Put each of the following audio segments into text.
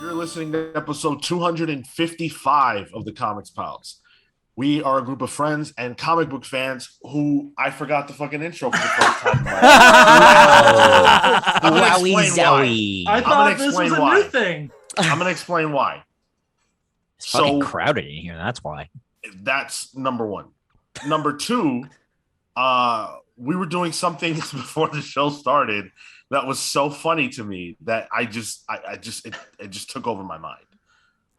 You're listening to episode 255 of the Comics Pals. We are a group of friends and comic book fans who I forgot the fucking intro for the first time in my life. I'm gonna explain why. I thought this was a new thing. I'm going to explain why. It's fucking crowded in here. That's why. That's number one. Number two, we were doing something before the show started that was so funny to me that it just took over my mind.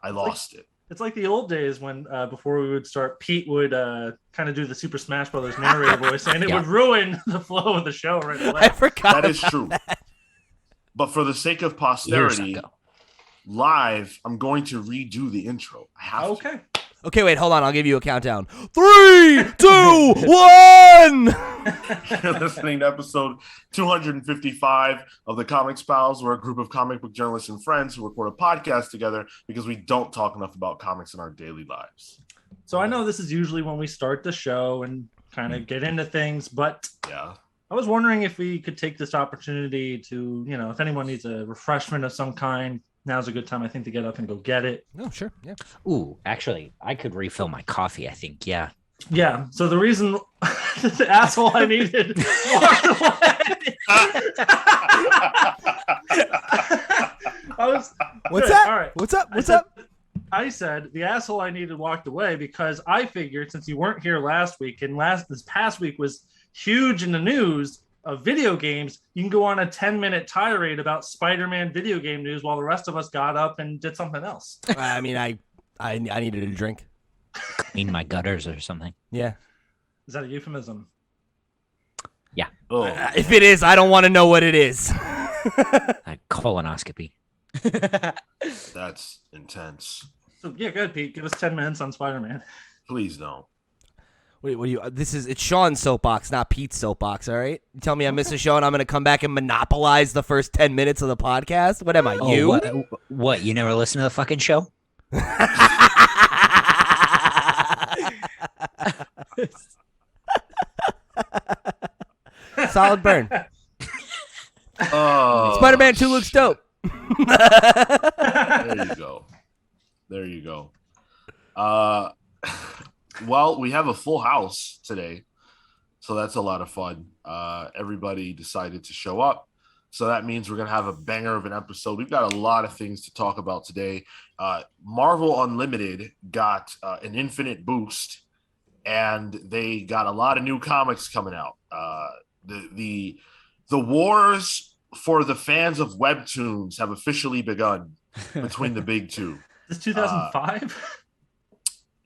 I lost it. It's like the old days when before we would start, Pete would kind of do the Super Smash Brothers narrator voice, and it would ruin the flow of the show right away. I forgot. That is true. But for the sake of posterity, live, I'm going to redo the intro. I have okay. Okay, wait, hold on. I'll give you a countdown. 3, 2, 1. You're listening to episode 255 of the Comics Pals. We're a group of comic book journalists and friends who record a podcast together because we don't talk enough about comics in our daily lives. So I know this is usually when we start the show and kind of get into things, but I was wondering if we could take this opportunity to, if anyone needs a refreshment of some kind, now's a good time, I think, to get up and go get it. Oh, sure. Yeah. Ooh, actually, I could refill my coffee, I think. Yeah. Yeah. So the reason the asshole I needed walked away. What's that? All right. What's up? I said the asshole I needed walked away because I figured since you weren't here last week and this past week was huge in the news of video games, you can go on a 10-minute tirade about Spider-Man video game news while the rest of us got up and did something else. I mean, I needed a drink. Clean my gutters or something. Yeah. Is that a euphemism? Yeah. If it is, I don't want to know what it is. A colonoscopy. That's intense. So yeah, go ahead, Pete. Give us 10 minutes on Spider-Man. Please don't. Wait, what do you? It's Sean's soapbox, not Pete's soapbox. All right. You tell me I miss a show and I'm going to come back and monopolize the first 10 minutes of the podcast. What am I? You? What? You never listen to the fucking show? Solid burn. Spider-Man 2 looks dope. There you go. Well, we have a full house today, so that's a lot of fun. Everybody decided to show up, so that means we're going to have a banger of an episode. We've got a lot of things to talk about today. Marvel Unlimited got an infinite boost, and they got a lot of new comics coming out. The wars for the fans of Webtoons have officially begun between the big two. This 2005?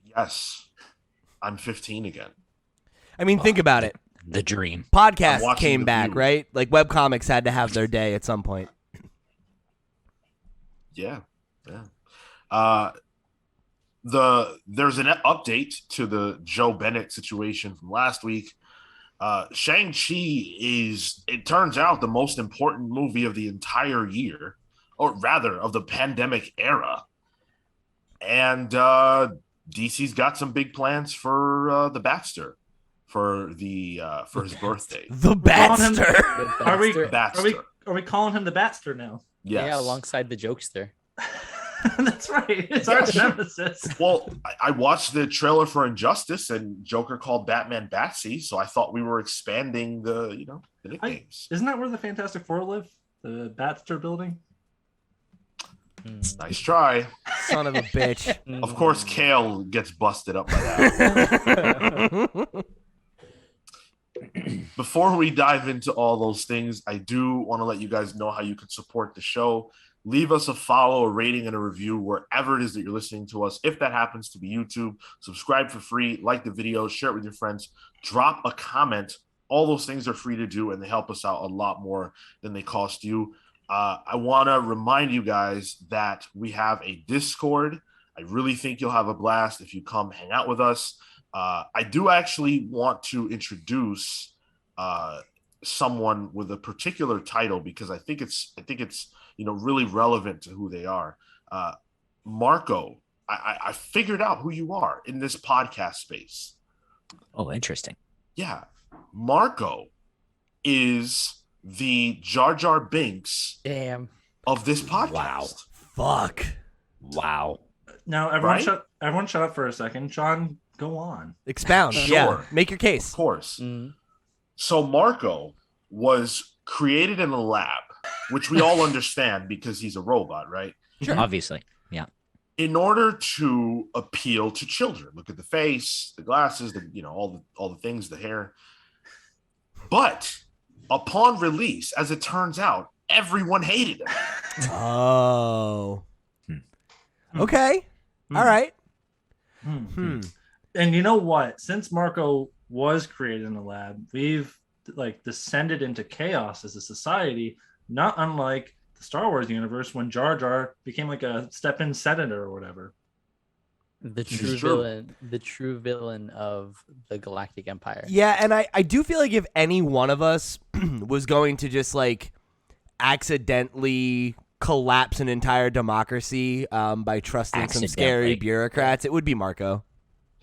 Yes. I'm 15 again. I mean, think about it. The dream. Podcasts came back, right? Like webcomics had to have their day at some point. Yeah. There's an update to the Joe Bennett situation from last week. Shang-Chi is, it turns out, the most important movie of the entire year, or rather of the pandemic era. And DC's got some big plans for the Batster for his birthday. The Batster. Are we calling him the Batster now? Yes. Yeah, alongside the Jokester. That's right. It's our nemesis. Well, I watched the trailer for Injustice, and Joker called Batman Batsy, so I thought we were expanding the nicknames. Isn't that where the Fantastic Four live? The Batster building? Nice try. Son of a bitch. Of course, Kale gets busted up by that. Before we dive into all those things, I do want to let you guys know how you can support the show. Leave us a follow, a rating, and a review wherever it is that you're listening to us. If that happens to be YouTube, subscribe for free, like the video, share it with your friends, drop a comment. All those things are free to do, and they help us out a lot more than they cost you. I want to remind you guys that we have a Discord. I really think you'll have a blast if you come hang out with us. I do actually want to introduce someone with a particular title because I think it's really relevant to who they are. Marco, I figured out who you are in this podcast space. Oh, interesting. Yeah. Marco is the Jar Jar Binks Damn. of this podcast. Wow. Fuck. Wow. Now, everyone, Right? shut up for a second. Sean, go on. Expound. Sure. Yeah. Make your case. Of course. Mm. So Marco was created in a lab, which we all understand because he's a robot, right? Sure. Obviously. Yeah. In order to appeal to children. Look at the face, the glasses, all the things, the hair. But upon release, as it turns out, everyone hated him. Oh. Hmm. Okay. All right. Hmm. And you know what? Since Marco was created in the lab, we've descended into chaos as a society, not unlike the Star Wars universe when Jar Jar became like a step-in senator or whatever. The This true is true. villain, the true villain of the Galactic Empire. Yeah, and I do feel like if any one of us was going to just like accidentally collapse an entire democracy by trusting some scary Accidentally. bureaucrats, it would be Marco,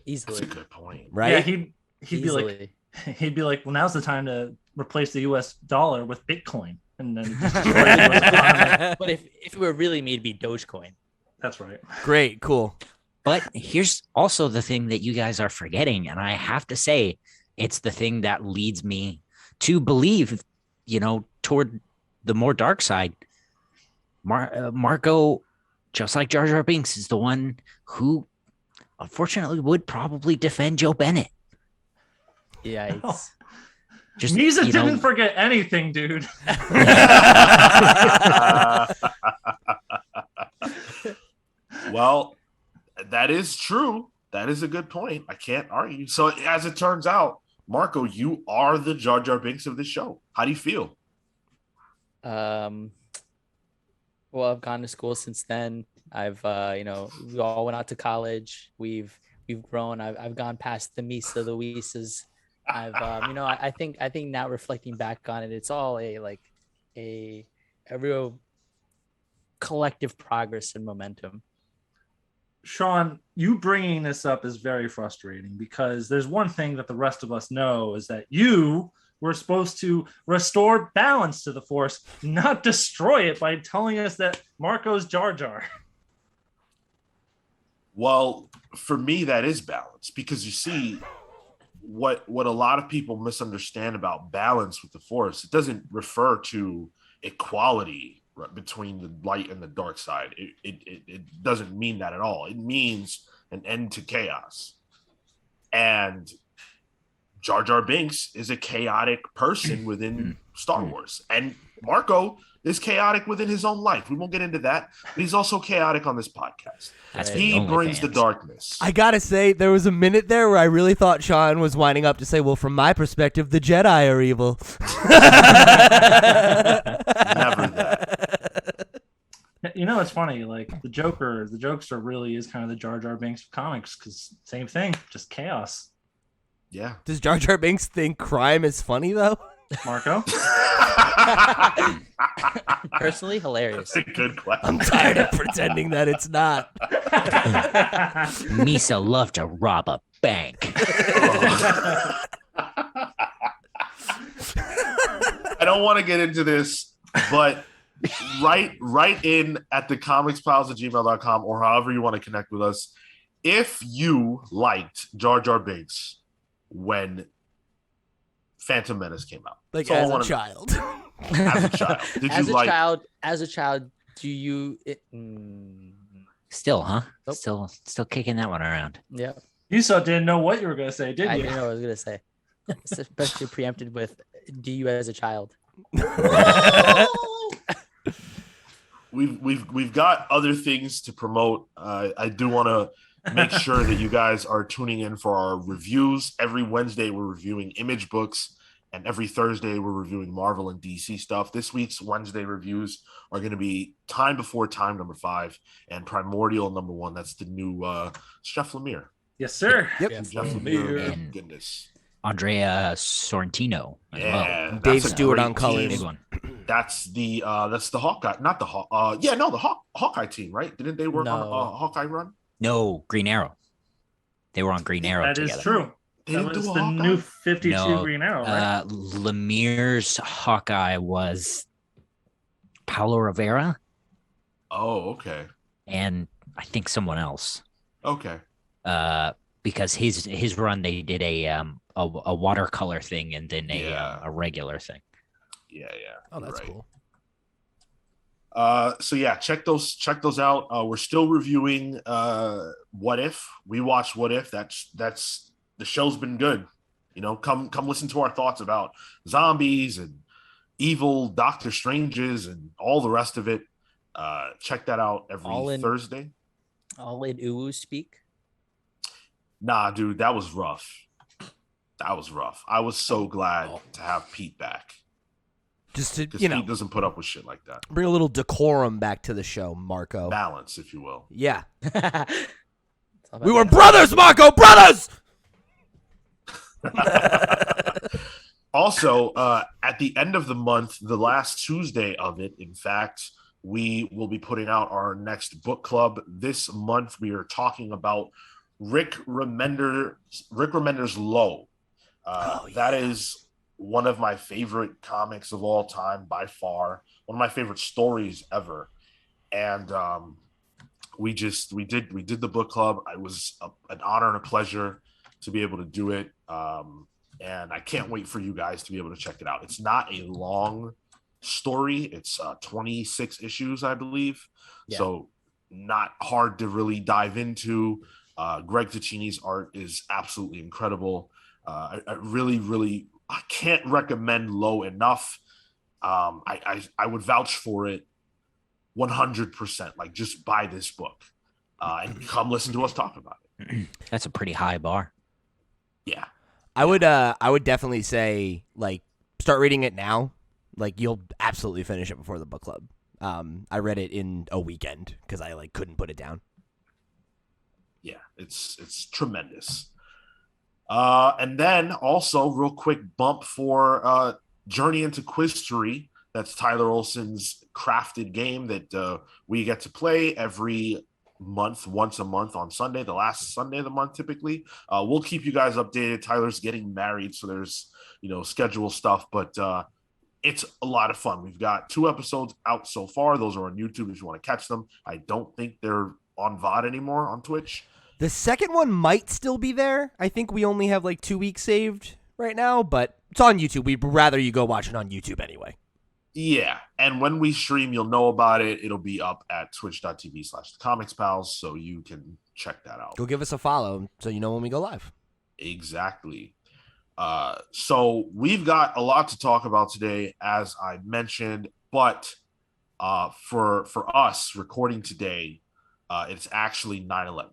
That's a Easily. good point. right? Yeah, he'd be like, Easily. well, now's the time to replace the U.S. dollar with Bitcoin, and then just destroy the US economy. But if it were really me, it'd be Dogecoin. That's right. Great, cool. But here's also the thing that you guys are forgetting. And I have to say, it's the thing that leads me to believe, toward the more dark side. Marco, just like Jar Jar Binks, is the one who unfortunately would probably defend Joe Bennett. Yikes. Just, Misa didn't forget anything, dude. Well, that is true. That is a good point. I can't argue. So, as it turns out, Marco, you are the Jar Jar Binks of this show. How do you feel? Well, I've gone to school since then. I've we all went out to college. We've grown. I've gone past the Misa, the Weeses. I think now reflecting back on it, it's all a real collective progress and momentum. Sean, you bringing this up is very frustrating because there's one thing that the rest of us know is that you were supposed to restore balance to the Force, not destroy it by telling us that Marco's Jar Jar. Well, for me, that is balance because you see what a lot of people misunderstand about balance with the Force. It doesn't refer to equality between the light and the dark side. It doesn't mean that at all. It means an end to chaos. And Jar Jar Binks is a chaotic person within Star Wars. And Marco is chaotic within his own life. We won't get into that, but he's also chaotic on this podcast. That's for He the brings the OnlyFans. darkness. I gotta say, there was a minute there where I really thought Sean was winding up to say, well, from my perspective, the Jedi are evil. Never that. It's funny. Like the jokester really is kind of the Jar Jar Binks of comics because same thing, just chaos. Yeah. Does Jar Jar Binks think crime is funny, though? Marco, Personally, hilarious. That's a good question. I'm tired of pretending that it's not. Misa loved to rob a bank. I don't want to get into this, but write in at the comicspals@gmail.com or however you want to connect with us. If you liked Jar Jar Binks when Phantom Menace came out, Like, So I as a wanna- child. as a child, did As you a like? child, do you? Still, huh? Nope. Still kicking that one around. Yeah, you so didn't know what you were going to say, did I you? didn't know what I was gonna say. Especially preempted with, "Do you as a child?" We've got other things to promote. I do want to make sure that you guys are tuning in for our reviews. Every Wednesday we're reviewing Image books, and every Thursday we're reviewing Marvel and DC stuff. This week's Wednesday reviews are going to be Time Before Time #5 and Primordial #1. That's the new Jeff Lemire. Yes, sir. Yep. Yes, Jeff Lemire. Lemire. And- Goodness. Andrea Sorrentino as well. Yeah, Dave that's a Stewart great on colors. Big team. one. That's the Hawkeye, not the Hawk. The Hawkeye team, right? Didn't they work on No. a Hawkeye run? No, Green Arrow. They were on Green Arrow That is together. true. They That didn't was do a the Hawkeye? new 52 No, Green Arrow, right? Lemire's Hawkeye was Paulo Rivera. Oh, okay. and I think someone else. Okay. Because his run they did a watercolor thing and then Yeah. a regular thing. Yeah. Oh, You're that's right. cool. So yeah, check those out. We're still reviewing What If. We watched What If. That's the show's been good. Come listen to our thoughts about zombies and evil Doctor Stranges and all the rest of it. Check that out every All in Thursday. all in uwu speak. Nah, dude, that was rough. That was rough. I was so glad to have Pete back. Just to, Because you know, Pete doesn't put up with shit like that. bring a little decorum back to the show, Marco. Balance, if you will. Yeah. It's all about We were that. brothers, Marco, brothers! Also, at the end of the month, the last Tuesday of it, in fact, we will be putting out our next book club. This month, we are talking about Rick Remender's Low. That is one of my favorite comics of all time by far. One of my favorite stories ever. And we did the book club. It was an honor and a pleasure to be able to do it. And I can't wait for you guys to be able to check it out. It's not a long story. It's 26 issues, I believe. Yeah. So not hard to really dive into. Greg Ticini's art is absolutely incredible. I really I can't recommend Low enough. I would vouch for it 100%. Like, just buy this book and come listen to us talk about it. That's a pretty high bar. Yeah. I would definitely say, like, start reading it now. Like, you'll absolutely finish it before the book club. I read it in a weekend because I couldn't put it down. Yeah, it's tremendous. And then also, real quick bump for Journey into Quistery. That's Tyler Olson's crafted game that we get to play every month, once a month on Sunday, the last Sunday of the month typically. We'll keep you guys updated. Tyler's getting married, so there's schedule stuff, but it's a lot of fun. We've got 2 episodes out so far. Those are on YouTube if you want to catch them. I don't think they're on VOD anymore on Twitch. The second one might still be there. I think we only have 2 weeks saved right now, but it's on YouTube. We'd rather you go watch it on YouTube anyway. Yeah, and when we stream, you'll know about it. It'll be up at twitch.tv/thecomicspals, so you can check that out. Go give us a follow so you know when we go live. Exactly. So we've got a lot to talk about today, as I mentioned, but for us recording today, it's actually 9/11.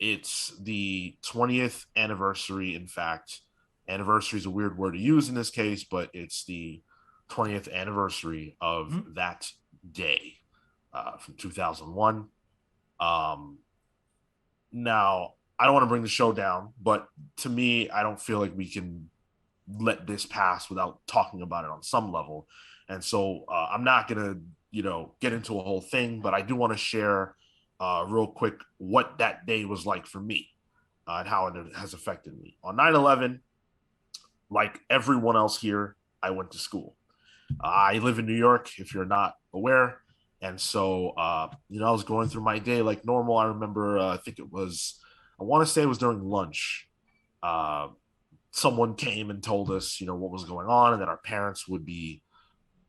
It's the 20th anniversary. In fact, anniversary is a weird word to use in this case, but it's the 20th anniversary of that day from 2001. Now, I don't want to bring the show down, but to me, I don't feel like we can let this pass without talking about it on some level. And so I'm not going to, get into a whole thing, but I do want to share real quick what that day was like for me and how it has affected me. On 9/11, like everyone else here, I went to school. I live in New York, if you're not aware. And so, I was going through my day like normal. I remember, I want to say it was during lunch. Someone came and told us, what was going on and that our parents would be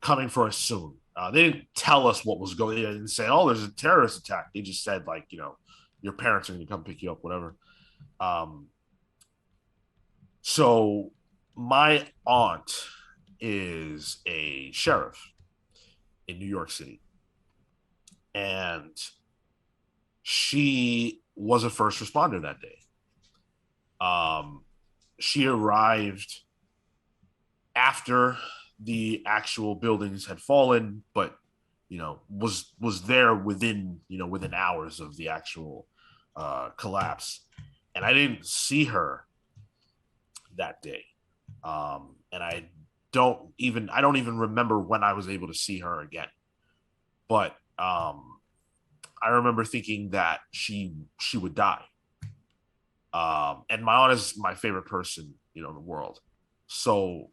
coming for us soon. They didn't tell us what was going on. They didn't say, oh, there's a terrorist attack. They just said, your parents are going to come pick you up, whatever. So my aunt is a sheriff in New York City. And she was a first responder that day. She arrived after the actual buildings had fallen, but was there within hours of the actual collapse. And I didn't see her that day. And I don't even remember when I was able to see her again. But I remember thinking that she would die. And my aunt is my favorite person, in the world. So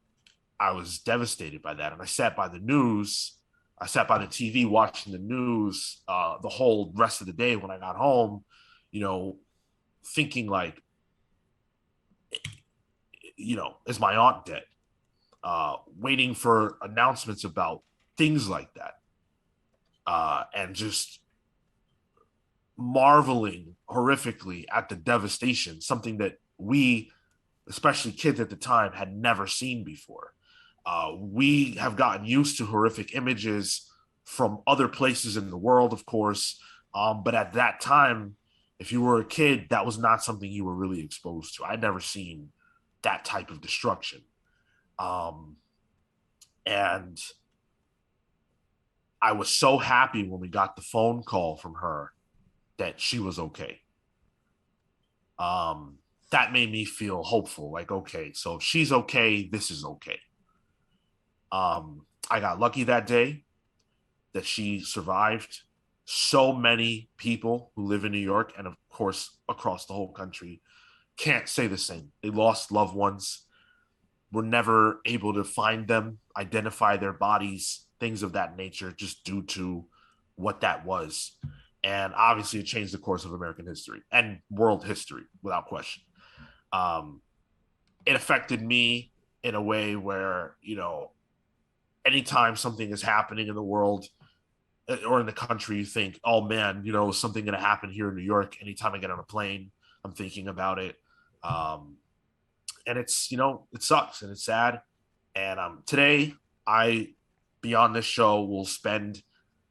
I was devastated by that. And I sat by the news I sat by the TV watching the news the whole rest of the day when I got home, thinking like, is my aunt dead? Waiting for announcements about things like that. And just marveling horrifically at the devastation, something that we, especially kids at the time, had never seen before. We have gotten used to horrific images from other places in the world, of course. But at that time, if you were a kid, that was not something you were really exposed to. I'd never seen that type of destruction. And I was so happy when we got the phone call from her that she was okay. That made me feel hopeful. Like, okay, so if she's okay, this is okay. I got lucky that day that she survived. So many people who live in New York and, of course, across the whole country can't say the same. They lost loved ones, were never able to find them, identify their bodies, things of that nature, just due to what that was. And obviously, it changed the course of American history and world history, without question. It affected me in a way where, anytime something is happening in the world or in the country, you think, oh man, is something going to happen here in New York? Anytime I get on a plane, I'm thinking about it. And it's, it sucks and it's sad. And today, beyond this show, will spend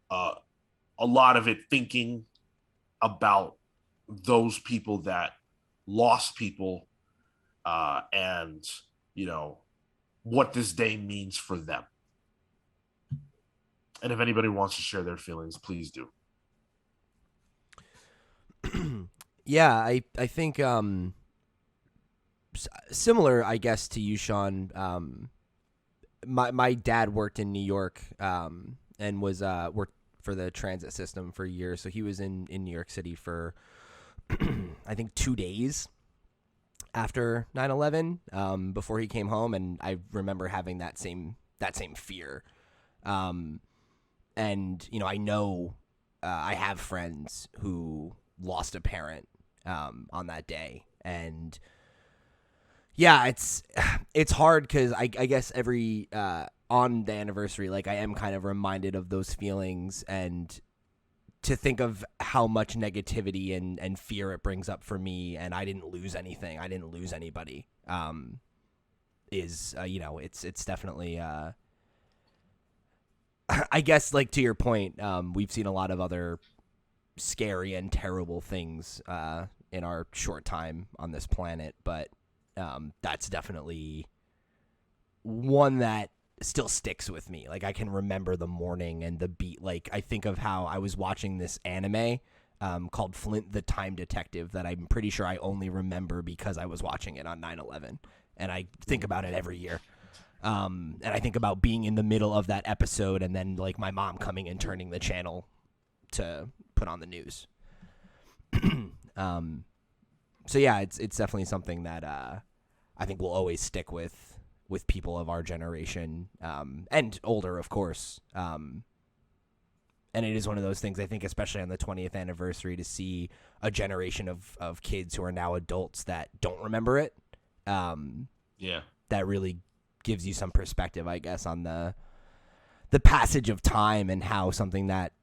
a lot of it thinking about those people that lost people and, what this day means for them. And if anybody wants to share their feelings, please do. Yeah, I think similar, I guess, to you, Sean. My dad worked in New York and was worked for the transit system for years. So he was in New York City for I think 2 days after 9/11 before he came home, and I remember having that same fear. And I know I have friends who lost a parent on that day, and yeah, it's hard because I guess every on the anniversary, like, I am kind of reminded of those feelings, and to think of how much negativity and fear it brings up for me, and I didn't lose anything, I didn't lose anybody, is it's definitely I guess, like, to your point, we've seen a lot of other scary and terrible things in our short time on this planet, but that's definitely one that still sticks with me. Like, I can remember the morning and the beat. Like, I think of how I was watching this anime called Flint the Time Detective that I'm pretty sure I only remember because I was watching it on 9/11, and I think about it every year. And I think about being in the middle of that episode and then, like, my mom coming and turning the channel to put on the news. So yeah, it's definitely something that I think will always stick with people of our generation and older, of course. And it is one of those things, I think, especially on the 20th anniversary, to see a generation of kids who are now adults that don't remember it. That really gives you some perspective, I guess, on the passage of time and how something that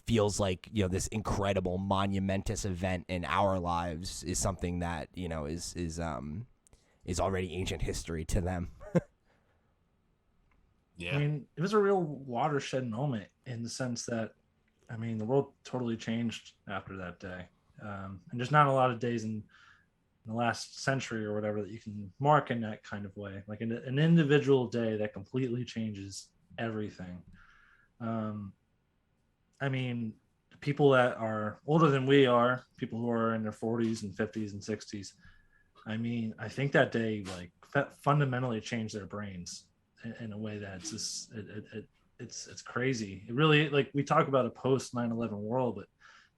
feels like, this incredible monumentous event in our lives is something that, is already ancient history to them. Yeah. I mean, it was a real watershed moment in the sense that, the world totally changed after that day. And there's not a lot of days in the last century or whatever that you can mark in that kind of way, like an individual day that completely changes everything. People that are older than we are, people who are in their 40s and 50s and 60s, I think that day, like, fundamentally changed their brains in a way that's just it's crazy. It really, like, we talk about a post 9/11 world, but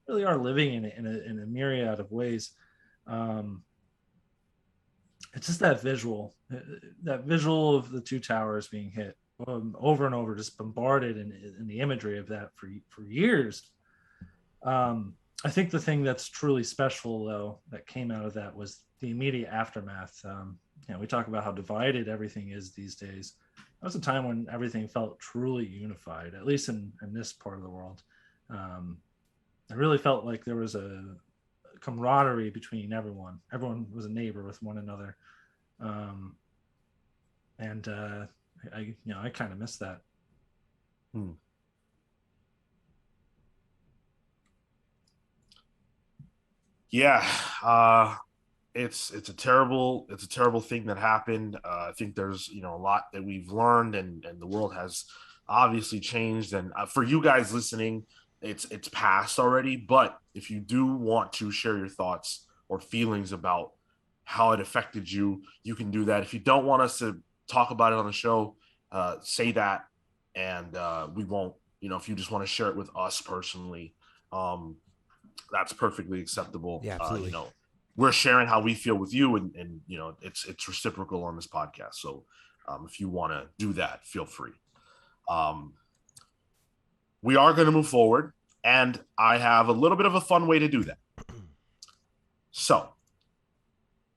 really are living in it in a myriad of ways. It's just that visual of the two towers being hit over and over, just bombarded in the imagery of that for years. I think the thing that's truly special, though, that came out of that was the immediate aftermath. We talk about how divided everything is these days. That was a time when everything felt truly unified, at least in this part of the world. It really felt like there was a camaraderie between everyone. Everyone was a neighbor with one another. I kind of miss that. Yeah, it's a terrible thing that happened. I think there's a lot that we've learned, and the world has obviously changed. And for you guys listening, it's past already. But if you do want to share your thoughts or feelings about how it affected you, you can do that. If you don't want us to talk about it on the show, say that, and we won't. If you just want to share it with us personally, that's perfectly acceptable. Yeah, absolutely. We're sharing how we feel with you, and it's reciprocal on this podcast. So if you want to do that, feel free. We are going to move forward, and I have a little bit of a fun way to do that. So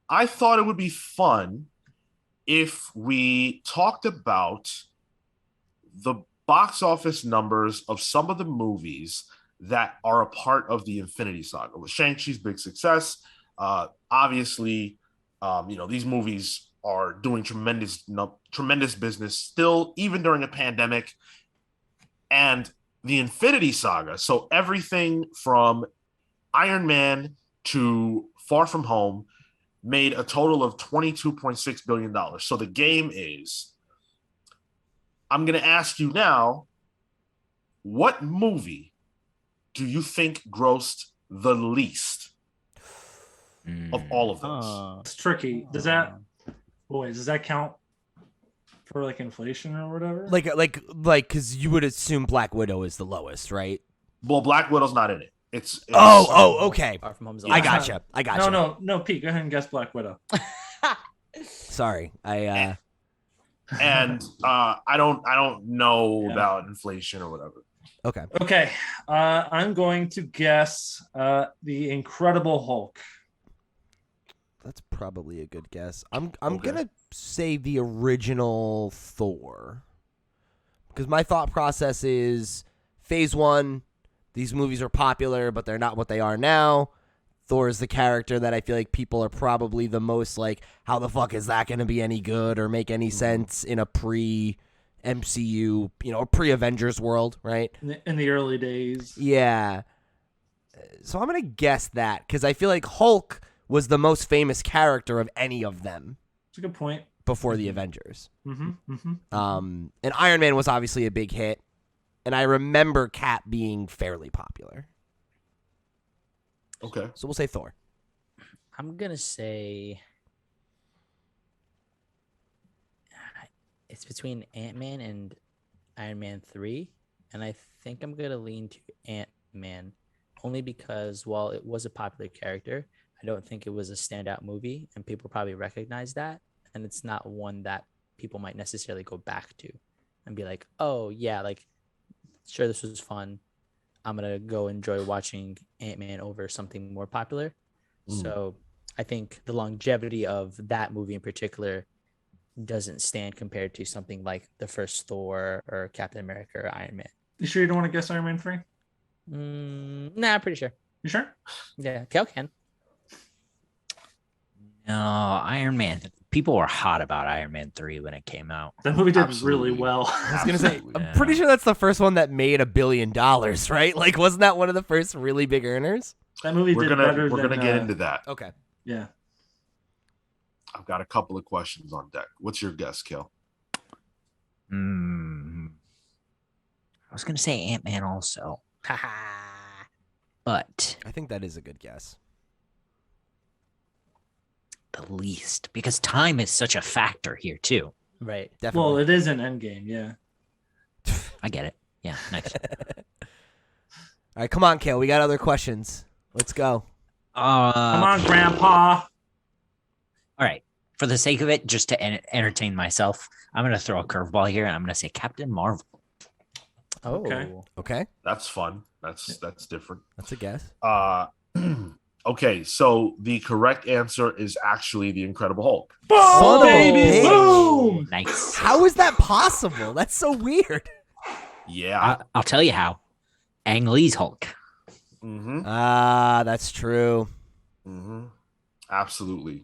I thought it would be fun if we talked about the box office numbers of some of the movies that are a part of the Infinity Saga. With Shang-Chi's big success, obviously, these movies are doing tremendous business still, even during a pandemic. And the Infinity Saga, so everything from Iron Man to Far From Home, made a total of $22.6 billion. So the game is, I'm going to ask you now, what movie do you think grossed the least of all of those? It's tricky. Does that count for like inflation or whatever? Like, because you would assume Black Widow is the lowest, right? Well, Black Widow's not in it. It's okay. Far From Home's I gotcha. No, Pete, go ahead and guess Black Widow. Sorry, and I don't know about inflation or whatever. Okay. I'm going to guess the Incredible Hulk. That's probably a good guess. I'm gonna say the original Thor, because my thought process is Phase 1. These movies are popular, but they're not what they are now. Thor is the character that I feel like people are probably the most like, how the fuck is that going to be any good or make any sense in a pre-MCU, a pre-Avengers world, right? In the early days. Yeah. So I'm going to guess that, because I feel like Hulk was the most famous character of any of them. That's a good point. Before the Avengers. And Iron Man was obviously a big hit. And I remember Cap being fairly popular. Okay. So we'll say Thor. I'm going to say it's between Ant-Man and Iron Man 3. And I think I'm going to lean to Ant-Man, only because while it was a popular character, I don't think it was a standout movie, and people probably recognize that. And it's not one that people might necessarily go back to and be like, oh, yeah, like, sure, this was fun. I'm going to go enjoy watching Ant-Man over something more popular. So I think the longevity of that movie in particular doesn't stand compared to something like the first Thor or Captain America or Iron Man. You sure you don't want to guess Iron Man 3? Nah, I'm pretty sure. You sure? Yeah, Kel can. No, Iron Man. People were hot about Iron Man 3 when it came out. That movie did Absolutely. really well. I was going to say, Absolutely, I'm pretty sure that's the first one that made $1 billion, right? Like, wasn't that one of the first really big earners? That movie We're did better gonna than, get into that. Okay. Yeah. I've got a couple of questions on deck. What's your guess, Kel? I was going to say Ant-Man also. But I think that is a good guess. the least, because time is such a factor here too. Right. Definitely. Well, it is an Endgame, yeah. I get it. Yeah, nice. All right, come on, Kale. We got other questions. Let's go. Come on, Grandpa. All right. for the sake of it, just to entertain myself, I'm going to throw a curveball here, and I'm going to say Captain Marvel. Oh, Okay. That's fun. That's different. That's a guess. Okay, so the correct answer is actually the Incredible Hulk. Boom, baby, bitch. boom. Nice. How is that possible? That's so weird. Yeah. I'll tell you how. Ang Lee's Hulk. Mm-hmm. That's true. Mm-hmm. Absolutely.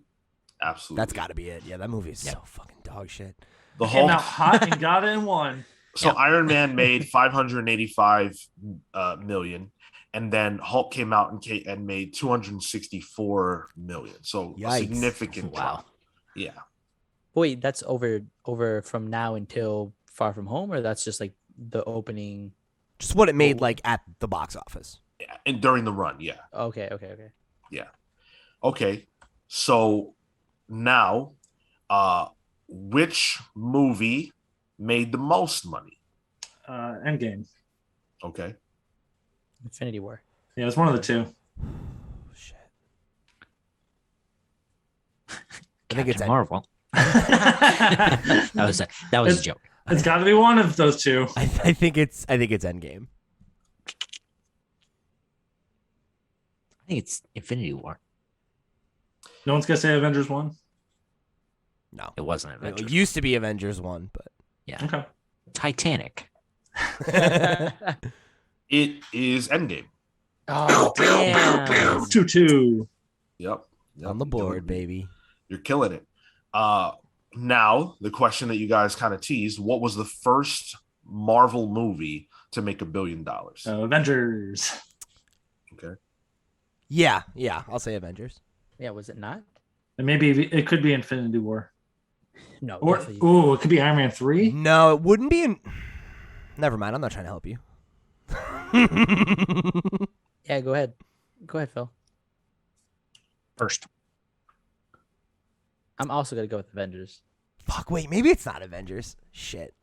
That's got to be it. Yeah, that movie is so fucking dog shit. The Came Hulk. out hot and got it in one. So Iron Man made 585 million, and then Hulk came out and made 264 million. So a Yikes. significant drop. Yeah. wait, that's over from now until Far From Home, or that's just like the opening? Just what it made like at the box office. Yeah. And during the run, yeah. Okay. Yeah. Okay. So now, which movie made the most money? Endgame. Okay. Infinity War. Yeah, it's one of the two. Shit. I think it's Captain Marvel. It's that was a joke. got to be one of those two. I think it's Endgame. I think it's Infinity War. No one's gonna say Avengers 1. No. It wasn't It Avengers. used to be Avengers 1, but Yeah. Okay. Titanic. It is Endgame. Oh damn! 2-2. Yep. on the board, baby. You're killing it. Now, the question that you guys kind of teased, what was the first Marvel movie to make $1 billion? Avengers. Okay. Yeah, I'll say Avengers. Yeah, was it not? And maybe it could be Infinity War. No. Or definitely- it could be Iron Man 3. No, it wouldn't be. Never mind. I'm not trying to help you. Yeah, go ahead. Go ahead, Phil. First. I'm also gonna go with Avengers. Fuck. Wait. Maybe it's not Avengers. Shit.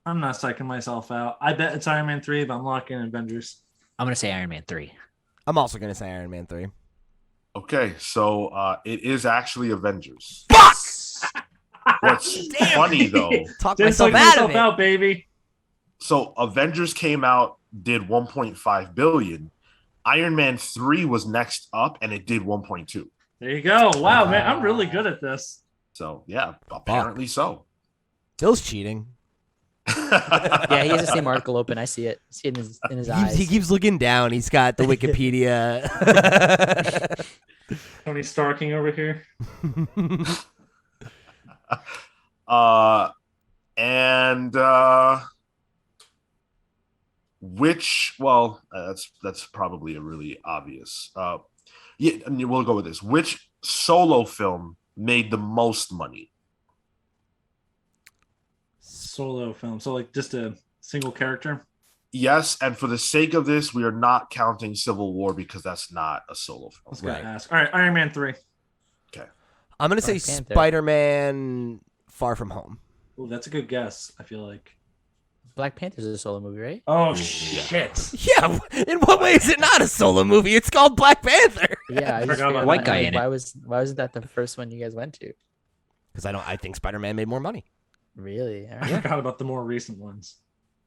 I'm not psyching myself out. I bet it's Iron Man 3, but I'm locking in Avengers. I'm going to say Iron Man 3. I'm also gonna say Iron Man 3. Okay, so it is actually Avengers. Fuck. What's funny though, Talk Just myself psych out myself of it. out, baby. so Avengers came out, did 1.5 billion. Iron Man 3 was next up and it did 1.2. There you go. Wow, man, I'm really good at this. So yeah, apparently so. Bill's cheating. Yeah, he has the same article open. I see it. I see it in his eyes. He keeps looking down. He's got the Wikipedia. Tony Starking over here. And which? Well, that's probably a really obvious. Yeah, we'll go with this. Which solo film made the most money? Solo film. So like just a single character. Yes, and for the sake of this, we are not counting Civil War because that's not a solo I film. was gonna Right. ask. All right, Iron Man 3. I'm gonna say Black Panther. Spider-Man: Far From Home. Oh, that's a good guess. I feel like. Black Panther's a solo movie, right? Oh shit! Yeah. In what way is it not a solo movie? It's called Black Panther. Yeah, I just forgot about figured White out, guy like, in it. why wasn't that the first one you guys went to? Because I think Spider-Man made more money. Really? All I right. forgot about the more recent ones.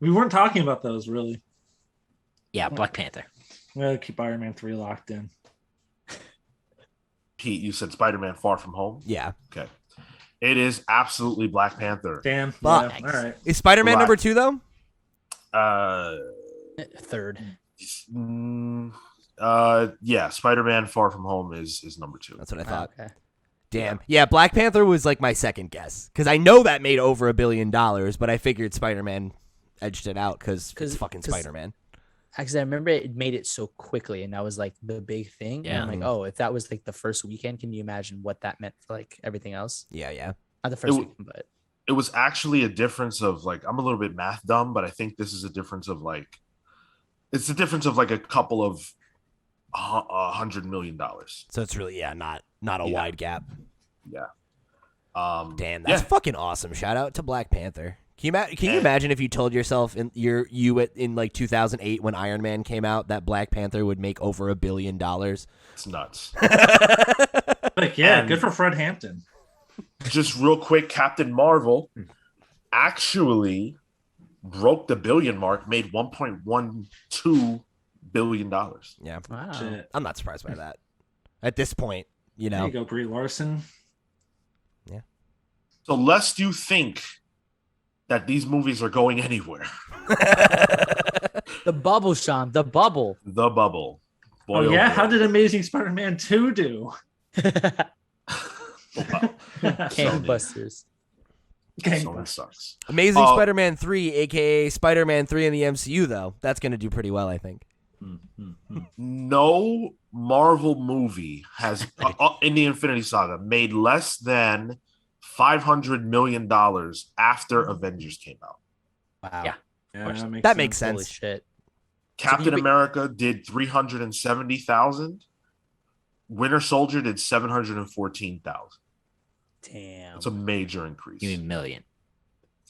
We weren't talking about those really. Yeah, Black Panther. We'll keep Iron Man 3 locked in. Pete, you said Spider-Man: Far From Home. Yeah. Okay, it is absolutely Black Panther. Damn. Fuck. Yeah, all right. Is Spider-Man Black. number 2 though? Third. Yeah, Spider-Man: Far From Home is number 2. That's what I thought. Okay. Damn. Yeah, Black Panther was like my second guess because I know that made over $1 billion, but I figured Spider-Man edged it out because it's fucking 'cause- Spider-Man. Actually, I remember it made it so quickly, and that was like the big thing. And I'm like, oh, if that was like the first weekend, can you imagine what that meant for like everything else? Yeah. Not the first It weekend, but It was actually a difference of like, I'm a little bit math dumb, but I think this is a difference of like, it's a difference of like a couple of $100 million. So it's really not a Yeah. wide gap. Yeah. Damn, that's fucking awesome. Shout out to Black Panther. Can you imagine if you told yourself in like 2008 when Iron Man came out that Black Panther would make over $1 billion? It's nuts. Like, yeah, And- good for Fred Hampton. just real quick, Captain Marvel actually broke the billion mark, made $1.12 billion. Yeah. Wow. Shit. I'm not surprised by that. At this point, you There know. you go, Brie Larson. So lest you think that these movies are going anywhere. The bubble, Sean. The bubble. The bubble. Oh, Boy, yeah? boy. How did Amazing Spider-Man 2 do? Wow. Gangbusters. Sony sucks. Amazing Spider-Man 3, aka Spider-Man 3 in the MCU, though. That's going to do pretty well, I think. No Marvel movie has, in the Infinity Saga, made less than $500 million after Avengers came out. Wow. Yeah. Yeah, That makes Holy sense. shit. Captain America did 370,000. Winter Soldier did 714,000. Damn. It's a major increase. You mean million?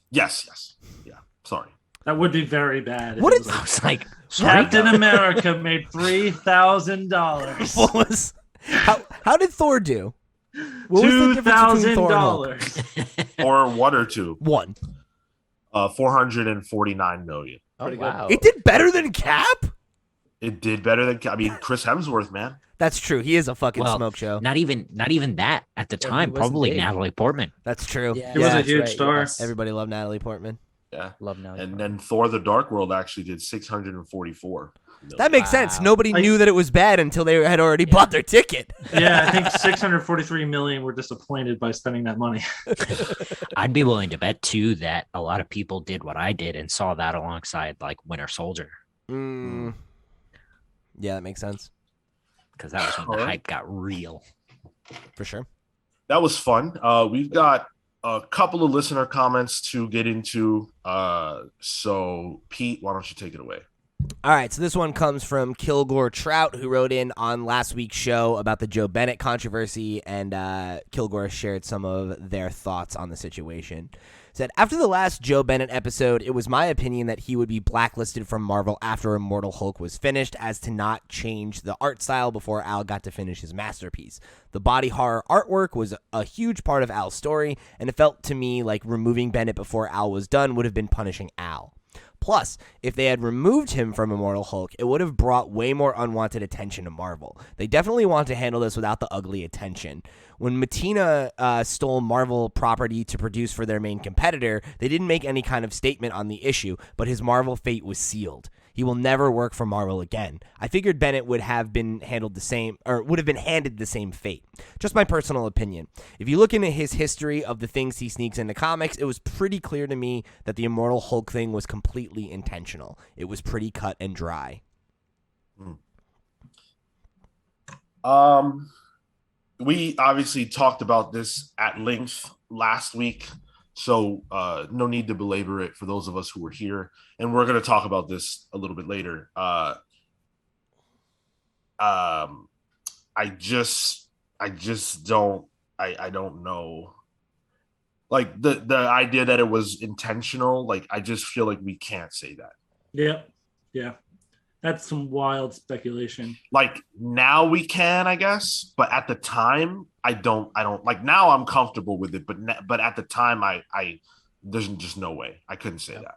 Yes. Yeah. Sorry. That would be very bad. if What it is- was I was like, Captain America made $3,000. What was? How did Thor do? What was the difference between Thor and Hulk? $2,000. Or one or two. One. 449 million. Oh, Pretty good. wow. It did better than Cap? It did better than, I mean, Chris Hemsworth, man. That's true. He is a fucking Well, smoke show. not even that at the Yeah, he time. wasn't Probably big. Natalie Portman. That's true. Yeah, He was a that's huge right, star. yes. Everybody loved Natalie Portman. Yeah. Love now. And then Thor the Dark World actually did 644 million. That makes sense. Wow. Nobody knew that it was bad until they had already bought their ticket. Yeah, I think 643 million were disappointed by spending that money. I'd be willing to bet too that a lot of people did what I did and saw that alongside like Winter Soldier, Mm. Yeah, that makes sense. because that was when the Alright. hype got real. For sure. That was fun. We've got a couple of listener comments to get into. So, Pete, why don't you take it away? All right, so this one comes from Kilgore Trout, who wrote in on last week's show about the Joe Bennett controversy, and Kilgore shared some of their thoughts on the situation. Said, after the last Joe Bennett episode, it was my opinion that he would be blacklisted from Marvel after Immortal Hulk was finished, as to not change the art style before Al got to finish his masterpiece. The body horror artwork was a huge part of Al's story, and it felt to me like removing Bennett before Al was done would have been punishing Al. Plus, if they had removed him from Immortal Hulk, it would have brought way more unwanted attention to Marvel. They definitely want to handle this without the ugly attention. When Matina stole Marvel property to produce for their main competitor, they didn't make any kind of statement on the issue, but his Marvel fate was sealed. He will never work for Marvel again. I figured Bennett would have been handled the same, or would have been handed the same fate. Just my personal opinion. If you look into his history of the things he sneaks into comics, it was pretty clear to me that the Immortal Hulk thing was completely intentional. It was pretty cut and dry. We obviously talked about this at length last week, so no need to belabor it for those of us who were here. And we're going to talk about this a little bit later. I don't know. Like the idea that it was intentional, like I just feel like we can't say that. Yeah. That's some wild speculation. Like now we can, I guess, but at the time I don't like. Now I'm comfortable with it, but at the time I there's just no way I couldn't say that.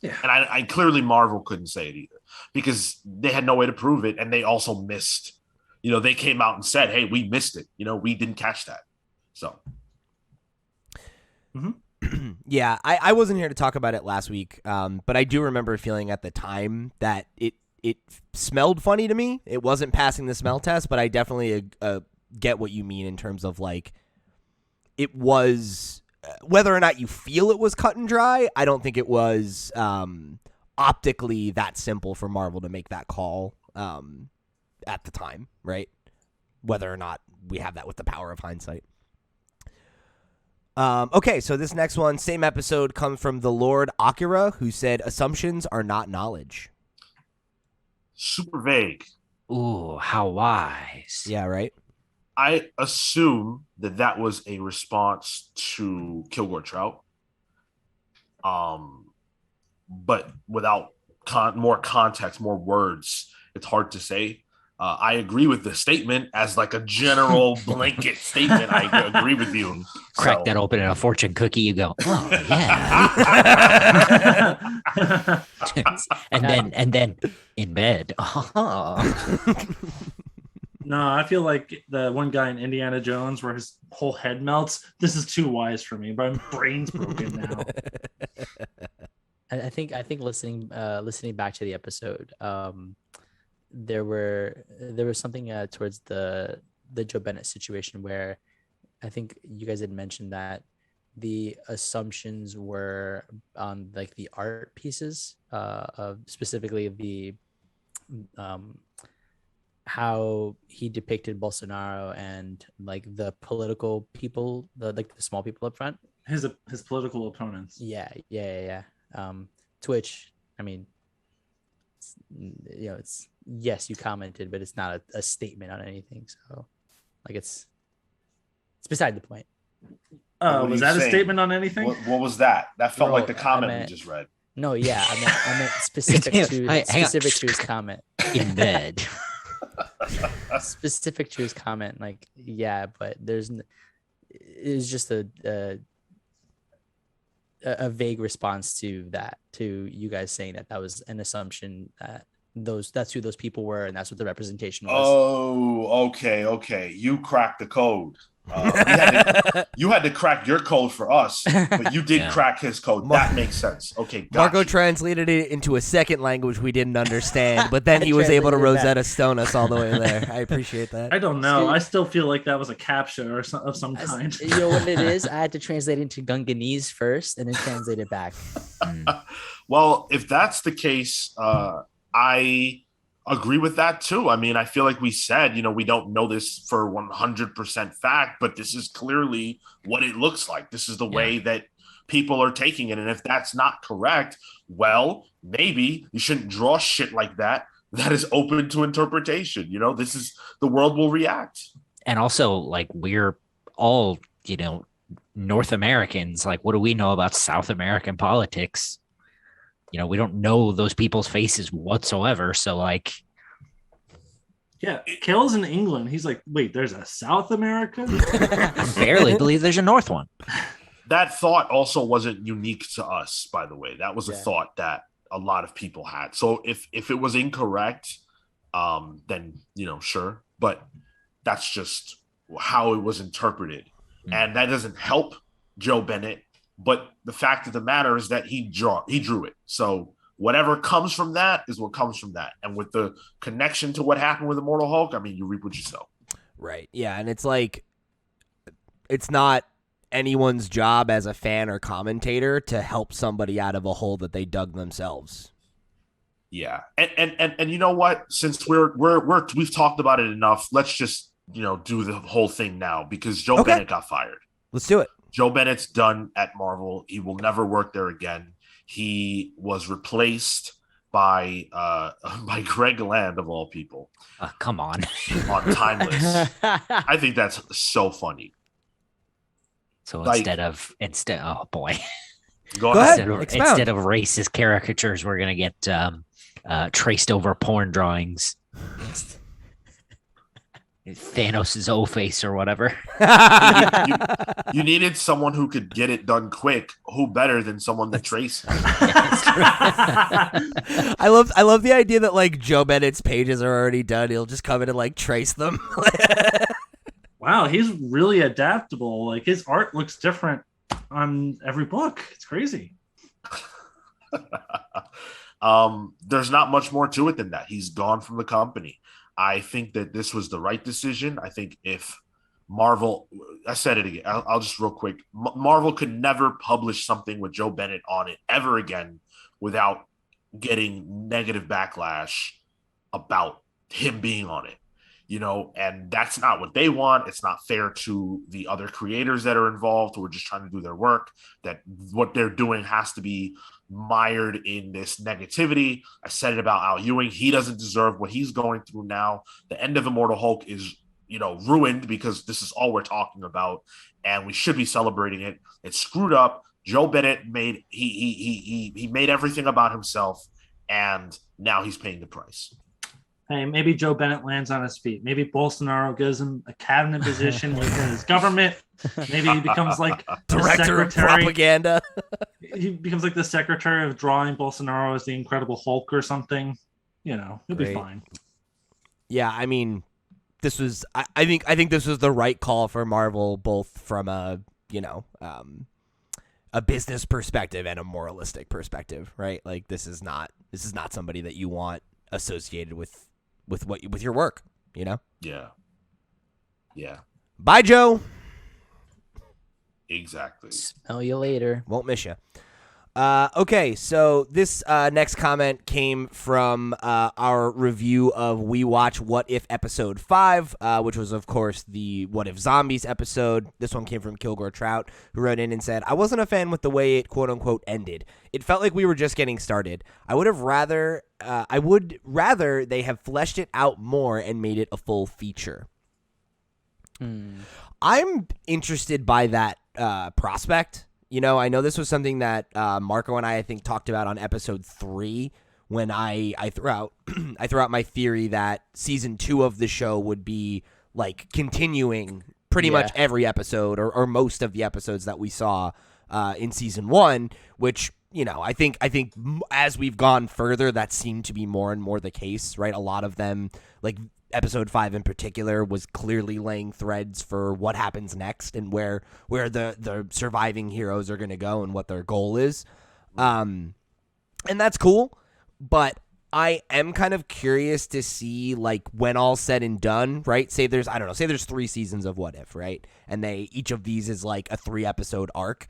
Yeah. And I clearly Marvel couldn't say it either, because they had no way to prove it, and they also missed. You know, they came out and said, "Hey, we missed it. You know, we didn't catch that." So. Yeah, I wasn't here to talk about it last week, but I do remember feeling at the time that it smelled funny to me. It wasn't passing the smell test, but I definitely get what you mean in terms of like it was whether or not you feel it was cut and dry. I don't think it was optically that simple for Marvel to make that call at the time, right? Whether or not we have that with the power of hindsight. Okay, so this next one, same episode, comes from the Lord Akira, who said, assumptions are not knowledge. Super vague. Ooh, how wise. Yeah, right? I assume that was a response to Kilgore Trout. But without more context, more words, it's hard to say. I agree with the statement as like a general blanket statement. I agree with you. Crack that open in a fortune cookie. You go, oh yeah, and then in bed. No, I feel like the one guy in Indiana Jones where his whole head melts. This is too wise for me. My brain's broken now. I think listening back to the episode, there was something towards the Joe Bennett situation where I think you guys had mentioned that the assumptions were on like the art pieces, of specifically the how he depicted Bolsonaro and like the political people, the small people up front. His political opponents. Yeah. To which, I mean, it's yes, you commented, but it's not a statement on anything. So, like, it's beside the point. Was that a statement on anything? What was that? That felt like the comment we just read. No, yeah, I meant specific to his comment in bed. Specific to his comment, like, yeah, but it's just a vague response to that, to you guys saying that was an assumption that that's who those people were and that's what the representation was. Oh, okay. You cracked the code. You had to crack your code for us, but you did crack his code. That makes sense. Okay, Marco translated it into a second language we didn't understand, but then he was able to Rosetta Stone us all the way there. I appreciate that. I don't know. I still feel like that was a captcha or of some kind. You know what it is? I had to translate it into Gunganese first and then translate it back. Well, if that's the case, I agree with that too. I mean, I feel like we said, we don't know this for 100% fact, but this is clearly what it looks like. This is the way that people are taking it. And if that's not correct, well, maybe you shouldn't draw shit like that. That is open to interpretation. This is the world will react. And also, like, we're all, North Americans. Like, what do we know about South American politics? We don't know those people's faces whatsoever. So, like, yeah, Kale's in England. He's like, wait, there's a South America? I barely believe there's a North one. That thought also wasn't unique to us, by the way. That was a thought that a lot of people had. So if it was incorrect, then, sure. But that's just how it was interpreted. And that doesn't help Joe Bennett. But the fact of the matter is that he drew it. So whatever comes from that is what comes from that. And with the connection to what happened with Immortal Hulk, I mean, you reap what you sow. Right. Yeah. And it's like, it's not anyone's job as a fan or commentator to help somebody out of a hole that they dug themselves. Yeah. And you know what? Since we've talked about it enough, let's just, do the whole thing now because Joe Bennett got fired. Let's do it. Joe Bennett's done at Marvel. He will never work there again. He was replaced by Greg Land, of all people. Come on. On Timeless. I think that's so funny. So instead of oh boy. Go ahead. Instead of racist caricatures, we're gonna get traced over porn drawings. Thanos' O-face or whatever. You needed someone who could get it done quick. Who better than someone that traces? I love the idea that like Joe Bennett's pages are already done. He'll just come in and like trace them. Wow, he's really adaptable. Like his art looks different on every book. It's crazy. There's not much more to it than that. He's gone from the company. I think that this was the right decision. I think if Marvel, I said it again, I'll just real quick. Marvel could never publish something with Joe Bennett on it ever again without getting negative backlash about him being on it, and that's not what they want. It's not fair to the other creators that are involved who are just trying to do their work, that what they're doing has to be mired in this negativity. I said it about Al Ewing. He doesn't deserve what he's going through now. The end of Immortal Hulk is, ruined because this is all we're talking about, and we should be celebrating it. It's screwed up. Joe Bennett made he made everything about himself, and now he's paying the price. Hey, maybe Joe Bennett lands on his feet. Maybe Bolsonaro gives him a cabinet position within his government. Maybe he becomes like the Director of secretary. propaganda. He becomes like the secretary of drawing Bolsonaro as the Incredible Hulk or something. You know, he'll be fine. Yeah, I mean, this was. I think this was the right call for Marvel, both from a a business perspective and a moralistic perspective, right? Like this is not somebody that you want associated with your work, you know? Yeah. Bye, Joe. Exactly. Smell you later. Won't miss you. Okay, so this next comment came from our review of We Watch What If Episode 5, which was, of course, the What If Zombies episode. This one came from Kilgore Trout, who wrote in and said, I wasn't a fan with the way it, quote-unquote, ended. It felt like we were just getting started. I would rather they have fleshed it out more and made it a full feature. I'm interested by that prospect. You know, I know this was something that Marco and I think, talked about on episode 3 when I threw out I threw out my theory that season 2 of the show would be like continuing pretty much every episode or most of the episodes that we saw in season 1, which, you know, I think as we've gone further, that seemed to be more and more the case, right? A lot of them, like episode 5 in particular, was clearly laying threads for what happens next and where the surviving heroes are going to go and what their goal is. And that's cool, but I am kind of curious to see, like, when all's said and done, right? Say there's 3 seasons of What If, right? And each of these is like a 3-episode arc.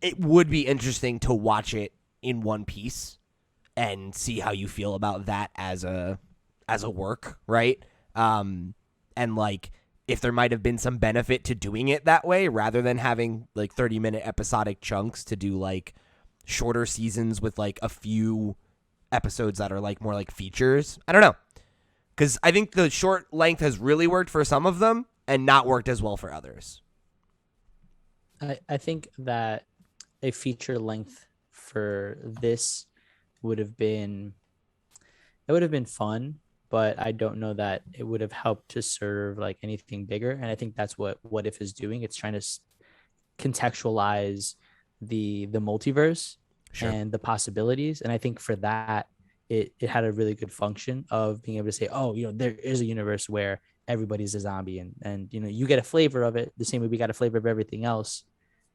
It would be interesting to watch it in one piece and see how you feel about that as a work, right? And like if there might have been some benefit to doing it that way rather than having like 30-minute episodic chunks, to do like shorter seasons with like a few episodes that are like more like features. I don't know. Because I think the short length has really worked for some of them and not worked as well for others. I think that a feature length for this would have been fun, but I don't know that it would have helped to serve like anything bigger. And I think that's what If is doing. It's trying to contextualize the multiverse and the possibilities. And I think for that, it had a really good function of being able to say, oh, you know, there is a universe where everybody's a zombie, and you know, you get a flavor of it the same way we got a flavor of everything else.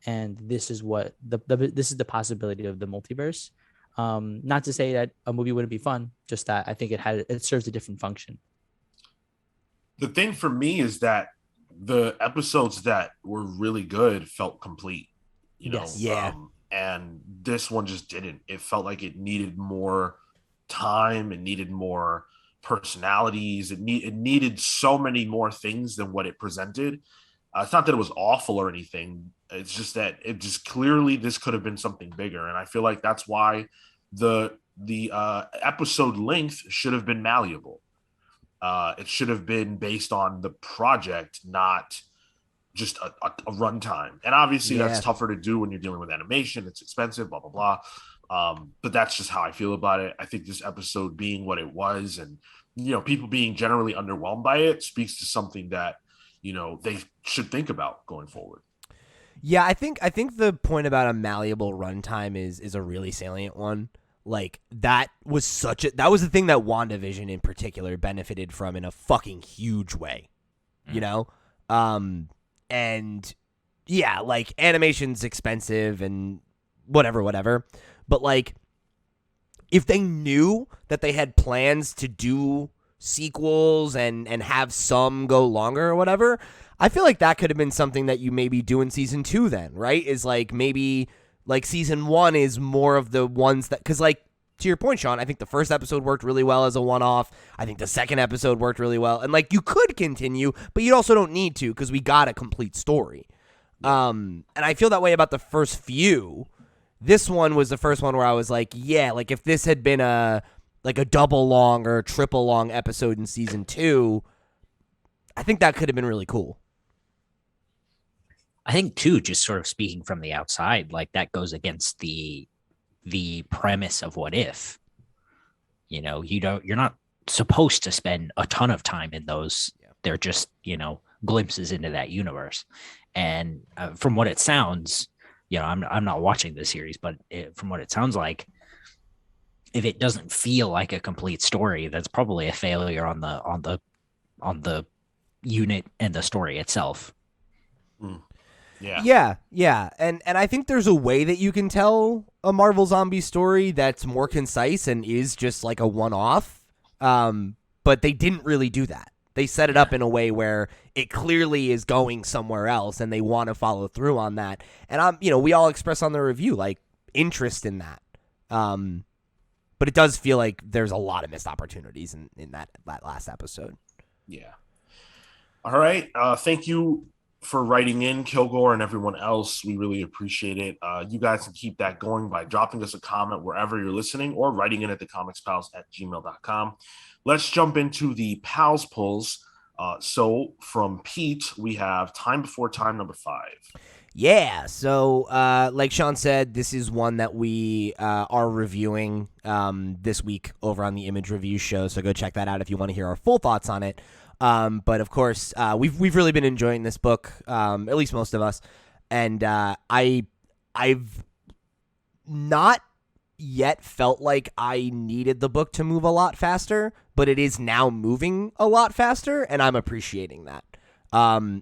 And this is what this is the possibility of the multiverse. Not to say that a movie wouldn't be fun, just that I think it serves a different function. The thing for me is that the episodes that were really good felt complete, you know? Yeah. And this one just didn't. It felt like it needed more time. It needed more personalities. It needed so many more things than what it presented. It's not that it was awful or anything. It's just that it just clearly this could have been something bigger. And I feel like that's why the episode length should have been malleable. It should have been based on the project, not just a runtime. And obviously that's tougher to do when you're dealing with animation. It's expensive, blah, blah, blah. But that's just how I feel about it. I think this episode being what it was, and, you know, people being generally underwhelmed by it, speaks to something that, you know, they should think about going forward. Yeah, I think the point about a malleable runtime is a really salient one. Like that was the thing that WandaVision in particular benefited from in a fucking huge way. You know? And yeah, like animation's expensive and whatever. But like if they knew that they had plans to do sequels and have some go longer or whatever, I feel like that could have been something that you maybe do in season 2 then, right? Is like maybe like season 1 is more of the ones that, because like to your point, Sean, I think the first episode worked really well as a one-off. I think the second episode worked really well. And like you could continue, but you also don't need to because we got a complete story. And I feel that way about the first few. This one was the first one where I was like, yeah, like if this had been a double long or triple long episode in season 2, I think that could have been really cool. I think too, just sort of speaking from the outside, like that goes against the premise of What If. You know, you're not supposed to spend a ton of time in those. Yeah. They're just, glimpses into that universe. And from what it sounds, I'm not watching the series, but from what it sounds like, if it doesn't feel like a complete story, that's probably a failure on the unit and the story itself. Yeah. And I think there's a way that you can tell a Marvel Zombie story that's more concise and is just like a one-off. But they didn't really do that. They set it up in a way where it clearly is going somewhere else, and they want to follow through on that. And we all express on the review like interest in that. But it does feel like there's a lot of missed opportunities in that last episode. Yeah. All right. Thank you for writing in, Kilgore, and everyone else. We really appreciate it. You guys can keep that going by dropping us a comment wherever you're listening or writing in at thecomicspals@gmail.com. Let's jump into the Pals Pulls. So from Pete, we have Time Before Time number 5. Yeah, so like Sean said, this is one that we are reviewing this week over on the Image Review Show, so go check that out if you want to hear our full thoughts on it. But of course, we've really been enjoying this book, at least most of us, and I've not yet felt like I needed the book to move a lot faster, but it is now moving a lot faster, and I'm appreciating that.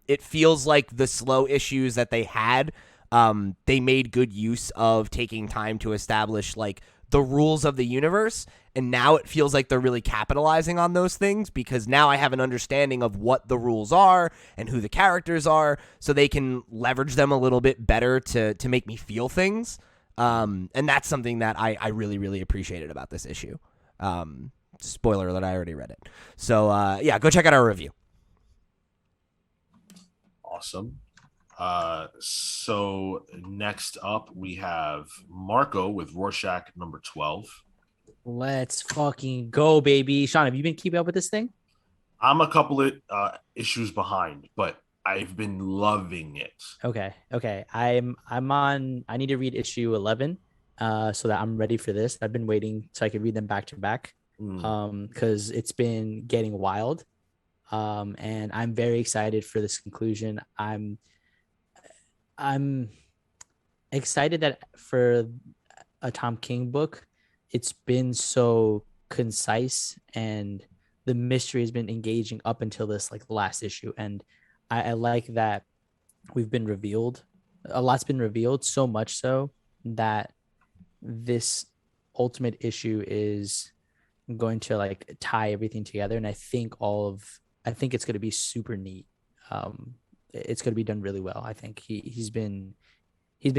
It feels like the slow issues that they had, they made good use of taking time to establish like the rules of the universe, and now it feels like they're really capitalizing on those things because now I have an understanding of what the rules are and who the characters are, so they can leverage them a little bit better to make me feel things. And that's something that I really, really appreciated about this issue. Spoiler alert, I already read it. So, yeah, go check out our review. Awesome. So next up, we have Marco with Rorschach number 12. Let's fucking go, baby. Sean, have you been keeping up with this thing? I'm a couple of issues behind, but I've been loving it. Okay. I'm on. I need to read issue 11, so that I'm ready for this. I've been waiting so I can read them back to back, because it's been getting wild, and I'm very excited for this conclusion. I'm excited that for a Tom King book, it's been so concise and the mystery has been engaging up until this like last issue, and I like that we've been revealed. A lot's been revealed, so much so that this ultimate issue is going to like tie everything together. And I think it's going to be super neat. It's going to be done really well. I think he's been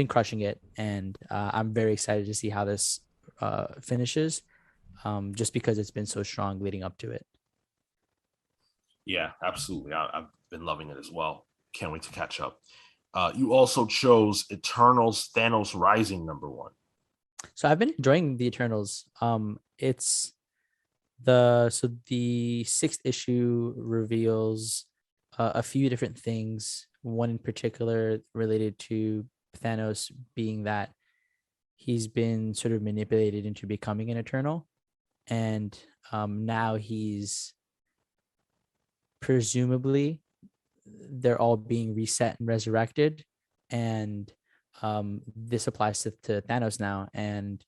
crushing it, and I'm very excited to see how this finishes. Just because it's been so strong leading up to it. Yeah, absolutely. I've been loving it as well. Can't wait to catch up. You also chose Eternals Thanos Rising number 1. So I've been enjoying the Eternals. It's the 6th issue reveals a few different things. One in particular related to Thanos being that he's been sort of manipulated into becoming an Eternal, and now he's presumably they're all being reset and resurrected, and this applies to Thanos now, and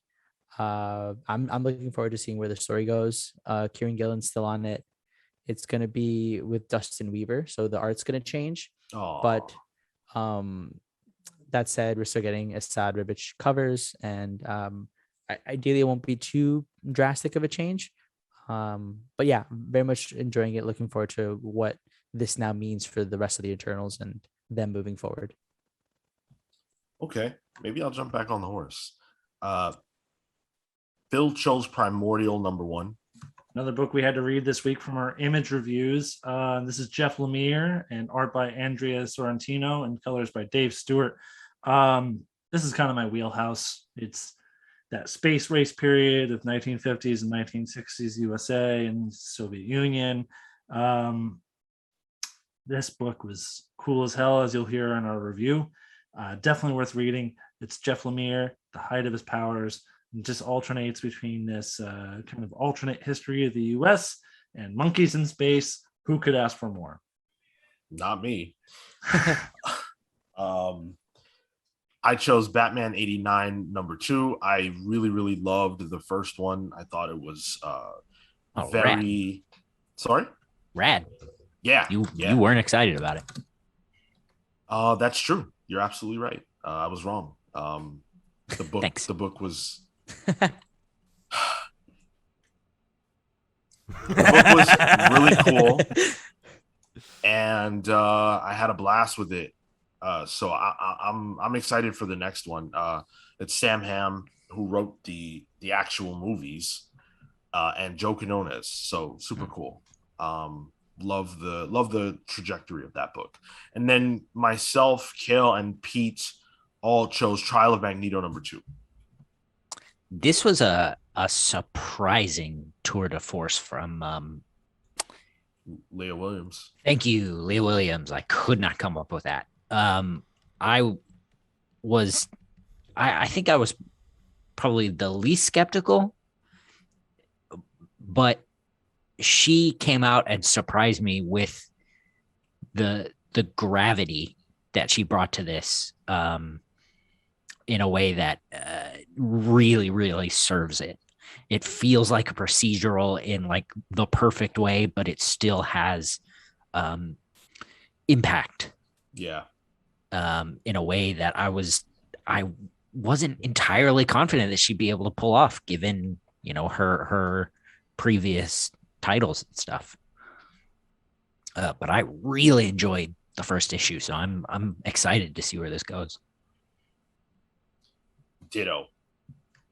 I'm looking forward to seeing where the story goes. Kieran Gillen's still on it. It's going to be with Dustin Weaver, so the art's going to change. Aww. But that said, we're still getting Assad Ribic covers, and ideally it won't be too drastic of a change. But yeah, very much enjoying it. Looking forward to what this now means for the rest of the Eternals and them moving forward. Okay, maybe I'll jump back on the horse. Phil chose Primordial number 1. Another book we had to read this week from our Image reviews. This is Jeff Lemire, and art by Andrea Sorrentino and colors by Dave Stewart. This is kind of my wheelhouse. It's that space race period of 1950s and 1960s USA and Soviet Union. This book was cool as hell, as you'll hear in our review. Definitely worth reading. It's Jeff Lemire, the height of his powers, and just alternates between this kind of alternate history of the US and monkeys in space. Who could ask for more? Not me. I chose Batman 89 #2. I really, really loved the first one. I thought it was very rad. Sorry? Rad. Yeah. You weren't excited about it. That's true. You're absolutely right. I was wrong. The book Thanks. The book was the book was really cool, and I had a blast with it. So I'm excited for the next one. It's Sam Hamm who wrote the actual movies, and Joe Quinones. So super cool. Love the trajectory of that book. And then myself, Kale, and Pete all chose Trial of Magneto #2. This was a surprising tour de force from Leah Williams. Thank you, Leah Williams. I could not come up with that. I think I was probably the least skeptical, but she came out and surprised me with the gravity that she brought to this, in a way that really, really serves it. It feels like a procedural in like the perfect way, but it still has impact. Yeah. In a way that I wasn't entirely confident that she'd be able to pull off, given her previous titles and stuff. But I really enjoyed the first issue, so I'm excited to see where this goes. Ditto.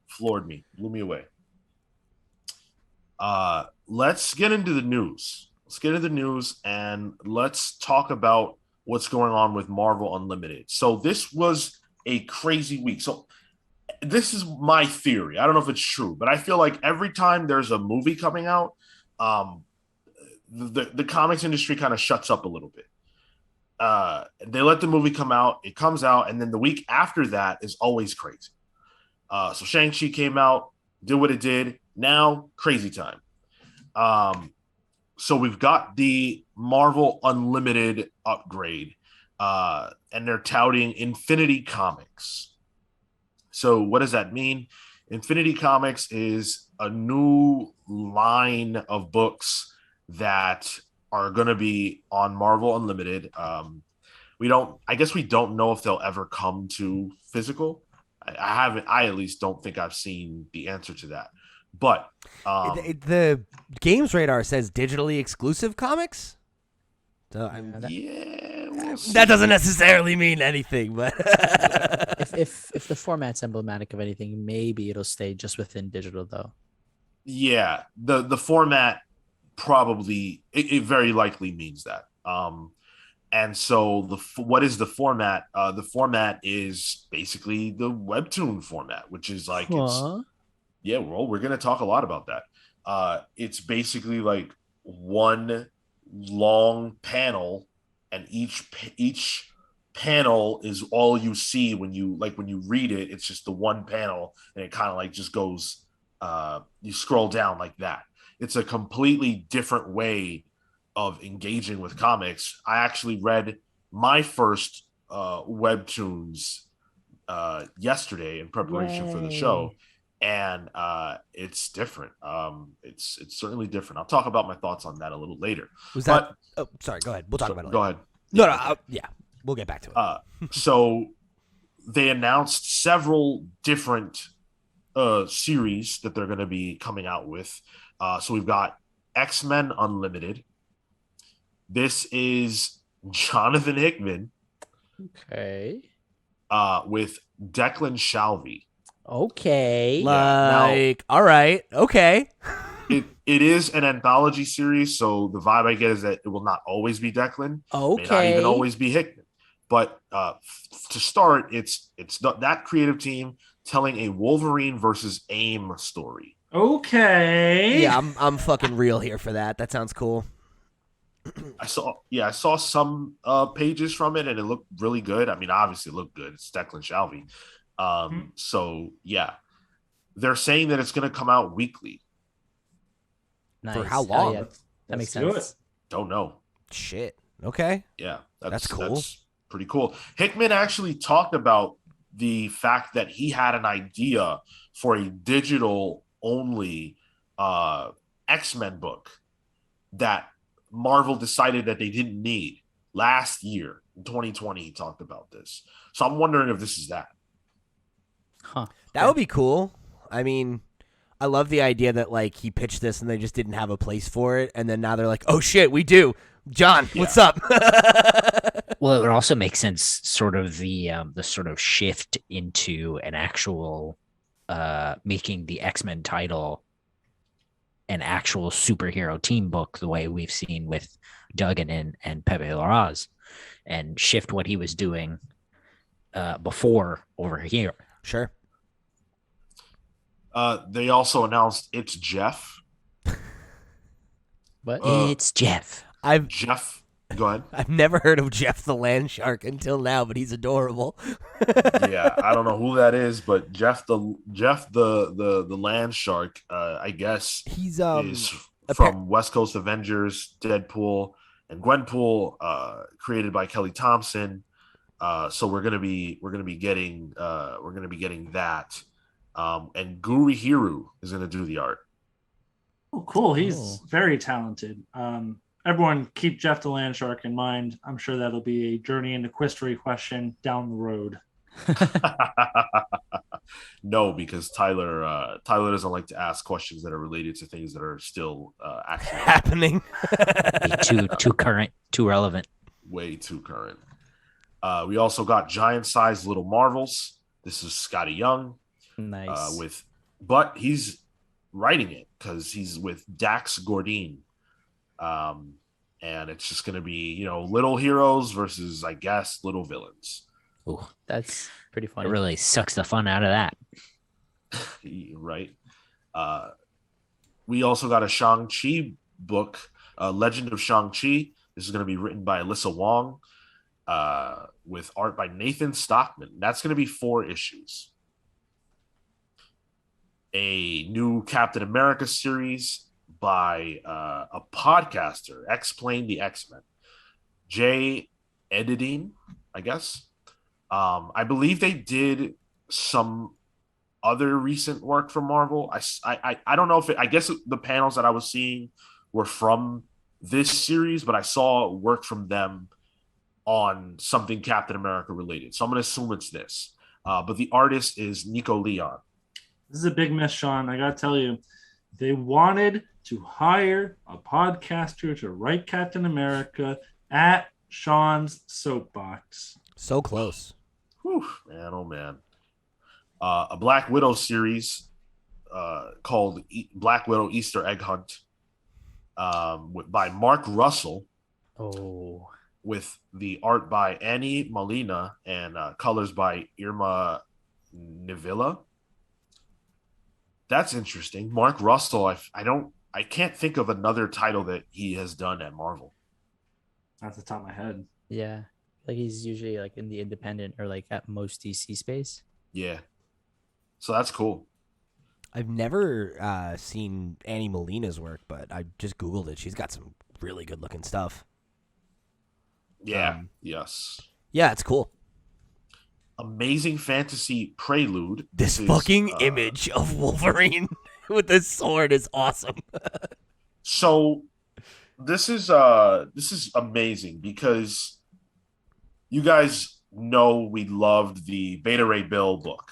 Floored me, blew me away. Let's get into the news. And let's talk about what's going on with Marvel Unlimited. So this was a crazy week. So this is my theory. I don't know if it's true, but I feel like every time there's a movie coming out, the comics industry kind of shuts up a little bit. They let the movie come out, it comes out, and then the week after that is always crazy. So Shang-Chi came out, did what it did. Now, crazy time. So we've got the Marvel Unlimited upgrade, and they're touting Infinity Comics. So what does that mean? Infinity Comics is a new line of books that are going to be on Marvel Unlimited. I guess we don't know if they'll ever come to physical. I at least don't think I've seen the answer to that. But the Games Radar says digitally exclusive comics. So that doesn't necessarily mean anything, but if the format's emblematic of anything, maybe it'll stay just within digital, though. Yeah, the format probably it very likely means that. And so what is the format? The format is basically the Webtoon format, which is like we're going to talk a lot about that. It's basically like one long panel, and each panel is all you see when you read it. It's just the one panel, and it kind of like just goes. You scroll down like that. It's a completely different way of engaging with comics. I actually read my first Webtoons yesterday in preparation for the show, and it's different. It's certainly different. I'll talk about my thoughts on that a little later. Sorry, go ahead. We'll talk about it later. Go ahead. No, we'll get back to it. So they announced several different series that they're going to be coming out with. So we've got X-Men Unlimited. This is Jonathan Hickman. Okay. With Declan Shalvey. Okay. All right. Okay. It is an anthology series, so the vibe I get is that it will not always be Declan. Okay. May not even always be Hickman. But to start, it's that creative team telling a Wolverine versus AIM story. Okay. Yeah, I'm fucking real here for that. That sounds cool. I saw some pages from it, and it looked really good. I mean, obviously it looked good. It's Declan Shalvey. So yeah, they're saying that it's going to come out weekly. Nice. For how long? That makes do sense. Don't know. Shit. Okay. Yeah, That's cool. That's pretty cool. Hickman actually talked about the fact that he had an idea for a digital only X-Men book that Marvel decided that they didn't need last year in 2020. He talked about this. So I'm wondering if this is that. Huh. That would be cool. I mean, I love the idea that like he pitched this and they just didn't have a place for it, and then now they're like, "Oh shit, we do." John, what's up? Well, it would also make sense, sort of the sort of shift into an actual making the X-Men title an actual superhero team book, the way we've seen with Duggan and Pepe Larraz, and shift what he was doing before over here. Sure. They also announced it's Jeff. But It's Jeff. Jeff, go ahead. I've never heard of Jeff the Land Shark until now, but he's adorable. Yeah, I don't know who that is, but Jeff the Land Shark, I guess He's is from West Coast Avengers, Deadpool, and Gwenpool, created by Kelly Thompson. So we're gonna be getting that, and Guri Hiru is gonna do the art. Oh, cool. He's very talented. Everyone keep Jeff the Land Shark in mind. I'm sure that'll be a Journey into Quistery question down the road. No, because Tyler doesn't like to ask questions that are related to things that are still actually happening. too current, too relevant. Way too current. We also got Giant Size Little Marvels. This is Scotty Young. Nice. But he's writing it because he's with Dax Gordine. And it's just going to be, little heroes versus, I guess, little villains. Ooh, that's pretty funny. It really sucks the fun out of that. Right. We also got a Shang-Chi book, Legend of Shang-Chi. This is going to be written by Alyssa Wong, with art by Nathan Stockman. That's going to be 4 issues. A new Captain America series by a podcaster, Explain the X-Men. Jay Editing, I guess. I believe they did some other recent work from Marvel. I don't know if I guess the panels that I was seeing were from this series, but I saw work from them on something Captain America related. So I'm going to assume it's this. But the artist is Nico Leon. This is a big miss, Sean. I got to tell you, they wanted to hire a podcaster to write Captain America at Sean's soapbox. So close. Whew, man, oh man. A Black Widow series called Black Widow Easter Egg Hunt, by Mark Russell. Oh. With the art by Annie Molina and colors by Irma Nivilla. That's interesting. Mark Russell, I can't think of another title that he has done at Marvel. Off the top of my head. Yeah. Like he's usually like in the independent or like at most DC space. Yeah. So that's cool. I've never seen Annie Molina's work, but I just Googled it. She's got some really good looking stuff. Yeah. Yes. Yeah, it's cool. Amazing Fantasy Prelude. This fucking image of Wolverine with this sword is awesome. So this is amazing because you guys know we loved the Beta Ray Bill book.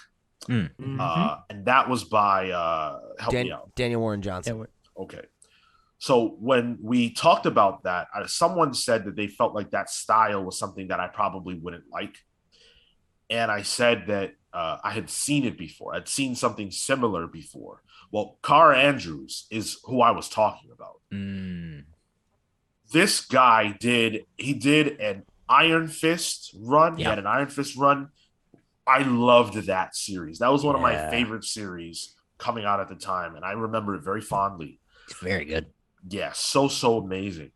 Mm-hmm. And that was by help me out. Daniel Warren Johnson. Yeah, okay. So when we talked about that, someone said that they felt like that style was something that I probably wouldn't like. And I said that I had seen it before. I'd seen something similar before. Well, Carr Andrews is who I was talking about. This guy did an Iron Fist run. He had an Iron Fist run. I loved that series. That was one of my favorite series coming out at the time. And I remember it very fondly. It's very good. Yeah, so amazing.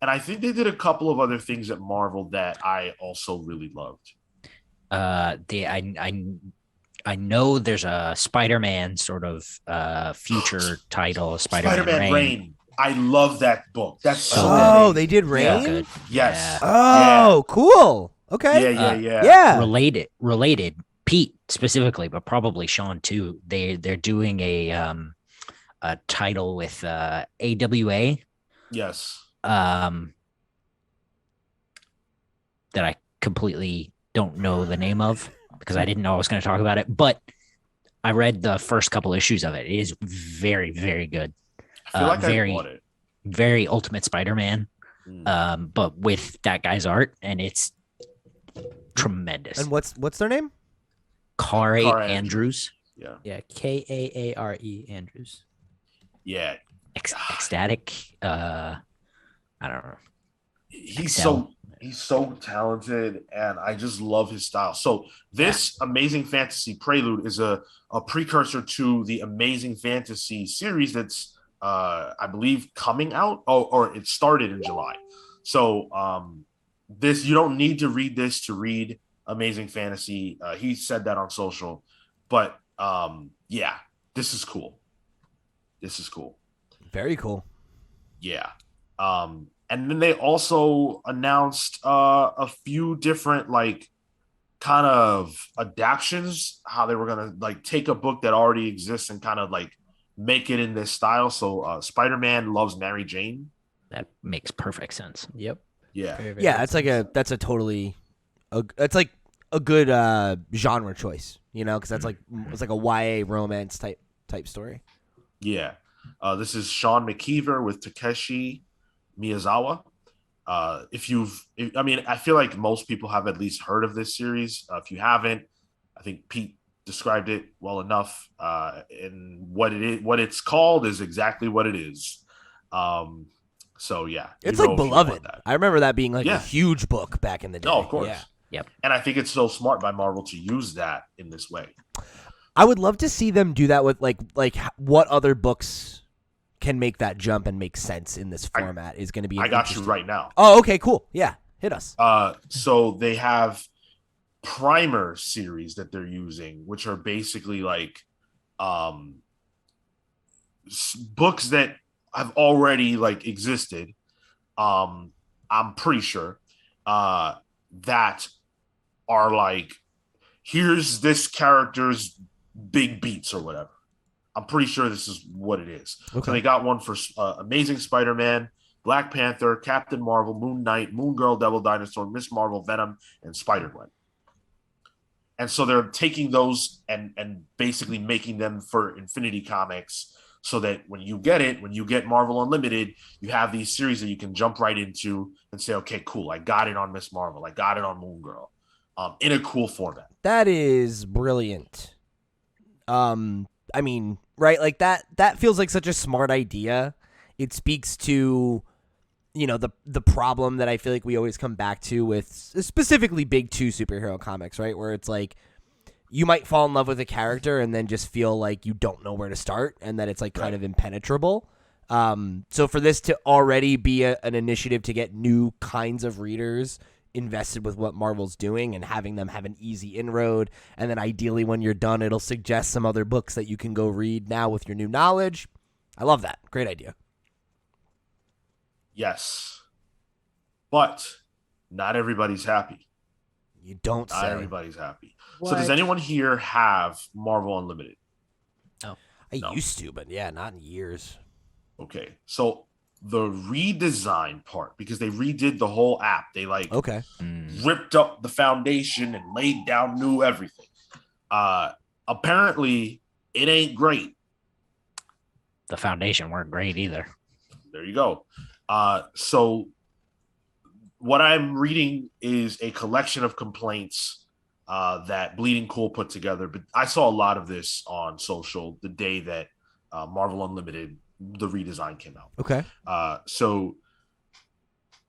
And I think they did a couple of other things at Marvel that I also really loved. I know there's a Spider-Man sort of future title, Spider-Man Reign. I love that book. That's so Oh, amazing. they did So Rain? good. Yes. Oh, cool. Okay. Yeah. Related. Pete specifically, but probably Sean too. They're doing a title with AWA Yes. that I completely don't know the name of because I didn't know I was going to talk about it, but I read the first couple issues of it. It is very, very good. I feel like Very, I bought it. very Ultimate Spider-Man, but with that guy's art, and it's tremendous. And what's their name? Kare Kare Andrews. Yeah. Yeah, Kaare Andrews. Yeah. Ecstatic. I don't know. He's Excel. so talented, and I just love his style. So this Amazing Fantasy Prelude is a precursor to the Amazing Fantasy series that's I believe coming out. Or it started in July. So this, you don't need to read this to read Amazing Fantasy. He said that on social, but yeah, this is cool. This is cool. Very cool. Yeah. And then they also announced a few different like kind of adaptions, how they were gonna like take a book that already exists and kind of like make it in this style. So Spider-Man Loves Mary Jane. That makes perfect sense. Yep. Yeah. Very, very Yeah, good it's like sense. that's a totally it's like a good genre choice, you know, because that's like it's like a YA romance type story. Yeah. This is Sean McKeever with Takeshi Miyazawa. I mean, I feel like most people have at least heard of this series. If you haven't, I think Pete described it well enough. And what it's called is exactly what it is. So yeah, It's like beloved. I remember that being like a Yeah. huge book back in the day. No, of course. Yeah. Yep. And I think it's so smart by Marvel to use that in this way. I would love to see them do that with like what other books can make that jump and make sense in this format is going to be. I got you right now. Oh, okay, cool. Yeah, hit us. So they have primer series that they're using, which are basically like books that have already like existed. I'm pretty sure that are like, here's this character's big beats or whatever. I'm pretty sure this is what it is. Okay. So they got one for Amazing Spider-Man, Black Panther, Captain Marvel, Moon Knight, Moon Girl, Devil Dinosaur, Miss Marvel, Venom, and Spider-Gwen. And so they're taking those and basically making them for Infinity Comics so that when you get Marvel Unlimited, you have these series that you can jump right into and say, okay, cool, I got it on Miss Marvel, I got it on Moon Girl, in a cool format. That is brilliant. I mean, right, like that feels like such a smart idea. It speaks to, you know, the problem that I feel like we always come back to with specifically big two superhero comics, right? Where it's like you might fall in love with a character and then just feel like you don't know where to start and that it's like kind of impenetrable. So for this to already be an initiative to get new kinds of readers invested with what Marvel's doing and having them have an easy inroad, and then ideally when you're done it'll suggest some other books that you can go read now with your new knowledge. I love that. Great idea. Yes, but not everybody's happy. You don't Not say. everybody's happy. What? So does anyone here have Marvel Unlimited? No. I used to, but yeah, not in years. Okay, so the redesign part, because they redid the whole app, they like Okay. ripped up the foundation and laid down new everything. Apparently it ain't great. The foundation weren't great either. There you go. So what I'm reading is a collection of complaints that Bleeding Cool put together, but I saw a lot of this on social the day that Marvel Unlimited, the redesign, came out. Okay. So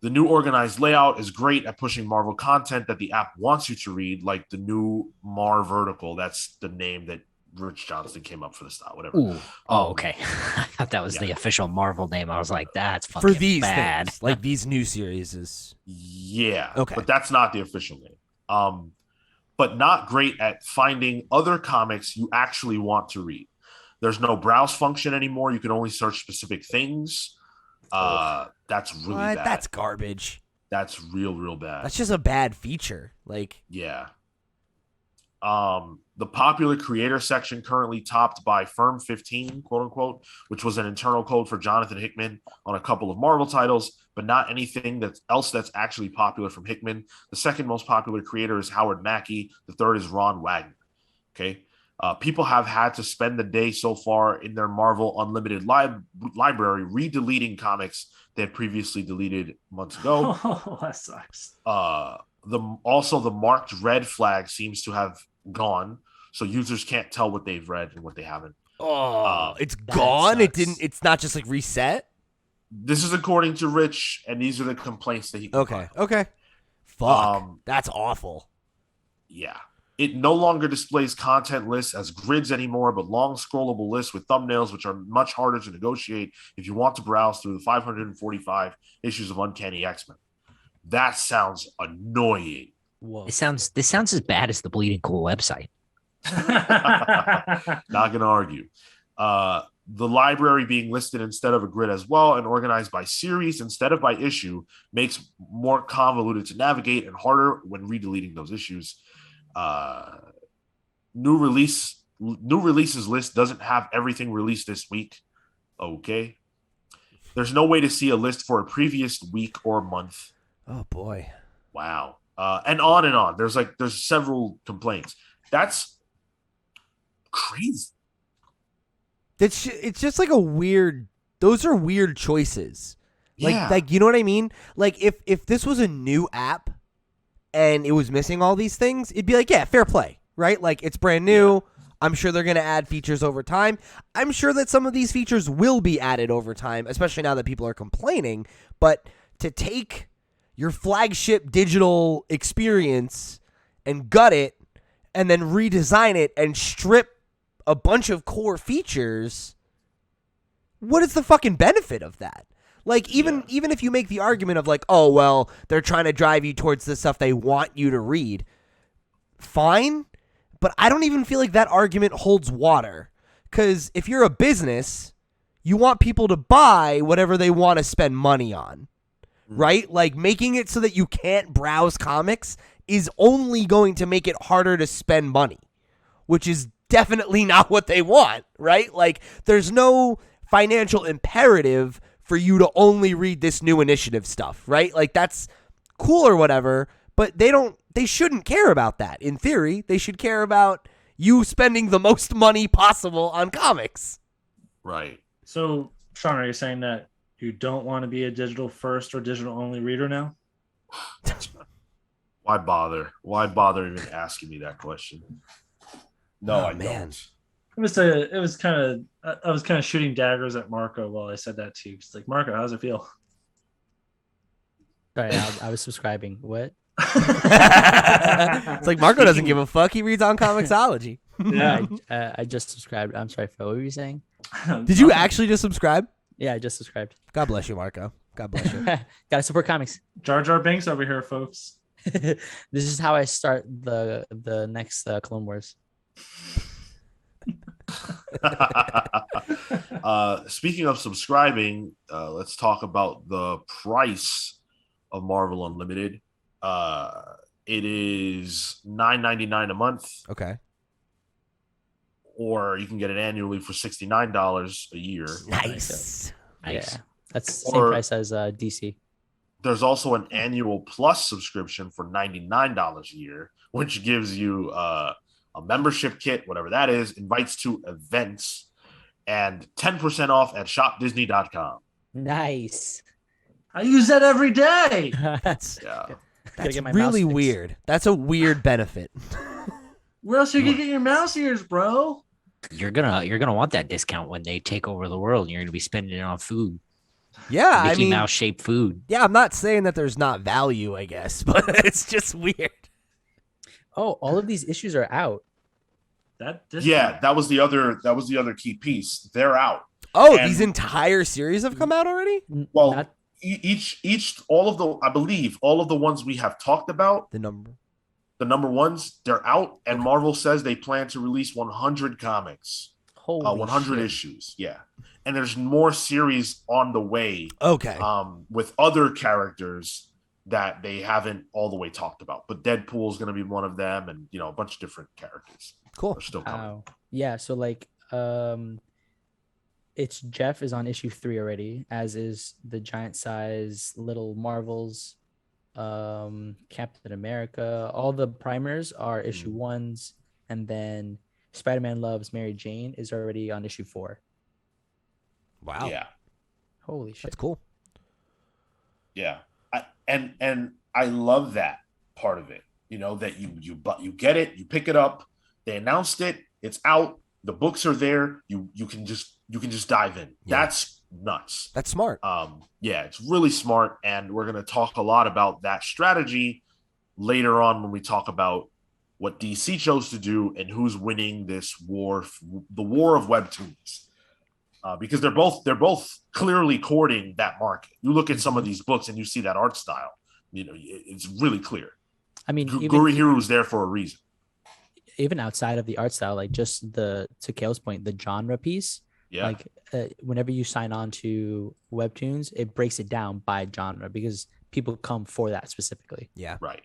the new organized layout is great at pushing Marvel content that the app wants you to read, like the new Mar Vertical. That's the name that Rich Johnston came up for the style, whatever. Ooh. Oh, okay. I thought that was the official Marvel name. I was like, that's fucking For these bad. things, like these new series is Yeah. Okay. But that's not the official name. But not great at finding other comics you actually want to read. There's no browse function anymore. You can only search specific things. That's really What? bad. That's garbage. That's real bad. That's just a bad feature. Like, yeah. The popular creator section currently topped by Firm 15, quote unquote, which was an internal code for Jonathan Hickman on a couple of Marvel titles, but not anything else that's actually popular from Hickman. The second most popular creator is Howard Mackey. The third is Ron Wagner. Okay. People have had to spend the day so far in their Marvel Unlimited library re-deleting comics they had previously deleted months ago. Oh, that sucks. The marked red flag seems to have gone, so users can't tell what they've read and what they haven't. It's gone. Sucks. It's not just like reset. This is according to Rich, and these are the complaints that he. Okay. Fuck. That's awful. Yeah. It no longer displays content lists as grids anymore, but long scrollable lists with thumbnails, which are much harder to negotiate if you want to browse through the 545 issues of Uncanny X-Men. That sounds annoying. Whoa. This sounds as bad as the Bleeding Cool website. Not going to argue. The library being listed instead of a grid as well and organized by series instead of by issue makes more convoluted to navigate and harder when redeleting those issues. New releases list doesn't have everything released this week. Okay. There's no way to see a list for a previous week or month. Oh boy. Wow. And on and on. There's several complaints. That's crazy. It's just like a weird. Those are weird choices. Like you know what I mean? Like if this was a new app and it was missing all these things, it'd be like, yeah, fair play, right? Like it's brand new. Yeah. I'm sure they're going to add features over time. I'm sure that some of these features will be added over time, especially now that people are complaining. But to take your flagship digital experience and gut it and then redesign it and strip a bunch of core features, what is the fucking benefit of that? Like, even if you make the argument of like, oh, well, they're trying to drive you towards the stuff they want you to read, fine. But I don't even feel like that argument holds water. Because if you're a business, you want people to buy whatever they want to spend money on, right? Like, making it so that you can't browse comics is only going to make it harder to spend money, which is definitely not what they want, right? Like, there's no financial imperative for you to only read this new initiative stuff, right? Like, that's cool or whatever, but they shouldn't care about that. In theory, they should care about you spending the most money possible on comics. Right. So, Sean, are you saying that you don't want to be a digital first or digital only reader now? Why bother? Why bother even asking me that question? No, I don't. I was kind of shooting daggers at Marco while I said that to you. It's like, Marco, how does it feel? Sorry, I was subscribing. What? It's like Marco doesn't give a fuck. He reads on Comixology. Yeah. I just subscribed. I'm sorry, Phil. What were you saying? Did you actually just subscribe? Yeah, I just subscribed. God bless you, Marco. God bless you. Gotta support comics. Jar Jar Binks over here, folks. This is how I start the next Clone Wars. Speaking of subscribing, let's talk about the price of Marvel Unlimited. It is $9.99 a month. Okay. Or you can get it annually for $69 a year. Nice. Yeah, that's the same price as DC. There's also an annual plus subscription for $99 a year, which gives you a membership kit, whatever that is, invites to events, and 10% off at shopdisney.com. Nice. I use that every day. That's get my really mouse fixed. weird. That's a weird benefit. Where else are you gonna get your mouse ears, bro? You're gonna want that discount when they take over the world. And you're gonna be spending it on food. Yeah, Mickey Mouse shaped food. Yeah, I'm not saying that there's not value, I guess, but it's just weird. Oh, all of these issues are out. That was the other key piece. They're out. Oh, and these entire series have come out already? Well, all of the ones we have talked about, the number ones, they're out, and Marvel says they plan to release 100 comics, 100 issues. Yeah, and there's more series on the way. Okay. With other characters that they haven't all the way talked about, but Deadpool is going to be one of them, and a bunch of different characters Cool. are still coming. Yeah, so like it's Jeff is on issue 3 already, as is the giant size little Marvels, Captain America. All the primers are issue 1s, and then Spider-Man Loves Mary Jane is already on issue 4. Wow. Yeah. Holy shit. That's cool. Yeah. And I love that part of it, that you get it, you pick it up, they announced it, it's out, the books are there, you can just dive in. Yeah. That's nuts. That's smart. Yeah, it's really smart, and we're going to talk a lot about that strategy later on when we talk about what DC chose to do and who's winning this war, the war of webtoons. Because they're both clearly courting that market. You look at some of these books and you see that art style. It's really clear. I mean, Gurihiru is there for a reason. Even outside of the art style, like just to Kale's point, the genre piece. Yeah. Like whenever you sign on to Webtoons, it breaks it down by genre because people come for that specifically. Yeah. Right.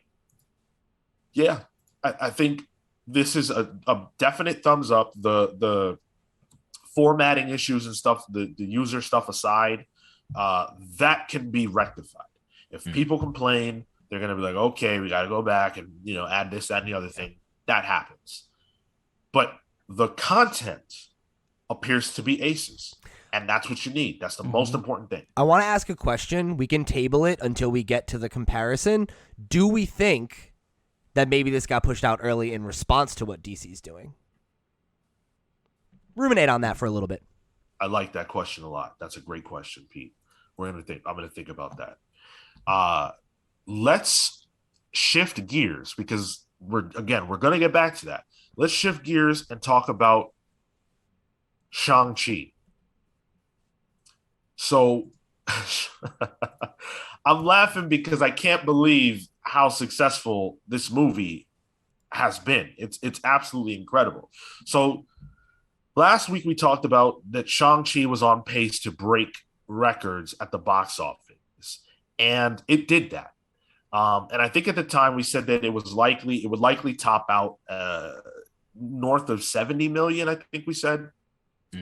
Yeah. I think this is a definite thumbs up. The formatting issues and stuff, the user stuff aside, that can be rectified. If people complain, they're going to be like, okay, we got to go back and, add this, that, and the other thing. That happens. But the content appears to be aces. And that's what you need. That's the most important thing. I want to ask a question. We can table it until we get to the comparison. Do we think that maybe this got pushed out early in response to what DC's doing? Ruminate on that for a little bit. I like that question a lot. That's a great question, Pete. I'm going to think about that. Let's shift gears because we're going to get back to that. Let's shift gears and talk about Shang-Chi. So I'm laughing because I can't believe how successful this movie has been. It's absolutely incredible. So last week we talked about that Shang-Chi was on pace to break records at the box office, and it did that. And I think at the time we said that it would likely top out north of 70 million. I think we said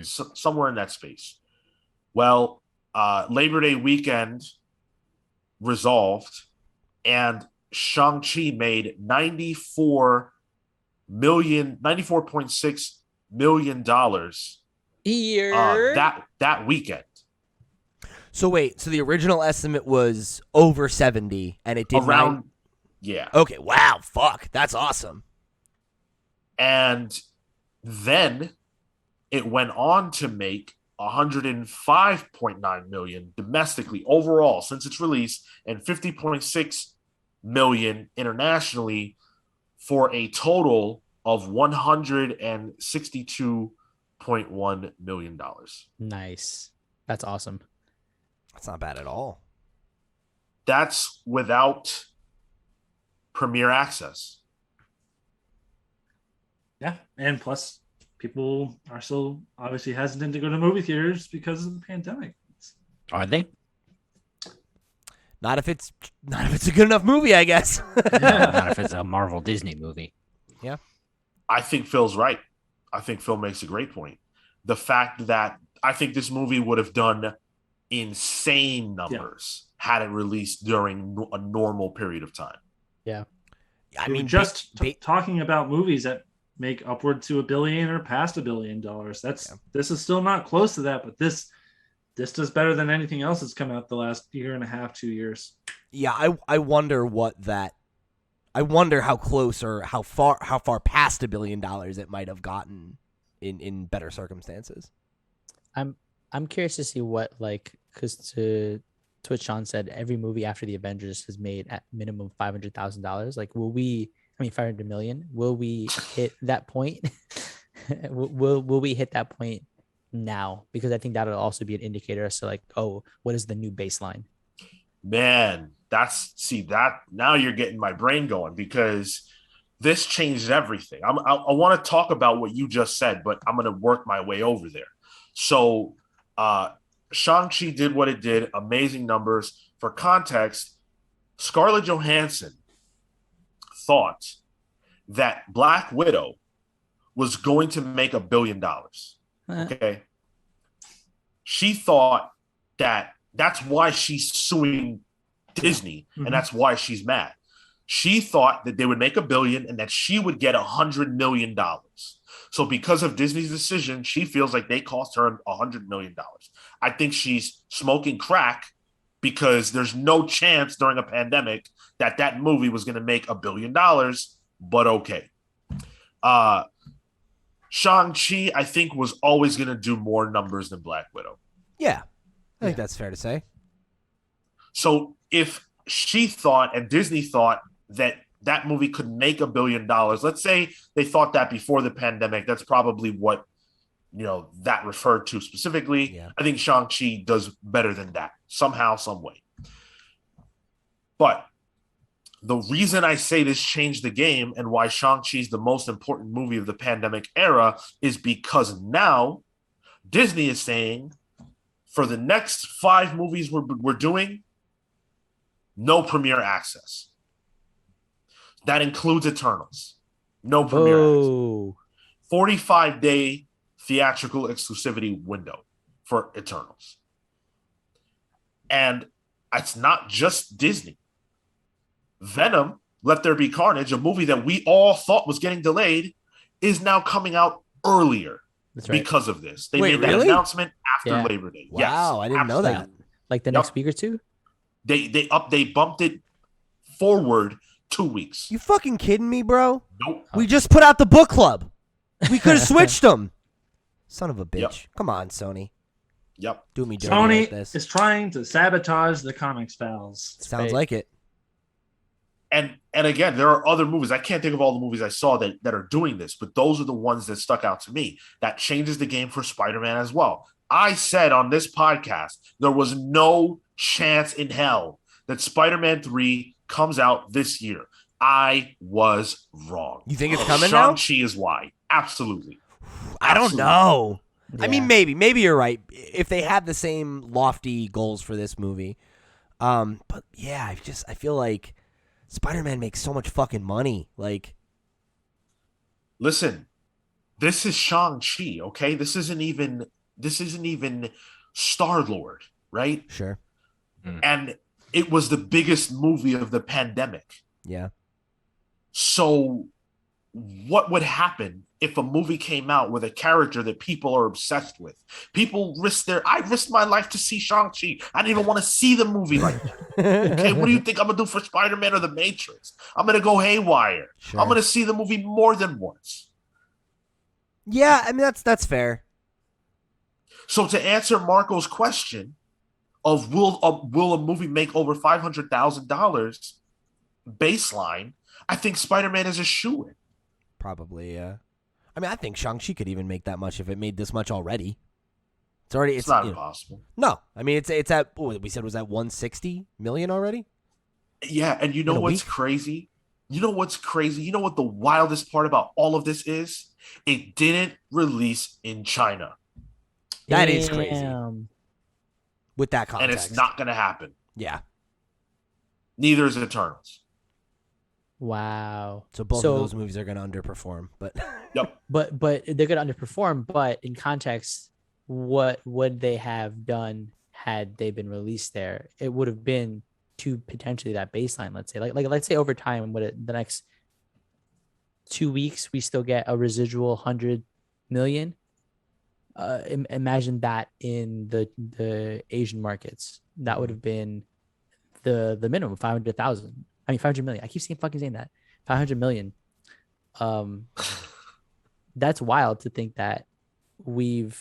somewhere in that space. Well, Labor Day weekend resolved, and Shang-Chi made $94.6 million that weekend. So wait, so the original estimate was over 70 and it did around yeah. Okay, wow, fuck. That's awesome. And then it went on to make 105.9 million domestically overall since its release and 50.6 million internationally for a total of $162.1 million. Nice. That's awesome. That's not bad at all. That's without Premier Access. Yeah, and plus people are still obviously hesitant to go to movie theaters because of the pandemic. Are they? Not if it's a good enough movie, I guess. Not if it's a Marvel Disney movie. Yeah. I think Phil's right. I think Phil makes a great point. The fact that I think this movie would have done insane numbers had it released during a normal period of time. Yeah. I mean, talking about movies that make upward to $1 billion or past $1 billion. This is still not close to that, but this does better than anything else that's come out the last year and a half, 2 years. Yeah, I wonder I wonder how close or how far past $1 billion it might have gotten in better circumstances. I'm curious to see what, like, because to what Sean said, every movie after the Avengers has made at minimum $500,000. Like, 500 million. Will we hit that point? will we hit that point now? Because I think that'll also be an indicator as to, like, oh, what is the new baseline? Man, now you're getting my brain going because this changed everything. I want to talk about what you just said, but I'm going to work my way over there. So Shang-Chi did what it did, amazing numbers. For context, Scarlett Johansson thought that Black Widow was going to make $1 billion. Okay. She thought that that's why she's suing Disney, and that's why she's mad. She thought that they would make $1 billion and that she would get $100 million. So because of Disney's decision, she feels like they cost her $100 million. I think she's smoking crack because there's no chance during a pandemic that that movie was going to make $1 billion, but okay. Shang-Chi, I think, was always going to do more numbers than Black Widow. Yeah, I think that's fair to say. So if she thought and Disney thought that that movie could make $1 billion, let's say they thought that before the pandemic, that's probably what, you know, that referred to specifically. Yeah. I think Shang-Chi does better than that somehow, some way. But the reason I say this changed the game and why Shang-Chi is the most important movie of the pandemic era is because now Disney is saying for the next 5 movies we're doing, no premiere access. That includes Eternals. No premiere access. 45-day theatrical exclusivity window for Eternals. And it's not just Disney. Venom, Let There Be Carnage, a movie that we all thought was getting delayed, is now coming out earlier because of this. They made that announcement after Labor Day. Wow, yes, I didn't know that. Like the next week or two? They bumped it forward 2 weeks. You fucking kidding me, bro? Nope. We just put out the book club. We could have switched them. Son of a bitch. Yep. Come on, Sony. Yep. Do me dirty Sony like this. is trying to sabotage the comics pals. Sounds like it. And again, there are other movies. I can't think of all the movies I saw that are doing this, but those are the ones that stuck out to me. That changes the game for Spider-Man as well. I said on this podcast, there was no chance in hell that Spider-Man 3 comes out this year. I was wrong. You think it's coming now? Shang-Chi is why. Absolutely. I don't know. Yeah. I mean, maybe you're right. If they had the same lofty goals for this movie. But yeah, I feel like Spider-Man makes so much fucking money. Like, listen, this is Shang-Chi, okay? This isn't even Star-Lord, right? sure. And it was the biggest movie of the pandemic. Yeah. So what would happen if a movie came out with a character that people are obsessed with? People I risked my life to see Shang-Chi. I didn't even want to see the movie like that. Okay, what do you think I'm going to do for Spider-Man or The Matrix? I'm going to go haywire. Sure. I'm going to see the movie more than once. Yeah, I mean, that's fair. So to answer Marco's question of will a movie make over $500,000 baseline, I think Spider-Man is a shoo-in. Probably, yeah. I mean, I think Shang-Chi could even make that much if it made this much already. It's not impossible. No, I mean, it's at, what we said was at 160 million already? Yeah, and you know what's crazy? You know what's crazy? You know what the wildest part about all of this is? It didn't release in China. That is crazy. With that context. And it's not going to happen. Yeah. Neither is Eternals. Wow. So both of those movies are going to underperform, but Yep. But they're going to underperform. But in context, what would they have done had they been released there? It would have been to potentially that baseline. Let's say, like let's say over time, the next 2 weeks we still get a residual 100 million. Imagine that in the Asian markets, that would have been the minimum 500,000. I mean 500 million. I keep saying that 500 million. That's wild to think that we're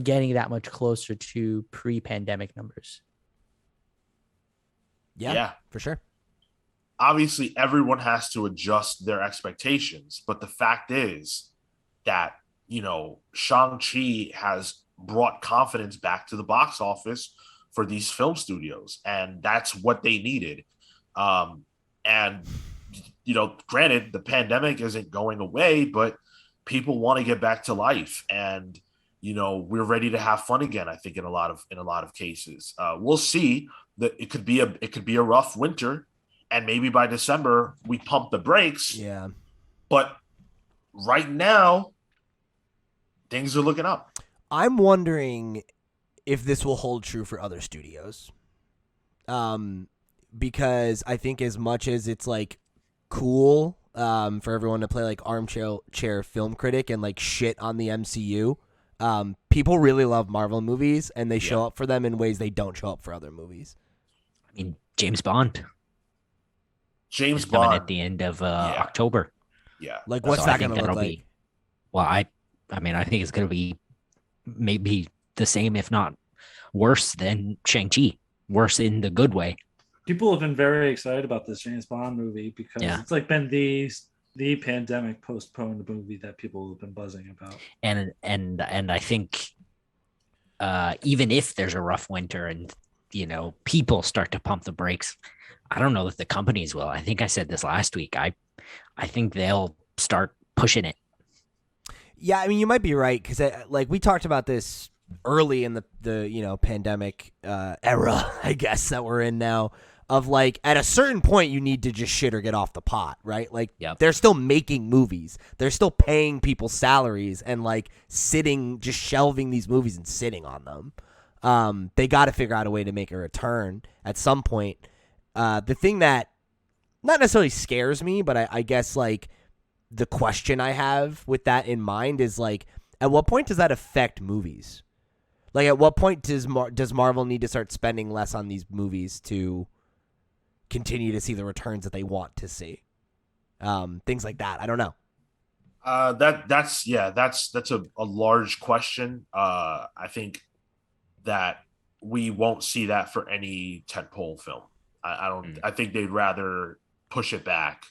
getting that much closer to pre-pandemic numbers. yeah, for sure. Obviously, everyone has to adjust their expectations, but the fact is that, you know, Shang-Chi has brought confidence back to the box office for these film studios, and that's what they needed. And, you know, granted, the pandemic isn't going away, but people want to get back to life. And, we're ready to have fun again. I think in a lot of cases, we'll see that it could be a rough winter, and maybe by December we pump the brakes. Yeah. But right now, things are looking up. I'm wondering if this will hold true for other studios. Because I think as much as it's like cool for everyone to play like armchair film critic and like shit on the MCU, people really love Marvel movies and they show up for them in ways they don't show up for other movies. I mean, James Bond. James is coming Bond at the end of October. Yeah. Like, what's that going to look like? I mean, I think it's going to be maybe the same, if not worse than Shang-Chi. Worse in the good way. People have been very excited about this James Bond movie because it's like been the pandemic postponed movie that people have been buzzing about. And I think even if there's a rough winter and people start to pump the brakes, I don't know that the companies will. I think I said this last week. I think they'll start pushing it. Yeah, I mean, you might be right because like we talked about this early in the pandemic era, I guess, that we're in now, of like at a certain point you need to just shit or get off the pot, right? Like they're still making movies. They're still paying people salaries and like just shelving these movies and sitting on them. They got to figure out a way to make a return at some point. The thing that not necessarily scares me, but I guess like the question I have with that in mind is like, at what point does that affect movies? Like, at what point does Marvel need to start spending less on these movies to continue to see the returns that they want to see? Things like that. I don't know. That's a large question. I think that we won't see that for any tentpole film. I don't. I think they'd rather push it back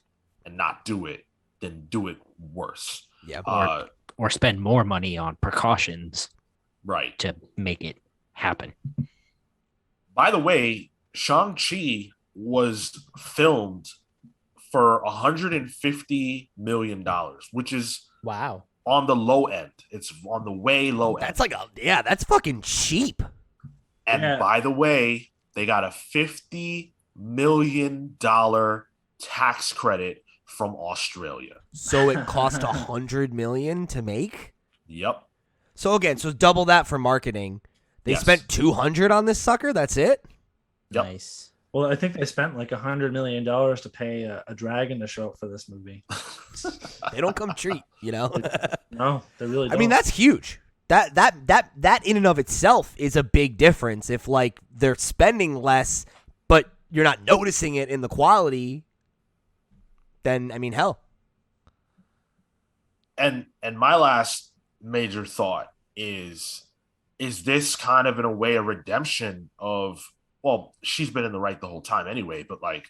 and not do it than do it worse. Yeah. Or spend more money on precautions, right, to make it happen. By the way, Shang-Chi was filmed for $150 million, which is on the low end. It's on the way low end. That's fucking cheap. And by the way, they got a $50 million tax credit from Australia. So it cost $100 million to make? Yep. So double that for marketing. They spent $200 on this sucker. That's it. Yep. Nice. Well, I think they spent like $100 million to pay a dragon to show up for this movie. They don't come cheap, No, they really don't. I mean, that's huge. That in and of itself is a big difference. If like they're spending less, but you're not noticing it in the quality, then I mean, hell. And my last major thought is this kind of in a way a redemption of, well, she's been in the right the whole time anyway, but like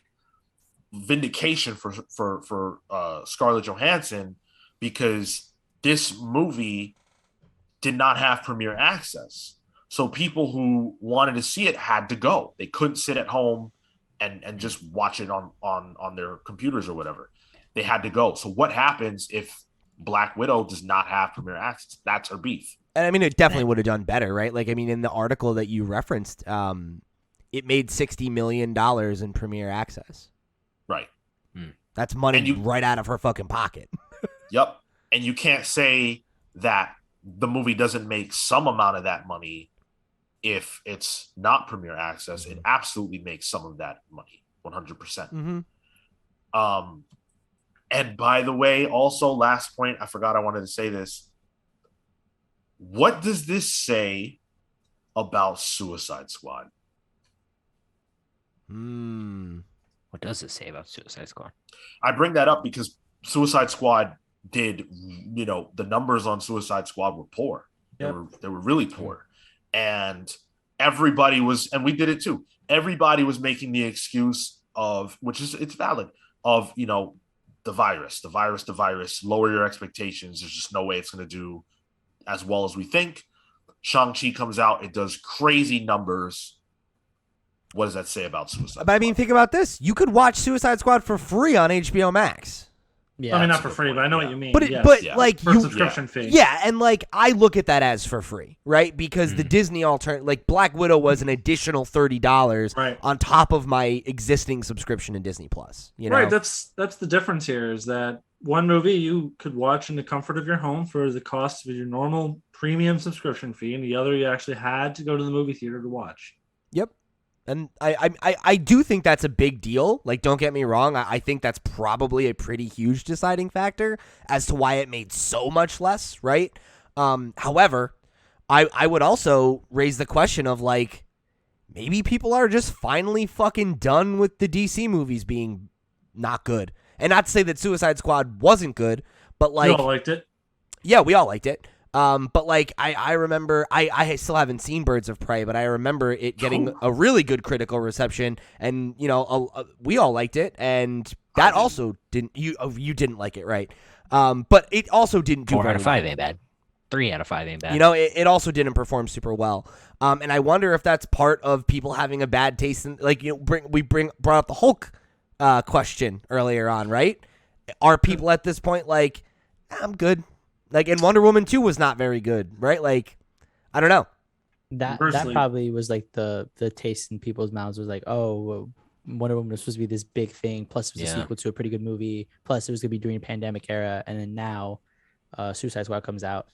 vindication for Scarlett Johansson, because this movie did not have premiere access. So people who wanted to see it had to go. They couldn't sit at home and just watch it on their computers or whatever. They had to go. So what happens if Black Widow does not have premiere access? That's her beef. And I mean, it definitely would have done better, right? Like, I mean, in the article that you referenced, it made $60 million in premiere access. Right. That's money right out of her fucking pocket. Yep. And you can't say that the movie doesn't make some amount of that money if it's not premiere access. It absolutely makes some of that money, 100%. Mm-hmm. And by the way, also last point, I forgot I wanted to say this. What does this say about Suicide Squad? What does it say about Suicide Squad? I bring that up because Suicide Squad did, the numbers on Suicide Squad were poor. Yep. They were really poor. And everybody was, and we did it too. Everybody was making the excuse of, it's valid, of, the virus, lower your expectations. There's just no way it's going to do as well as we think. Shang-Chi comes out. It does crazy numbers. What does that say about Suicide Squad? But I mean, think about this. You could watch Suicide Squad for free on HBO Max. Yeah. I mean, That's not for a good free, point, but I know yeah. what you mean. But yes. but Yeah. like For you, subscription fee. yeah, and like I look at that as for free, right? Because the Mhm. Disney alternative, like Black Widow, was an additional $30 Right. on top of my existing subscription in Disney Plus. You know, Right. That's the difference here is that one movie you could watch in the comfort of your home for the cost of your normal premium subscription fee, and the other you actually had to go to the movie theater to watch. Yep. And I do think that's a big deal. Like, don't get me wrong. I think that's probably a pretty huge deciding factor as to why it made so much less, right? However, I would also raise the question of, like, maybe people are just finally fucking done with the DC movies being not good. And not to say that Suicide Squad wasn't good, but, You like, all liked it. yeah, we all liked it. But like I remember I still haven't seen Birds of Prey, but I remember it getting a really good critical reception, and you know we all liked it, and that also didn't you didn't like it, right? But it also didn't do 4 out very of 5 well. ain't bad. 3 out of 5 ain't bad. You know, it also didn't perform super well. And I wonder if that's part of people having a bad taste in, like, you know, brought up the Hulk question earlier on, right? Are people at this point like, I'm good? Like, and Wonder Woman 2 was not very good, right? Like, I don't know. That Conversely- probably was like the taste in people's mouths was like, oh, Wonder Woman was supposed to be this big thing. Plus, it was a Yeah. sequel to a pretty good movie. Plus, it was gonna be during a pandemic era, and then now, Suicide Squad comes out.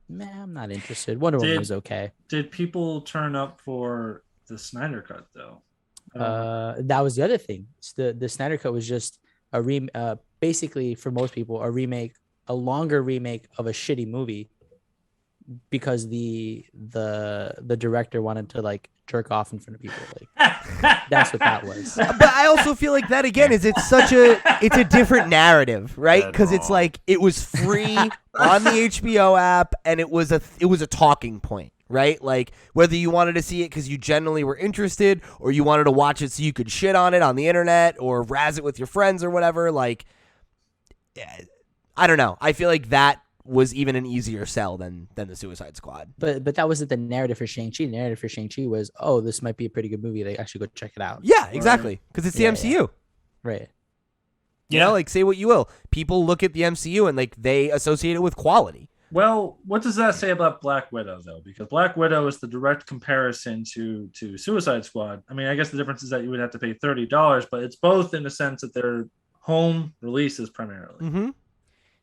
Man, I'm not interested. Wonder Woman was okay. Did people turn up for the Snyder Cut though? That was the other thing. The Snyder Cut was just basically for most people a longer remake of a shitty movie, because the director wanted to like jerk off in front of people. Like, that's what that was. But I also feel like that again is it's a different narrative, right? Dead Because it's wrong. like it was free on the HBO app, and it was a talking point, right? Like, whether you wanted to see it because you genuinely were interested, or you wanted to watch it so you could shit on it on the internet or razz it with your friends or whatever. Like, I don't know. I feel like that was even an easier sell than the Suicide Squad. But that wasn't the narrative for Shang-Chi. The narrative for Shang-Chi was, oh, this might be a pretty good movie. Like, I should go check it out. Yeah, exactly. Because it's the Yeah, MCU. Right. You know, like, say what you will. People look at the MCU and, like, they associate it with quality. Well, what does that say about Black Widow though? Because Black Widow is the direct comparison to Suicide Squad. I mean, I guess the difference is that you would have to pay $30, but it's both in the sense that they're home releases primarily. Mm-hmm.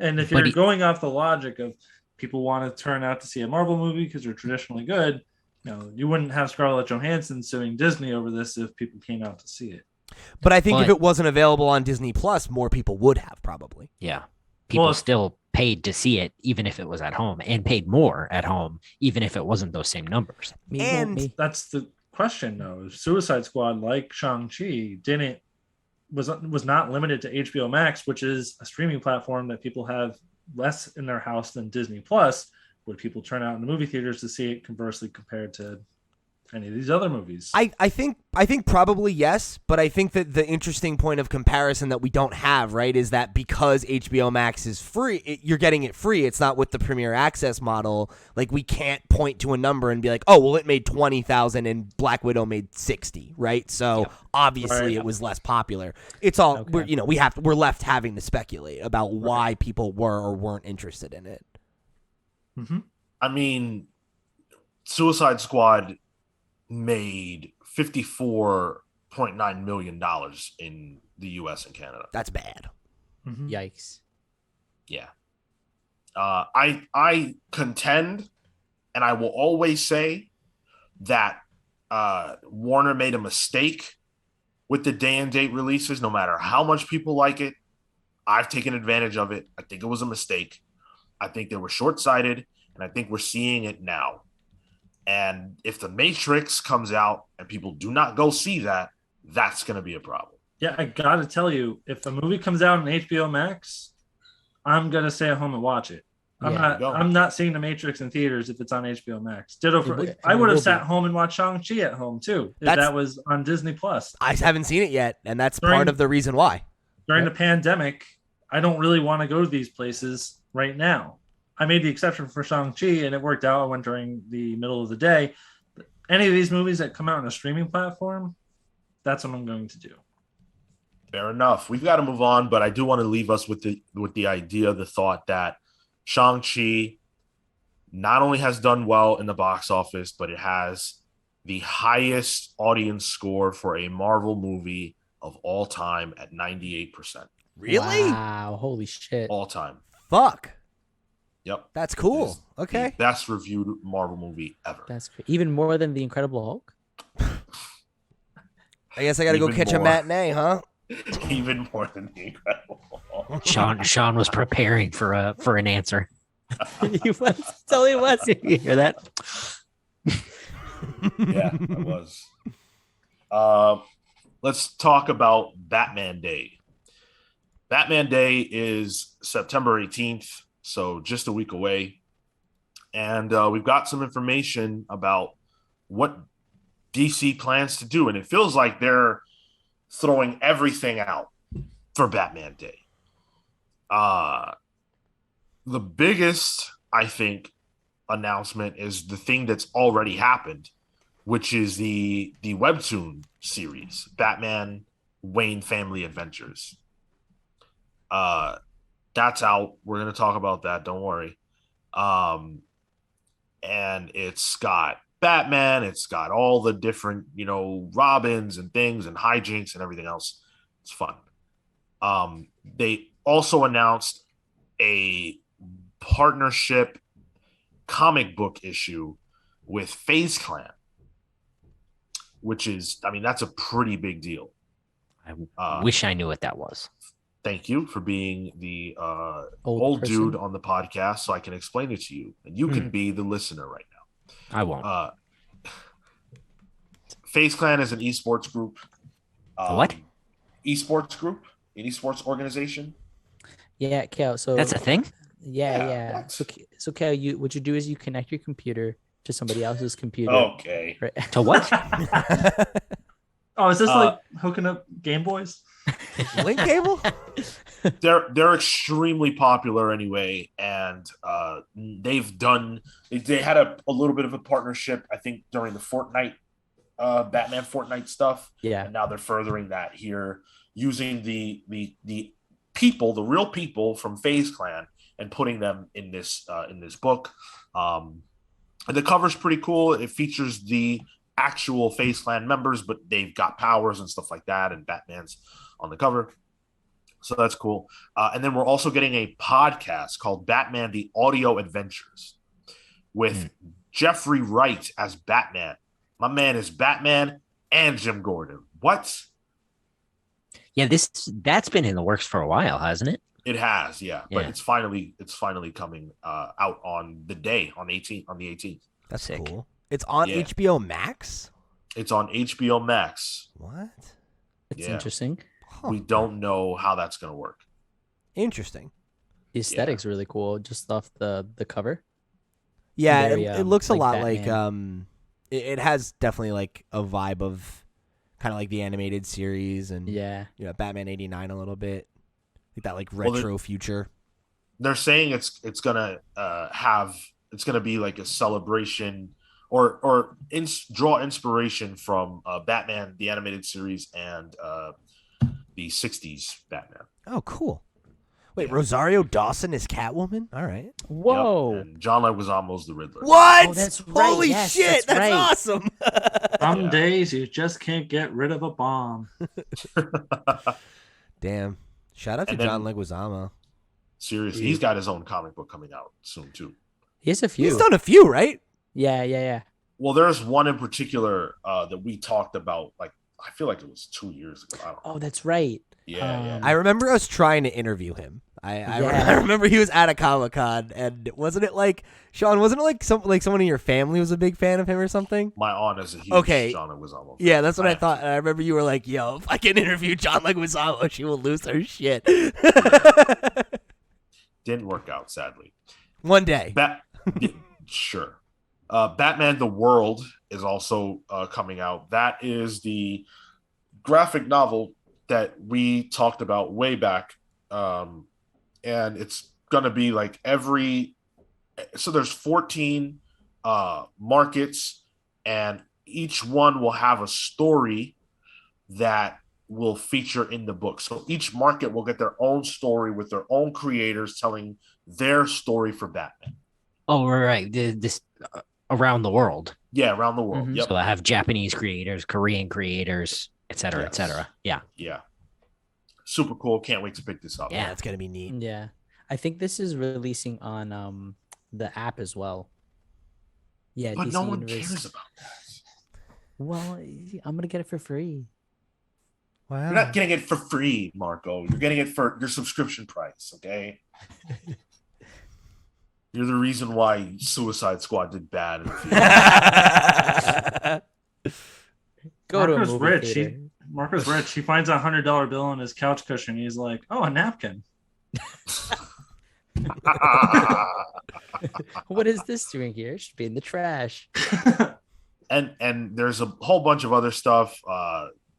And if But you're going off the logic of people want to turn out to see a Marvel movie because they're traditionally good, you wouldn't have Scarlett Johansson suing Disney over this if people came out to see it. But I think if But- it wasn't available on Disney Plus, more people would have probably. Yeah. People Well, still paid to see it, even if it was at home, and paid more at home, even if it wasn't those same numbers. Me, And- me. That's the question, though. Suicide Squad, like Shang-Chi, was not limited to HBO Max, which is a streaming platform that people have less in their house than Disney Plus. Would people turn out in the movie theaters to see it, conversely compared to any of these other movies? I think probably yes, but I think that the interesting point of comparison that we don't have, right, is that because HBO Max is free, you're getting it free. It's not with the Premier Access model. Like, we can't point to a number and be like, oh, well, it made 20,000 and Black Widow made 60, right? So obviously Right. it was less popular. It's all Okay. we're left having to speculate about why people were or weren't interested in it. Mm-hmm. I mean, Suicide Squad made $54.9 million in the US and Canada. That's bad. Mm-hmm. Yikes. Yeah. I contend, and I will always say that Warner made a mistake with the day and date releases, no matter how much people like it. I've taken advantage of it. I think it was a mistake. I think they were short-sighted, and I think we're seeing it now. And if The Matrix comes out and people do not go see that, that's going to be a problem. Yeah, I gotta tell you, if a movie comes out on HBO Max, I'm gonna stay at home and watch it. Yeah. I'm not seeing The Matrix in theaters if it's on HBO Max. Ditto for, It I would will have sat be. home and watched Shang-Chi at home too if That's- that was on Disney Plus. I haven't seen it yet, and that's During- part of the reason why. During the pandemic, I don't really want to go to these places right now. I made the exception for Shang-Chi and it worked out. I went during the middle of the day. But any of these movies that come out on a streaming platform, that's what I'm going to do. Fair enough. We've got to move on, but I do want to leave us with the idea, the thought that Shang-Chi not only has done well in the box office, but it has the highest audience score for a Marvel movie of all time at 98%. Really? Wow. Holy shit. All time. Fuck. Yep. That's cool. It is Okay. the best reviewed Marvel movie ever. That's even more than the Incredible Hulk. I guess I got to go Even catch a more. matinee, huh? Even more than the Incredible Hulk. Sean was preparing for an answer. He was. Totally was. You hear that? Yeah, I was. Let's talk about Batman Day. Batman Day is September 18th, so just a week away. And we've got some information about what DC plans to do. And it feels like they're throwing everything out for Batman Day. The biggest, I think, announcement is the thing that's already happened, which is the Webtoon series, Batman Wayne Family Adventures. That's out. We're going to talk about that. Don't worry. And it's got Batman. It's got all the different, Robins and things and hijinks and everything else. It's fun. They also announced a partnership comic book issue with FaZe Clan, which is, that's a pretty big deal. I wish I knew what that was. Thank you for being the Old person. dude on the podcast so I can explain it to you. And you can be the listener right now. I won't. FaZe Clan is an esports group. What? Esports group? An esports organization? Yeah, Kale. So That's a thing? Yeah. what? So Kale, what you do is you connect your computer to somebody else's computer. Okay. Right? To what? Oh, is this like hooking up Game Boys? Link cable? They're extremely popular anyway, and they had a little bit of a partnership, I think, during the Fortnite Batman Fortnite stuff. Yeah. And now they're furthering that here using the people, the real people from FaZe Clan, and putting them in this book. And the cover's pretty cool. It features the actual FaZe Clan members, but they've got powers and stuff like that, and Batman's on the cover. So that's cool. And then we're also getting a podcast called Batman the Audio Adventures with Jeffrey Wright as Batman. My man is Batman and Jim Gordon. What? Yeah, that's been in the works for a while, hasn't it? It has, yeah. But Yeah. it's finally coming out on the 18th. That's Sick. cool. It's on Yeah. HBO Max? It's on HBO Max. What? It's Yeah. interesting. Huh. We don't know how that's going to work. Interesting. The aesthetic's really cool, just off the cover. Yeah, Very, it looks a like lot Batman. like it has definitely like a vibe of kind of like the animated series and Yeah. Batman 89 a little bit. Like that like Well, retro future. They're saying it's going to be like a celebration or draw inspiration from Batman the animated series and the 60s Batman. Oh, cool. Wait, Yeah. Rosario Dawson is Catwoman? All right. Whoa. Yep. And John Leguizamo's the Riddler. What? Oh, that's right. Holy Yes, shit, that's that's right. awesome. Some Yeah. days you just can't get rid of a bomb. Damn. Shout out to And then- John Leguizamo. Seriously, he's got his own comic book coming out soon too. He has a few. He's done a few, right? Yeah. Well, there's one in particular that we talked about. Like, I feel like it was 2 years ago. I don't know. Oh, that's right. Yeah. I remember us trying to interview him. I Yeah. remember he was at a Comic-Con, and wasn't it like Sean? Wasn't it like someone in your family was a big fan of him or something? My aunt is a huge Okay. John Leguizamo fan. Yeah, that's what I I- thought. And I remember you were like, "Yo, if I can interview John Leguizamo, she will lose her shit." Didn't work out, sadly. One day. Sure. Batman the World is also coming out. That is the graphic novel that we talked about way back. And it's going to be like so there's 14 markets, and each one will have a story that will feature in the book. So each market will get their own story with their own creators telling their story for Batman. Oh, right. This around the world. Yeah, around the world. Mhm. Yep. So I have Japanese creators, Korean creators, et cetera, et Yes. cetera. Yeah. Yeah. Super cool. Can't wait to pick this up. Yeah. That's gonna be neat. Yeah, I think this is releasing on the app as well. Yeah, But DC no one Universe. cares about that. Well, I'm gonna get it for free. Wow. You're not getting it for free, Marco. You're getting it for your subscription price, okay? You're the reason why Suicide Squad did bad in the theater. Go to a Marco's movie rich. theater. Marco's rich. He finds a $100 bill on his couch cushion. He's like, "Oh, a napkin." What is this doing here? It should be in the trash. and there's a whole bunch of other stuff.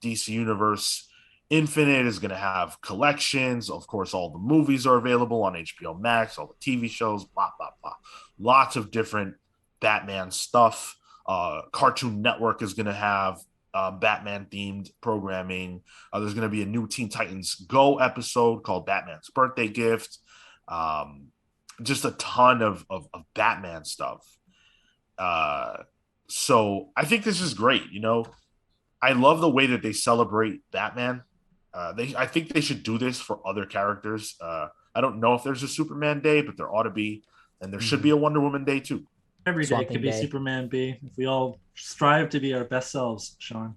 DC Universe Infinite is going to have collections. Of course, all the movies are available on HBO Max, all the TV shows, blah, blah, blah. Lots of different Batman stuff. Cartoon Network is going to have Batman themed programming. There's going to be a new Teen Titans Go episode called Batman's Birthday Gift. Just a ton of Batman stuff. So I think this is great. You know, I love the way that they celebrate Batman. I think they should do this for other characters. I don't know if there's a Superman Day, but there ought to be, and there should be a Wonder Woman Day too. Every day Swapping could be day. Superman B. If we all strive to be our best selves, Sean.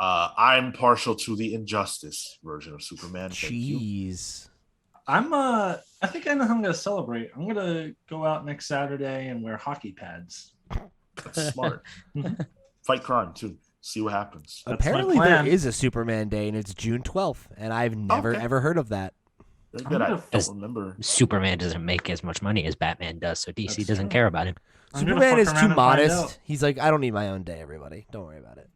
I'm partial to the Injustice version of Superman. Thank you. Jeez. I think I know how I'm gonna celebrate. I'm gonna go out next Saturday and wear hockey pads. That's smart. Mhm. Fight crime too. See what happens. That's my Apparently there plan. is a Superman Day and it's June 12th, and I've never Okay. ever heard of that. Very I'm good. I gonna- don't remember. Superman doesn't make as much money as Batman does, so DC That's doesn't true. care about him. I'm gonna Superman fuck is around too and find modest. out. He's like, I don't need my own day, everybody. Don't worry about it.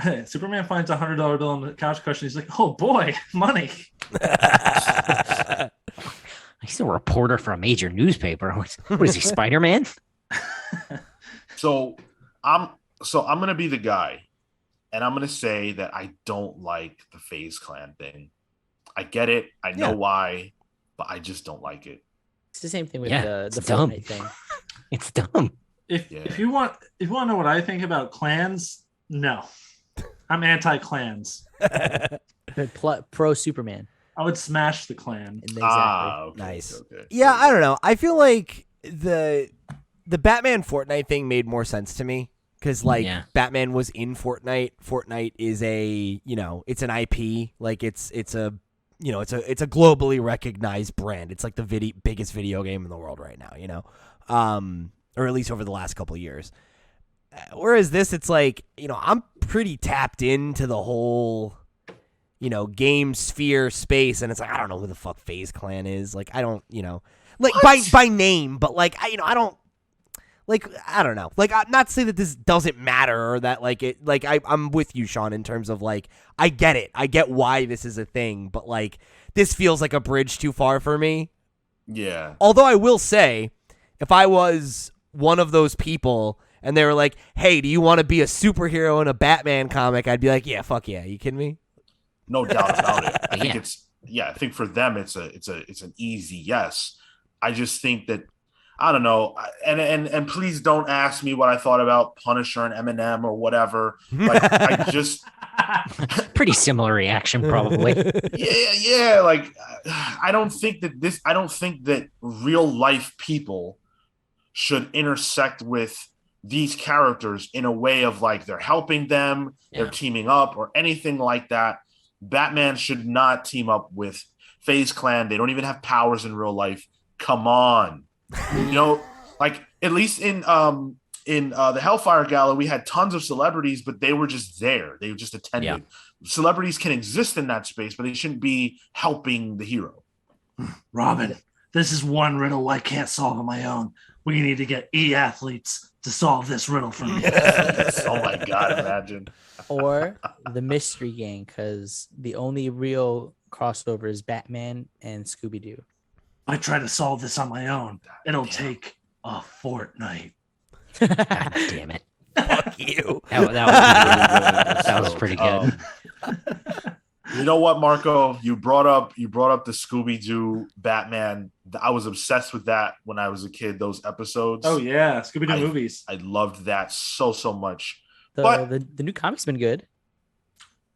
Hey, Superman finds a $100 bill on the couch cushion. He's like, "Oh boy, money." He's a reporter for a major newspaper. What is he, Spider-Man? So I'm gonna be the guy, and I'm gonna say that I don't like the FaZe Clan thing. I get it. I know Yeah. why, but I just don't like it. It's the same thing with Yeah, the it's dumb. Fortnite thing. It's dumb. If you want to know what I think about clans, no, I'm anti-clans. Pro Superman. I would smash the clan. Exactly. Okay, Nice. okay. Yeah, I don't know. I feel like the Batman Fortnite thing made more sense to me because like Yeah. Batman was in Fortnite. Fortnite is it's an IP. Like it's a it's a globally recognized brand. It's like the biggest video game in the world right now. Or at least over the last couple of years. Whereas this, it's like I'm pretty tapped into the whole game sphere space, and it's like I don't know who the fuck FaZe Clan is. Like I don't like by name, but like I don't like I don't know. Like I'm not saying that this doesn't matter or that like it like I'm with you, Sean, in terms of like I get it. I get why this is a thing, but like this feels like a bridge too far for me. Yeah. Although I will say, if I was one of those people and they were like, "Hey, do you want to be a superhero in a Batman comic?" I'd be like, "Yeah, fuck yeah." You kidding me? No doubt about it. I think Yeah. I think for them it's an easy yes. I just think that I don't know, and please don't ask me what I thought about Punisher and Eminem or whatever. Like I just Pretty similar reaction, probably. yeah. Like I don't think that real life people should intersect with these characters in a way of like they're helping them, they're Yeah. teaming up, or anything like that. Batman should not team up with FaZe Clan. They don't even have powers in real life. Come on, like at least in the Hellfire Gala, we had tons of celebrities, but they were just there. They just attended. Yeah. Celebrities can exist in that space, but they shouldn't be helping the hero. Robin, this is one riddle I can't solve on my own. We need to get athletes to solve this riddle for me. Oh my God, imagine. Or the Mystery Gang, because the only real crossover is Batman and Scooby Doo. I try to solve this on my own. It'll take a fortnight. God damn it. Fuck you. That was pretty good. That was pretty good. You know what, Marco? You brought up the Scooby-Doo Batman. I was obsessed with that when I was a kid. Those episodes. Oh yeah, Scooby-Doo movies. I loved that so much. The new comic's been good.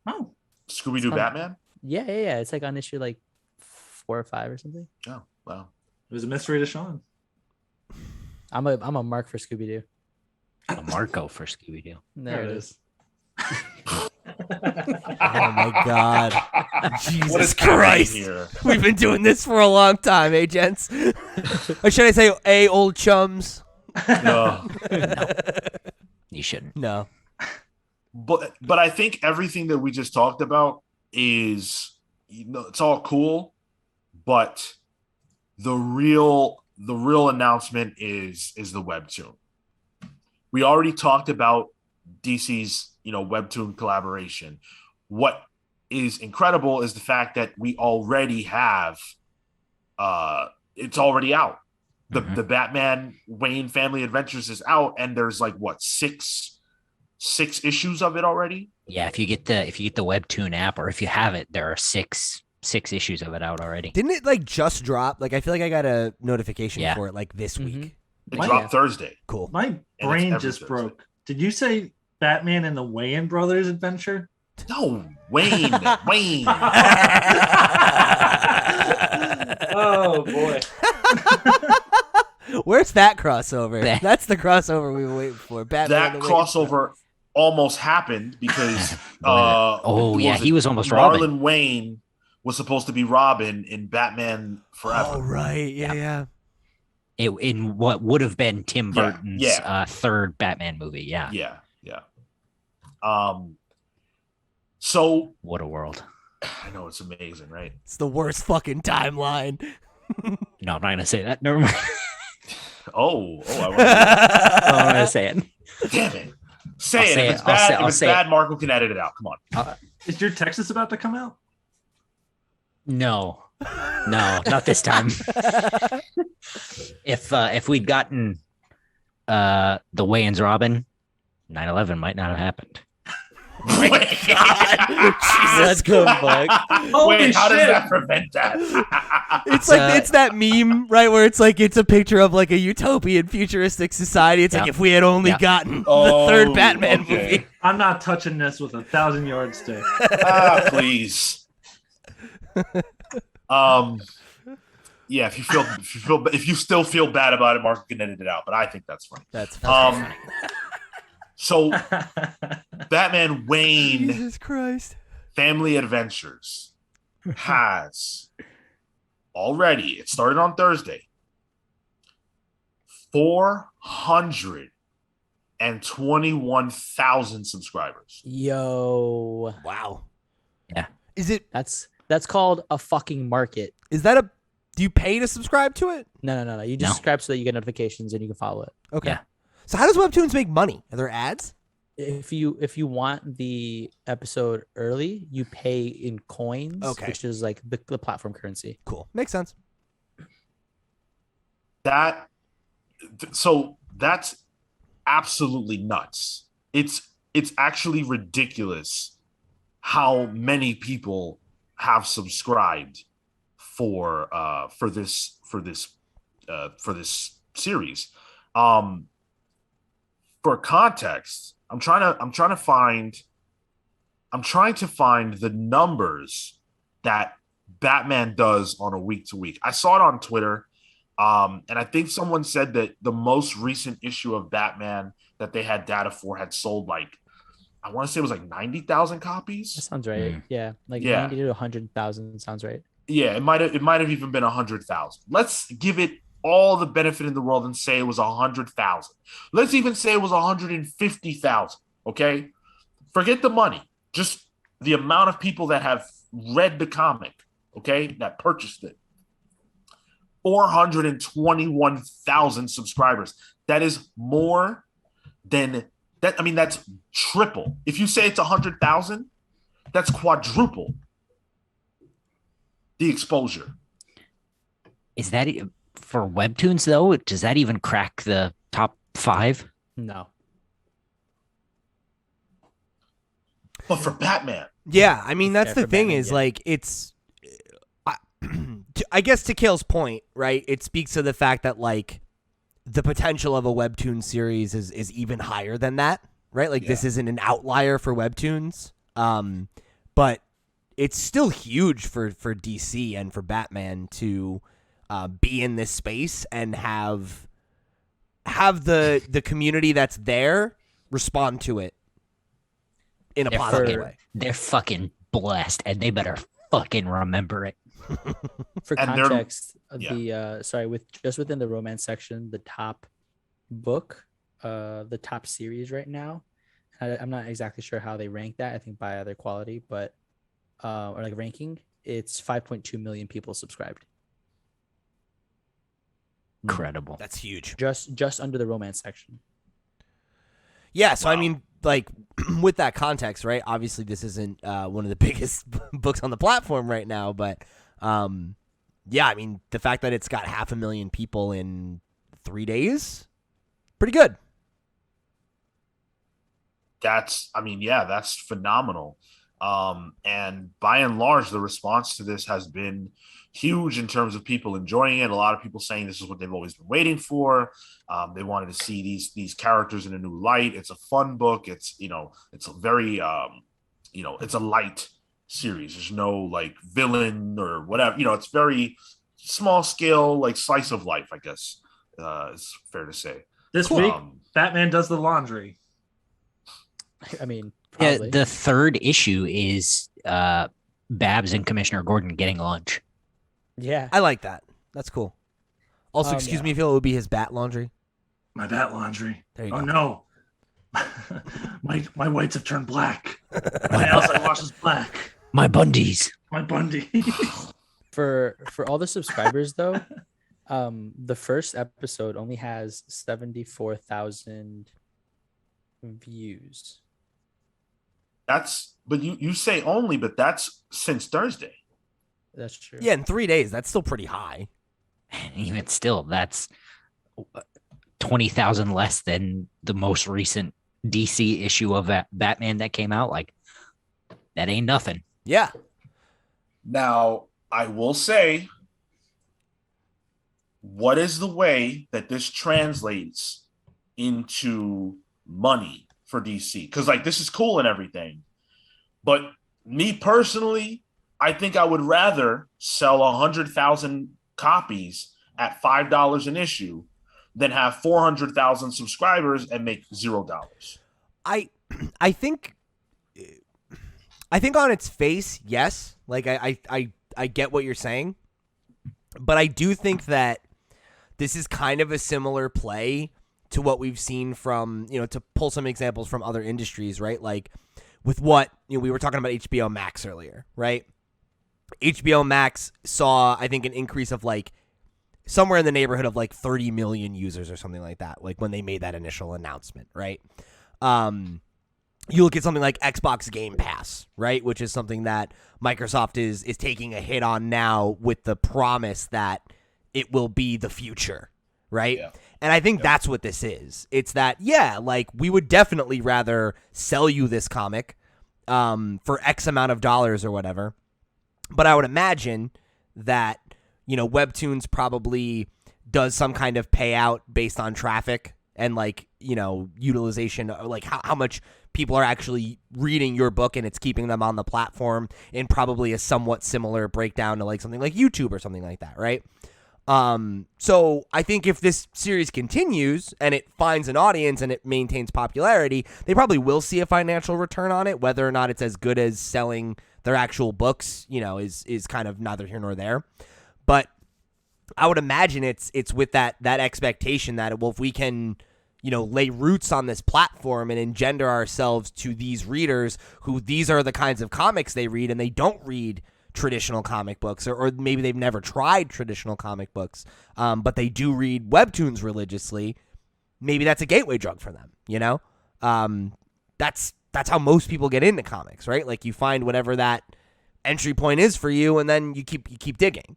Oh, Scooby-Doo Batman? Yeah. It's like on issue like 4 or 5 or something. Oh, wow. It was a mystery to Sean. I'm a mark for Scooby-Doo. A Marco for Scooby-Doo. There it is. Oh my God. Jesus What is Christ. here? We've been doing this for a long time, eh, gents? Or should I say, old chums? No. You shouldn't. No. But I think everything that we just talked about is, it's all cool, but the real announcement is the webtoon. We already talked about DC's webtoon collaboration. What is incredible is the fact that we already have it's already out. The Batman Wayne Family Adventures is out, and there's like what, six issues of it already. Yeah, if you get the Webtoon app, or if you have it, there are six issues of it out already. Didn't it like just drop? Like I feel like I got a notification for it like this week. It dropped Thursday. Cool. My brain just broke. Did you say Batman and the Wayans Brothers Adventure? No, Wayne. Oh boy. Where's that crossover? That's the crossover we were waiting for. Batman That and the crossover almost happened because he was almost Robin. Marlon Wayne was supposed to be Robin in Batman Forever. Oh right, yeah. In what would have been Tim Burton's third Batman movie. Yeah. So what a world. I know, it's amazing, right? It's the worst fucking timeline. No, I'm not gonna say that. Never mind. I want to. I'm gonna say it. Damn it! Say it. If it's bad, if it's bad, Marco can edit it out. Come on. Is your Texas about to come out? No, not this time. If we'd gotten the Wayans Robin, 9/11 might not have happened. Let's go, Buck. Wait, how does that prevent that? It's like it's that meme, right, where it's like it's a picture of like a utopian futuristic society. It's like if we had only gotten the third Batman movie. I'm not touching this with 1,000-yard stick. Please. Yeah, if you still feel bad about it, Mark can edit it out. But I think that's funny. That's funny. So, Batman Wayne Jesus Christ. Family Adventures has already, it started on Thursday, 421,000 subscribers. Yo. Wow. Yeah. Is it? That's called a fucking market. Is that do you pay to subscribe to it? No. You just subscribe so that you get notifications and you can follow it. Okay. Yeah. So how does Webtoons make money? Are there ads? If you want the episode early, you pay in coins, which is like the platform currency. Cool. Makes sense. So that's absolutely nuts. It's actually ridiculous how many people have subscribed for this series. For context, I'm trying to find the numbers that Batman does on a week to week. I saw it on Twitter, and I think someone said that the most recent issue of Batman that they had data for had sold like, I want to say it was like 90,000 copies. That sounds right. Yeah, 90 to 100,000 sounds right. Yeah, it might have even been 100,000. Let's give it all the benefit in the world and say it was 100,000. Let's even say it was 150,000. Okay, forget the money, just the amount of people that have read the comic. Okay, that purchased it. 421,000 subscribers. That is more than that. I mean, that's triple. If you say it's 100,000, that's quadruple the exposure. Is that for Webtoons though? Does that even crack the top 5? No. But for Batman, Yeah, I mean that's Yeah, the for thing Batman, is yeah. like I guess to Kale's point, right? It speaks to the fact that like the potential of a Webtoon series is even higher than that, right? Like this isn't an outlier for Webtoons, but it's still huge for DC and for Batman to be in this space and have the community that's there respond to it in a They're positive fucking, way. they're fucking blessed, and they better fucking remember it. For And they're- context, yeah. within the romance section, the top book, the top series right now, I'm not exactly sure how they rank that. I think by other quality, but or like ranking, it's 5.2 million people subscribed. Incredible. That's huge. Just under the romance section. Yeah, so I Wow. mean, like, with that context, right? Obviously, this isn't one of the biggest books on the platform right now, but yeah, I mean, the fact that it's got 500,000 people in 3 days, pretty good. that's phenomenal. And by and large, the response to this has been huge in terms of people enjoying it. A lot of people saying this is what they've always been waiting for. They wanted to see these characters in a new light. It's a fun book. It's it's a very it's a light series. There's no like villain or whatever. It's very small scale, like slice of life, I guess. It's fair to say. This Cool. week, Batman does the laundry. I mean, Yeah, probably. the third issue is Babs and Commissioner Gordon getting lunch. Yeah. I like that. That's cool. Also, excuse Yeah. me, Phil, it would be his bat laundry. My bat laundry. There you Oh go. no. my whites have turned black. My outside wash is black. My Bundies. My Bundy. For all the subscribers though, the first episode only has 74,000 views. But you say only, but that's since Thursday. That's true. Yeah, in 3 days, that's still pretty high. And even still, that's 20,000 less than the most recent DC issue of Batman that came out. Like, that ain't nothing. Yeah. Now, I will say, what is the way that this translates into money for DC? Because like this is cool and everything, but me personally, I think I would rather sell 100,000 copies at $5 an issue than have 400,000 subscribers and make $0. I think on its face, yes. Like I get what you're saying, but I do think that this is kind of a similar play to what we've seen from, to pull some examples from other industries, right? Like with what, we were talking about HBO Max earlier, right? HBO Max saw, I think, an increase of like somewhere in the neighborhood of like 30 million users or something like that, like when they made that initial announcement, right? You look at something like Xbox Game Pass, right, which is something that Microsoft is taking a hit on now with the promise that it will be the future, right? Yeah. And I think that's what this is. It's that, yeah, like we would definitely rather sell you this comic for X amount of dollars or whatever. But I would imagine that, Webtoons probably does some kind of payout based on traffic and like, utilization, like how much people are actually reading your book and it's keeping them on the platform in probably a somewhat similar breakdown to like something like YouTube or something like that, right? So I think if this series continues and it finds an audience and it maintains popularity, they probably will see a financial return on it. Whether or not it's as good as selling their actual books, is kind of neither here nor there. But I would imagine it's with that expectation that, well, if we can, lay roots on this platform and engender ourselves to these readers who these are the kinds of comics they read and they don't read traditional comic books, or maybe they've never tried traditional comic books, but they do read Webtoons religiously. Maybe that's a gateway drug for them, That's how most people get into comics, right? Like you find whatever that entry point is for you, and then you keep digging.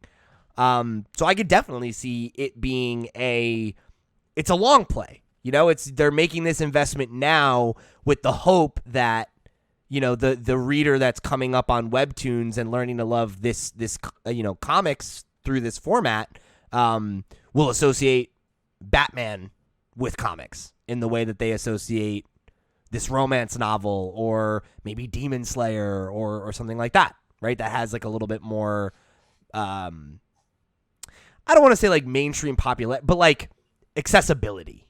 So I could definitely see it being it's a long play. They're making this investment now with the hope that, the reader that's coming up on Webtoons and learning to love this comics through this format will associate Batman with comics in the way that they associate this romance novel or maybe Demon Slayer or something like that, right? That has like a little bit more, I don't want to say like mainstream popular, but like accessibility.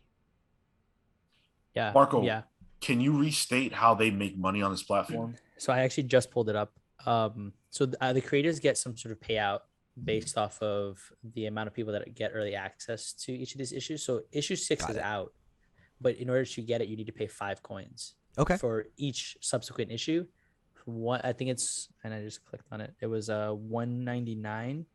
Yeah. Marco, Yeah. can you restate how they make money on this platform? So I actually just pulled it up. So the creators get some sort of payout based off of the amount of people that get early access to each of these issues. So issue 6 is out, but in order to get it, you need to pay 5 coins. Okay. For each subsequent issue. One, I think it's, and I just clicked on it. It was $1.99.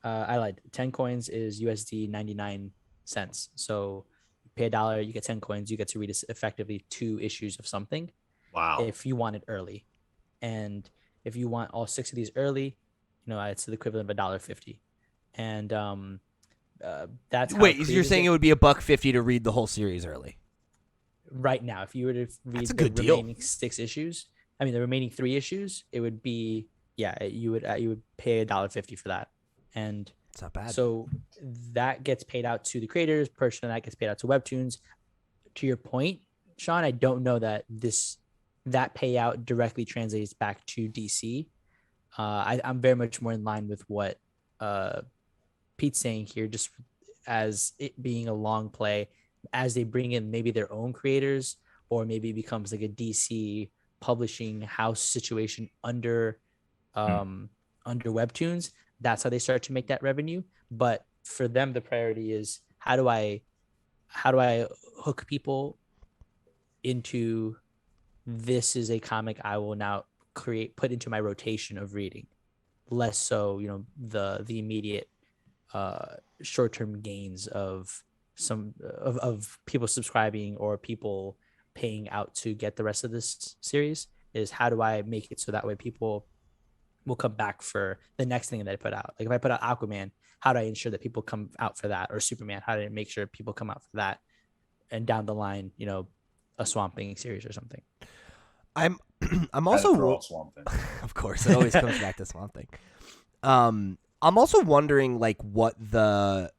I lied. 10 coins is USD 99 cents. So you pay $1, you get 10 coins, you get to read effectively 2 issues of something. Wow. If you want it early, and if you want all 6 of these early, it's the equivalent of $1.50. And that's how you're saying it would be $1.50 to read the whole series early? Right now, if you were to read That's a the good deal. remaining 6 issues, the remaining 3 issues, it would be you would pay $1.50 for that, and it's not bad. So that gets paid out to the creators. Portion of that gets paid out to Webtoons. To your point, Sean, I don't know that that payout directly translates back to DC. I'm very much more in line with what Pete's saying here, just as it being a long play, as they bring in maybe their own creators, or maybe it becomes like a DC publishing house situation under Webtoons. That's how they start to make that revenue. But for them, the priority is how do I hook people into this is a comic I will now put into my rotation of reading, less so the immediate short-term gains of some of people subscribing or people paying out to get the rest of this series. Is how do I make it so that way people will come back for the next thing that I put out. Like if I put out Aquaman, how do I ensure that people come out for that? Or Superman, how do I make sure people come out for that? And down the line, a Swamp Thing series or something. I'm also Swamp Thing. Of course, it always comes back to Swamp Thing. I'm also wondering like what the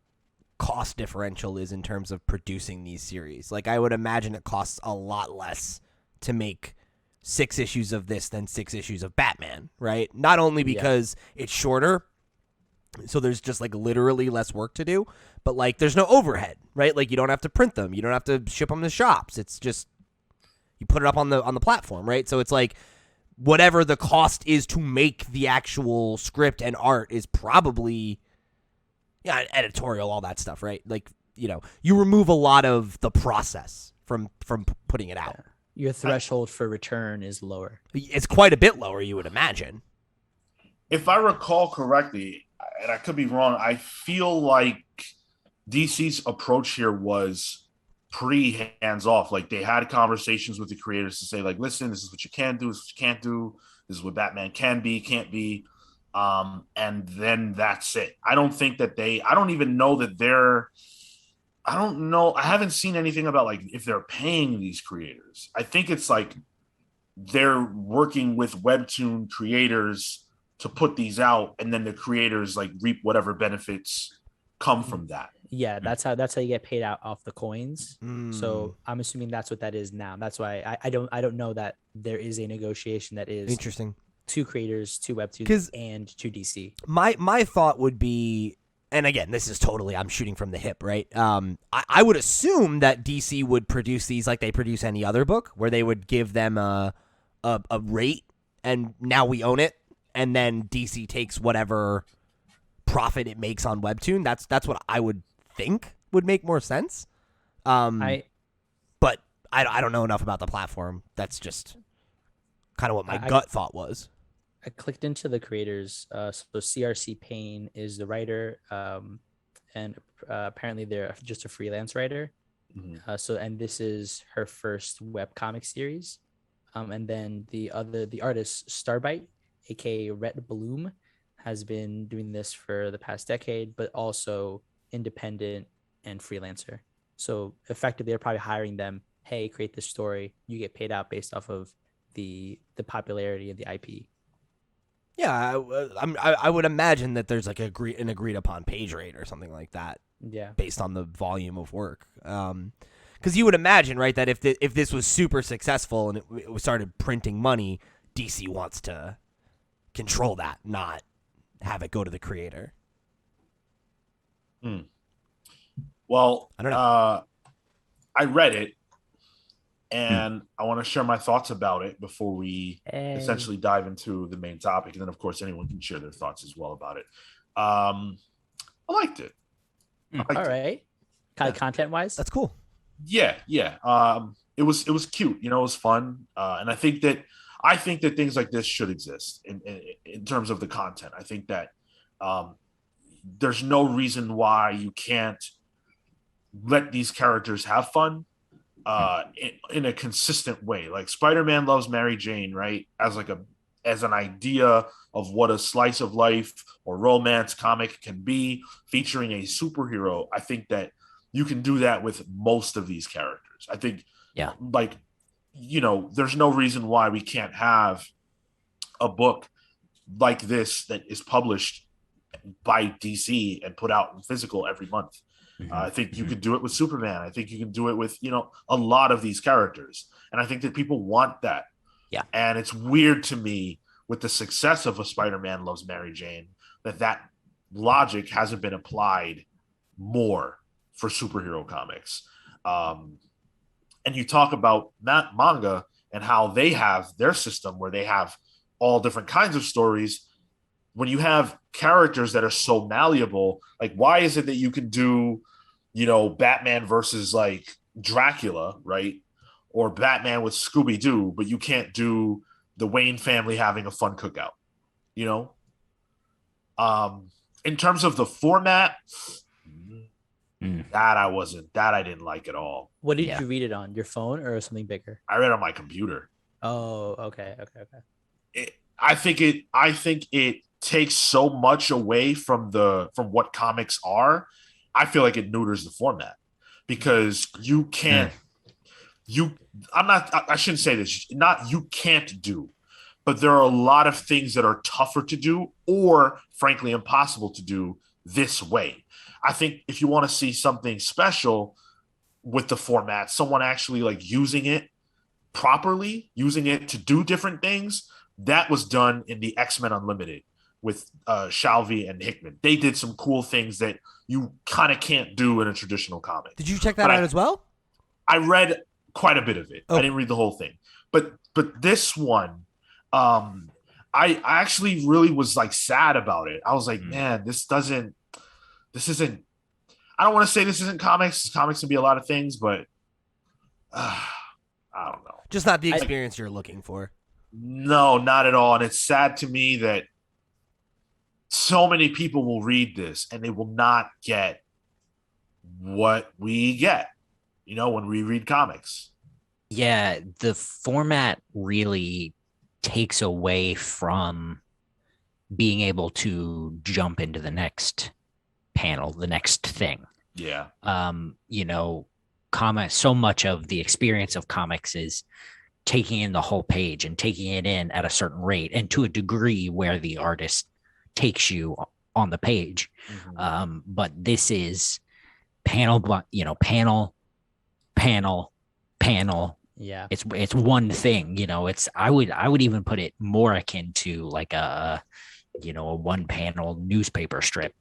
cost differential is in terms of producing these series. Like I would imagine it costs a lot less to make 6 issues of this than 6 issues of Batman, right? Not only because it's shorter, so there's just like literally less work to do, but like there's no overhead, right? Like you don't have to print them, you don't have to ship them to shops. It's just you put it up on the platform, right? So it's like whatever the cost is to make the actual script and art is probably editorial, all that stuff, right? Like you remove a lot of the process from putting it out. Your threshold for return is lower. It's quite a bit lower, you would imagine. If I recall correctly, and I could be wrong, I feel like DC's approach here was pretty hands-off. Like they had conversations with the creators to say, like, listen, this is what you can do, this is what you can't do, this is what Batman can be, can't be. And then that's it. I don't think that I don't even know that I don't know. I haven't seen anything about like if they're paying these creators. I think it's like they're working with Webtoon creators to put these out, and then the creators like reap whatever benefits come from that. Yeah, that's how you get paid out off the coins. So I'm assuming that's what that is now. That's why I don't know that there is a negotiation that is interesting to creators, to Webtoons, and to DC. My thought would be, and again, this is totally, I'm shooting from the hip, right? I would assume that DC would produce these like they produce any other book, where they would give them a rate, and now we own it, and then DC takes whatever profit it makes on Webtoon. That's what I would think would make more sense. But I don't know enough about the platform. That's just kind of what my gut thought was. I clicked into the creators. So CRC Payne is the writer, and apparently they're just a freelance writer. Mm-hmm. And this is her first webcomic series. And then the artist Starbite, aka Rhett Bloom, has been doing this for the past decade, but also independent and freelancer. So effectively, they're probably hiring them. Hey, create this story. You get paid out based off of the popularity of the IP. Yeah, I would imagine that there's like an agreed upon page rate or something like that. Yeah. Based on the volume of work. Because you would imagine, right, that if this was super successful and it started printing money, DC wants to control that, not have it go to the creator. Well, I don't know. I read it, and I want to share my thoughts about it before we essentially dive into the main topic. And then, of course, anyone can share their thoughts as well about it. I liked it. All right. Content wise, That's cool. Yeah. It was cute. You know, it was fun, and I think that things like this should exist in terms of the content. I think that there's no reason why you can't let these characters have fun in a consistent way. Like Spider-Man Loves Mary Jane, right? As an idea of what a slice of life or romance comic can be, featuring a superhero. I think that you can do that with most of these characters. I think, like, you know, there's no reason why we can't have a book like this that is published by DC and put out in physical every month. I think you could do it with Superman. I think you can do it with, you know, a lot of these characters. And I think that people want that. Yeah. And it's weird to me with the success of a Spider-Man Loves Mary Jane that logic hasn't been applied more for superhero comics. And you talk about manga and how they have their system where they have all different kinds of stories. When you have characters that are so malleable, like why is it that you can do, you know, Batman versus like Dracula, right? Or Batman with Scooby-Doo, but you can't do the Wayne family having a fun cookout, you know? In terms of the format, that I didn't like at all. What did you read it on? Your phone or something bigger? I read it on my computer. Oh, okay. I think it takes so much away from what comics are. I feel like it neuters the format because you can't. I shouldn't say this. Not you can't do, but there are a lot of things that are tougher to do, or frankly impossible to do this way. I think if you want to see something special with the format, someone actually like using it properly, using it to do different things, that was done in the X-Men Unlimited with Shalvey and Hickman. They did some cool things that you kind of can't do in a traditional comic. Did you check that out as well? I read quite a bit of it. I didn't read the whole thing. But this one, I actually really was like sad about it. I was like, man, this isn't, I don't want to say this isn't comics. Comics can be a lot of things, but I don't know. Just not the experience you're looking for. No, not at all. And it's sad to me that so many people will read this and they will not get what we get, you know, when we read comics. Yeah, the format really takes away from being able to jump into the next panel, the next thing. Yeah. You know, so much of the experience of comics is taking in the whole page and taking it in at a certain rate and to a degree where the artist takes you on the page. But this is panel. Yeah. It's one thing, you know, I would even put it more akin to like a one panel newspaper strip.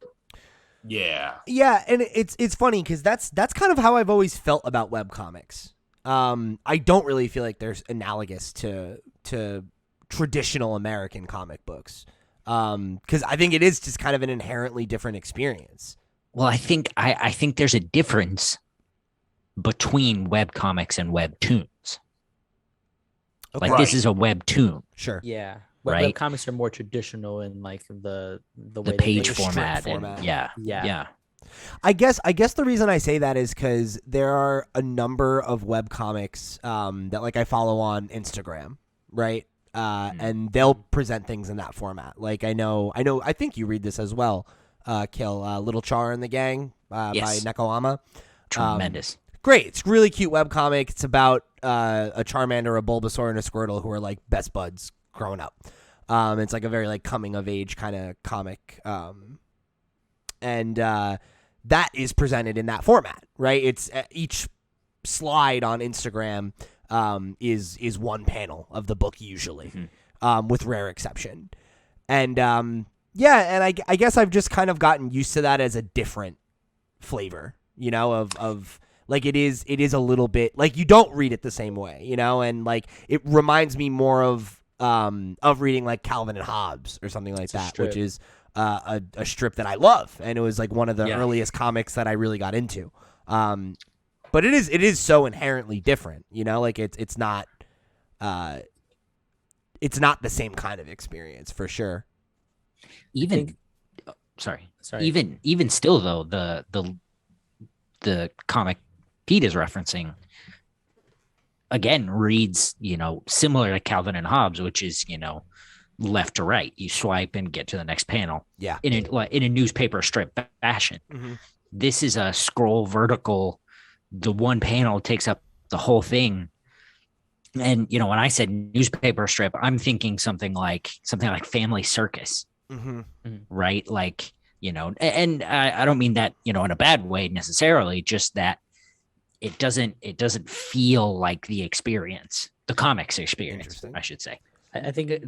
Yeah. Yeah, and it's funny because that's kind of how I've always felt about webcomics. I don't really feel like there's analogous to traditional American comic books. Because I think it is just kind of an inherently different experience. Well, I think there's a difference between webcomics and webtoons. Okay. Like this is a webtoon. Sure. Yeah. Right. Webcomics are more traditional in like the way page they format. format. Yeah. I guess the reason I say that is because there are a number of webcomics that like I follow on Instagram, right? And they'll present things in that format. Like I think you read this as well, Kill, Little Char and the Gang by Yes. Nekoama. Tremendous. great. It's a really cute webcomic. It's about a Charmander, a Bulbasaur, and a Squirtle who are like best buds growing up. It's like a very like coming of age kind of comic. And that is presented in that format, right? It's each slide on Instagram is one panel of the book usually, with rare exception. And and I guess I've just kind of gotten used to that as a different flavor, of like it is a little bit like you don't read it the same way, and like it reminds me more of reading like Calvin and Hobbes or something like that, which is a strip that I love, and it was like one of the earliest comics that I really got into. But it is so inherently different, like it's not the same kind of experience for sure. Sorry. Even still though, the comic Pete is referencing again reads, similar to Calvin and Hobbes, which is, left to right. You swipe and get to the next panel. Yeah. In a newspaper strip fashion. Mm-hmm. This is a scroll vertical. The one panel takes up the whole thing. And, when I said newspaper strip, I'm thinking something like Family Circus, right? Like, and I don't mean that, in a bad way necessarily, just that it doesn't feel like the experience, the comics experience, I should say. I think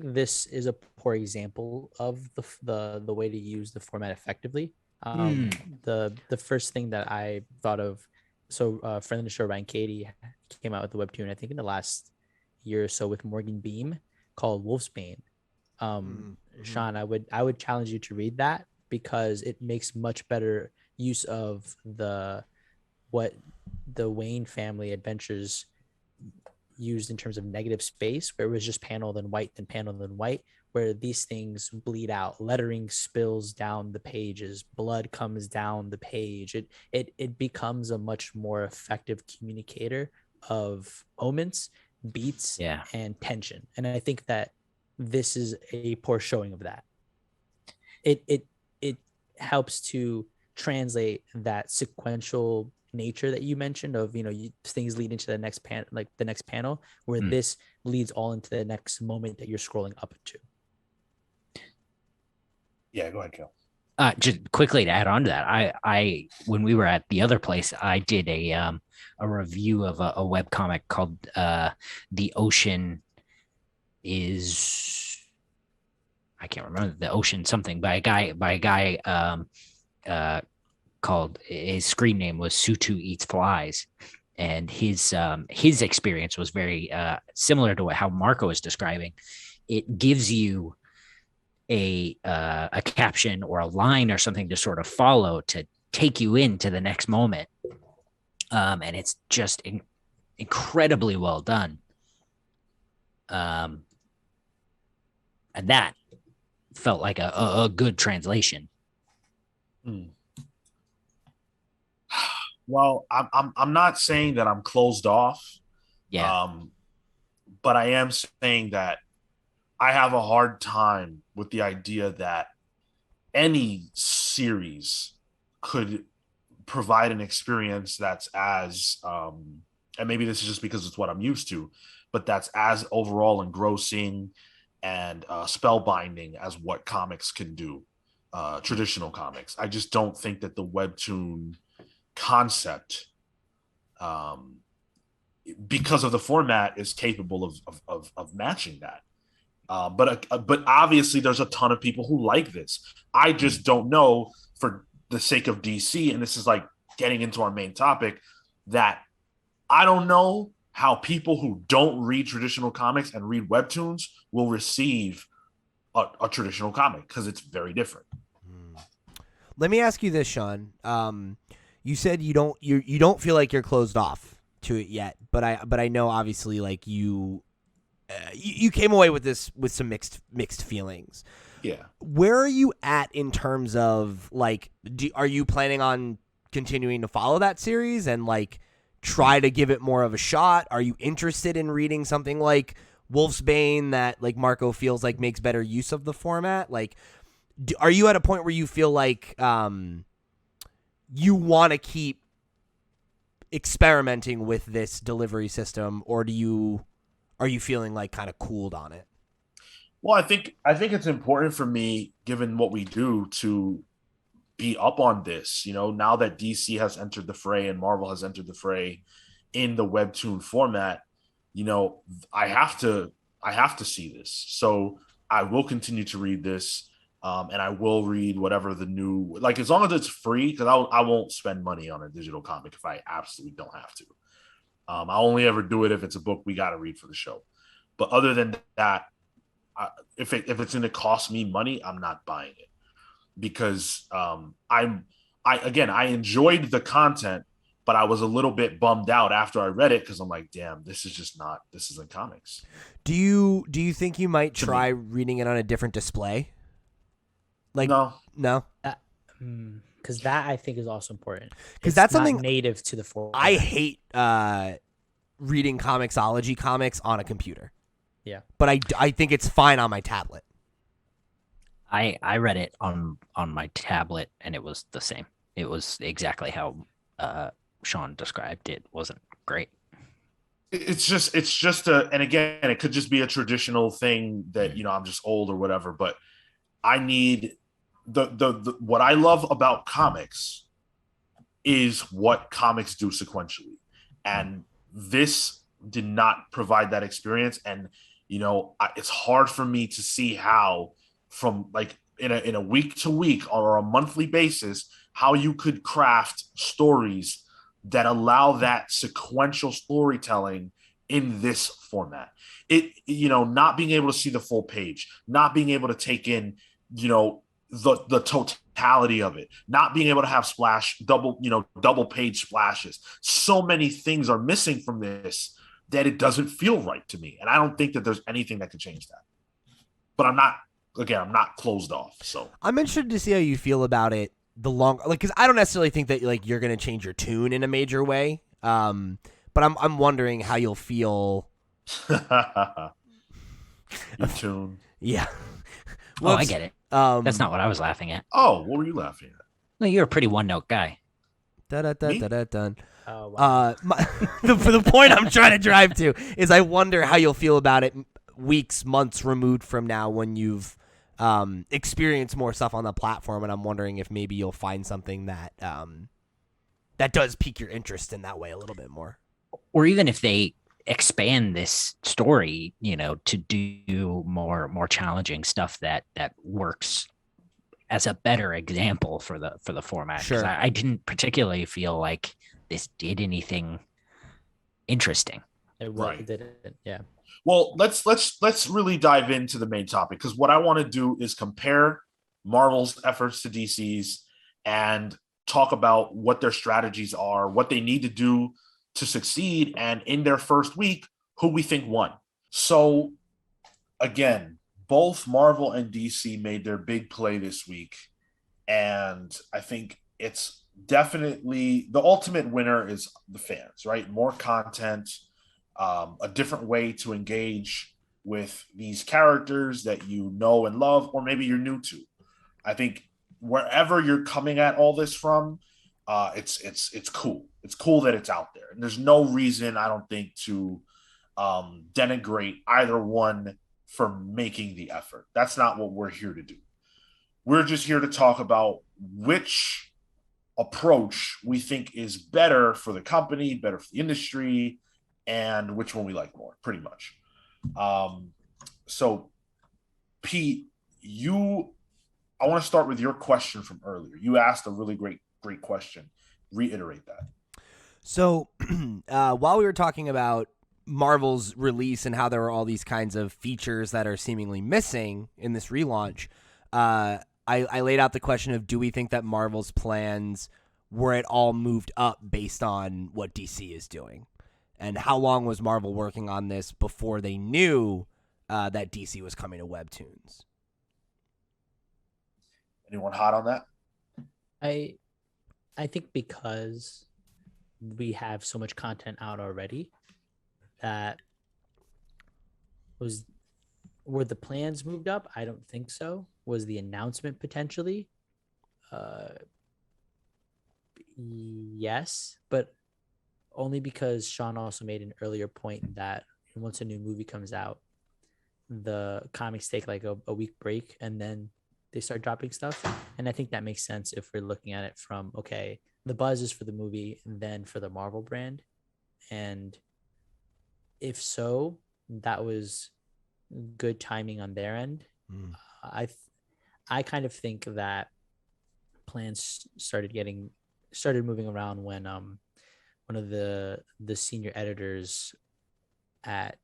this is a poor example of the way to use the format effectively. The first thing that I thought of, so friend of the show Ryan Katie came out with the webtoon I think in the last year or so with Morgan Beam called Wolfsbane. Sean, I would challenge you to read that because it makes much better use of what the Wayne family adventures used in terms of negative space, where it was just panel then white, where these things bleed out, lettering spills down the pages, blood comes down the page. It becomes a much more effective communicator of moments, beats, and tension. And I think that this is a poor showing of that. It helps to translate that sequential nature that you mentioned of things lead into the next panel, where this leads all into the next moment that you're scrolling up to. Yeah, go ahead, Kel. Just quickly to add on to that, I when we were at the other place, I did a review of a webcomic called The Ocean is, I can't remember, The Ocean something, by a guy called, his screen name was Sutu Eats Flies, and his experience was very similar to how Marco is describing. It gives you a caption or a line or something to sort of follow to take you into the next moment, and it's just incredibly well done, and that felt like a good translation. Well, I'm not saying that I'm closed off. Yeah. But I am saying that I have a hard time with the idea that any series could provide an experience that's as and maybe this is just because it's what I'm used to, but that's as overall engrossing and spellbinding as what comics can do, traditional comics. I just don't think that the webtoon concept, because of the format, is capable of matching that. But obviously there's a ton of people who like this. I just don't know, for the sake of DC, and this is like getting into our main topic, that I don't know how people who don't read traditional comics and read webtoons will receive a traditional comic, because it's very different. Let me ask you this, Sean. You said you don't feel like you're closed off to it yet, but I know obviously like you came away with this with some mixed feelings. Yeah. Where are you at in terms of like, are you planning on continuing to follow that series and like try to give it more of a shot? Are you interested in reading something like Wolfsbane that like Marco feels like makes better use of the format? Like, are you at a point where you feel like you want to keep experimenting with this delivery system, or are you feeling like kind of cooled on it? Well, I think it's important for me, given what we do, to be up on this. Now that DC has entered the fray and Marvel has entered the fray in the webtoon format, you know, I have to I have to see this. So I will continue to read this, and I will read whatever the new, like, as long as it's free, because I won't spend money on a digital comic if I absolutely don't have to. I only ever do it if it's a book we got to read for the show. But other than that, if it's going to cost me money, I'm not buying it because I enjoyed the content, but I was a little bit bummed out after I read it because I'm like, damn, this isn't comics. Do you think you might To try me. reading it on a different display? Like No, no, Because that I think is also important. 'Cause It's that's not something native to the format. I hate reading Comixology comics on a computer. Yeah. But I think it's fine on my tablet. I read it on my tablet and it was the same. It was exactly how Sean described it. Wasn't great. and again, it could just be a traditional thing that I'm just old or whatever. But I need the what I love about comics is what comics do sequentially, and this did not provide that experience. And it's hard for me to see how, from like in a week to week or a monthly basis, how you could craft stories that allow that sequential storytelling in this format. Not being able to see the full page, not being able to take in, the totality of it, not being able to have double page splashes. So many things are missing from this that it doesn't feel right to me. And I don't think that there's anything that could change that. But I'm not closed off. So I'm interested to see how you feel about it because I don't necessarily think that like you're gonna change your tune in a major way. But I'm wondering how you'll feel. your tune. Yeah. Oh, I get it. That's not what I was laughing at. Oh, what were you laughing at? No, you're a pretty one-note guy. Dun. Oh, wow. The point I'm trying to drive to is I wonder how you'll feel about it weeks, months removed from now when you've experienced more stuff on the platform, and I'm wondering if maybe you'll find something that that does pique your interest in that way a little bit more. Or even if they expand this story, to do more challenging stuff that works as a better example for the format. Sure. I didn't particularly feel like this did anything interesting. It Right. didn't. Yeah. Well, let's really dive into the main topic, because what I want to do is compare Marvel's efforts to DC's and talk about what their strategies are, what they need to do to succeed, and in their first week, who we think won. So again, both Marvel and DC made their big play this week, and I think it's definitely the ultimate winner is the fans, right? More content, a different way to engage with these characters that you know and love, or maybe you're new to. I think wherever you're coming at all this from, it's cool. It's cool that it's out there, and there's no reason, I don't think, to denigrate either one for making the effort. That's not what we're here to do. We're just here to talk about which approach we think is better for the company, better for the industry, and which one we like more, pretty much. So, Pete, I want to start with your question from earlier. You asked a really great question. Reiterate that. So, while we were talking about Marvel's release and how there were all these kinds of features that are seemingly missing in this relaunch, I laid out the question of, do we think that Marvel's plans were at all moved up based on what DC is doing? And how long was Marvel working on this before they knew that DC was coming to Webtoons? Anyone hot on that? I think because we have so much content out already, that were the plans moved up? I don't think so. Was the announcement only because Sean also made an earlier point that once a new movie comes out, the comics take like a week break and then they start dropping stuff. And I think that makes sense if we're looking at it from, okay, the buzz is for the movie and then for the Marvel brand. And if so, that was good timing on their end. I kind of think that plans started moving around when one of the senior editors at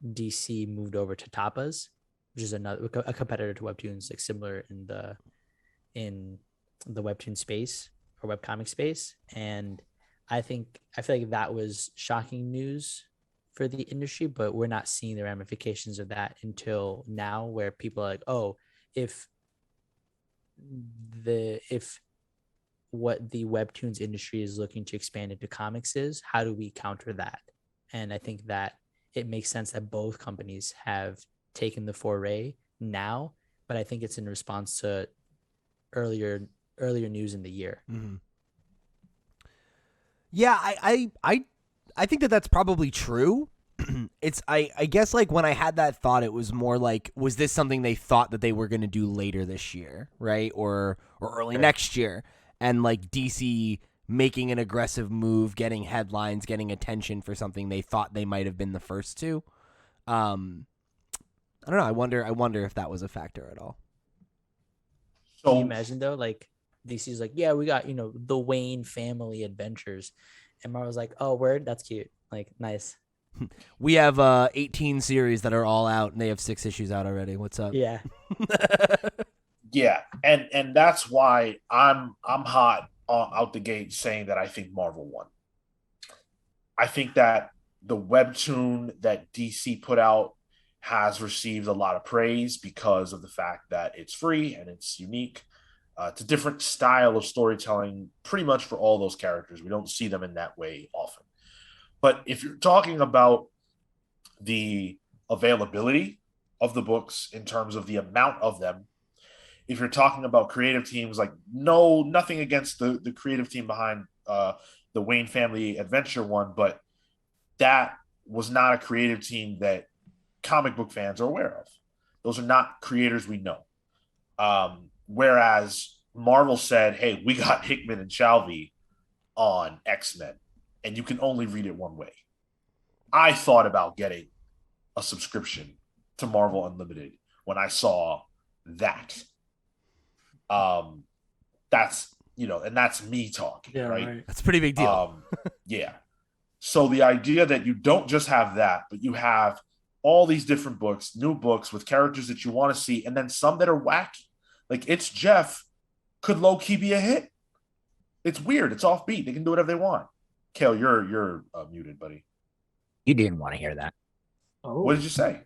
DC moved over to Tapas, which is a competitor to Webtoons, like similar in the Webtoon space or webcomic space. And I feel like that was shocking news for the industry, but we're not seeing the ramifications of that until now, where people are like, oh, if what the Webtoons industry is looking to expand into comics is, how do we counter that? And I think that it makes sense that both companies have taken the foray now, but I think it's in response to earlier news in the year. Mm-hmm. Yeah, I think that that's probably true. It's I guess like when I had that thought, it was more like, was this something they thought that they were going to do later this year, right, or early next year, and like DC making an aggressive move, getting headlines, getting attention for something they thought they might have been the first to. I don't know. I wonder if that was a factor at all. So, can you imagine though, like DC's like, yeah, we got the Wayne family adventures, and Marvel's like, oh, word, that's cute, like nice. We have 18 series that are all out, and they have 6 issues out already. What's up? Yeah. Yeah, and that's why I'm hot out the gate saying that I think Marvel won. I think that the webtoon that DC put out has received a lot of praise because of the fact that it's free and it's unique. It's a different style of storytelling pretty much for all those characters. We don't see them in that way often. But if you're talking about the availability of the books in terms of the amount of them, if you're talking about creative teams, like nothing against the creative team behind the Wayne Family Adventure one, but that was not a creative team that comic book fans are aware of. Those are not creators we know. Whereas Marvel said, hey, we got Hickman and Shalvey on X-Men, and you can only read it one way. I thought about getting a subscription to Marvel Unlimited when I saw that. That's and that's me talking, right? That's a pretty big deal. Yeah. So the idea that you don't just have that, but you have all these different books, new books with characters that you want to see, and then some that are wacky. Like It's Jeff could low-key be a hit. It's weird. It's offbeat. They can do whatever they want. Kale, you're muted, buddy. You didn't want to hear that. Oh. What did you say?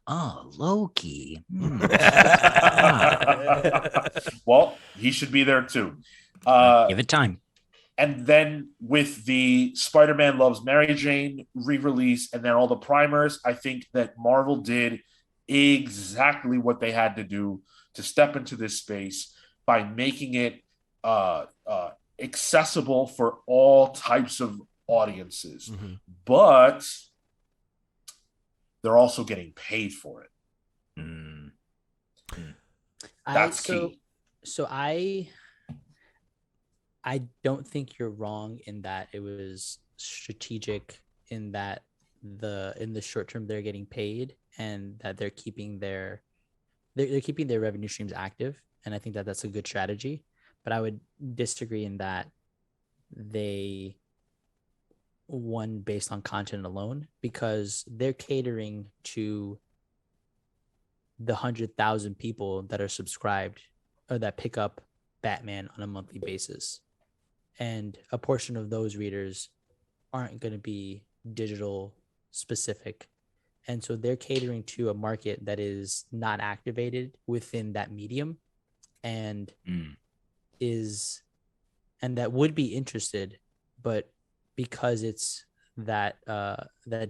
Oh, Loki. Well, he should be there too. Give it time. And then with the Spider-Man Loves Mary Jane re-release and then all the primers, I think that Marvel did exactly what they had to do to step into this space by making it accessible for all types of audiences. Mm-hmm. But they're also getting paid for it. Mm. That's key. So I don't think you're wrong in that it was strategic in that in the short term they're getting paid and that they're keeping their revenue streams active, and I think that that's a good strategy. But I would disagree in that they won based on content alone, because they're catering to the 100,000 people that are subscribed or that pick up Batman on a monthly basis. And a portion of those readers aren't going to be digital specific. And so they're catering to a market that is not activated within that medium and that would be interested, but because it's that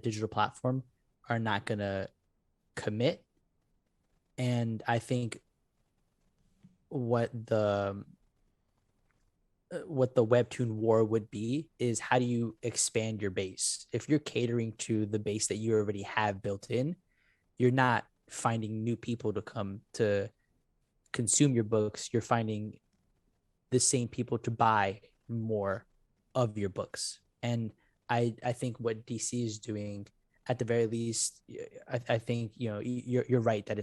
digital platform are not going to commit. And I think what the what the webtoon war would be is how do you expand your base? If you're catering to the base that you already have built in, you're not finding new people to come to consume your books. You're finding the same people to buy more of your books. And I think what DC is doing, at the very least, I think, you know, you're right that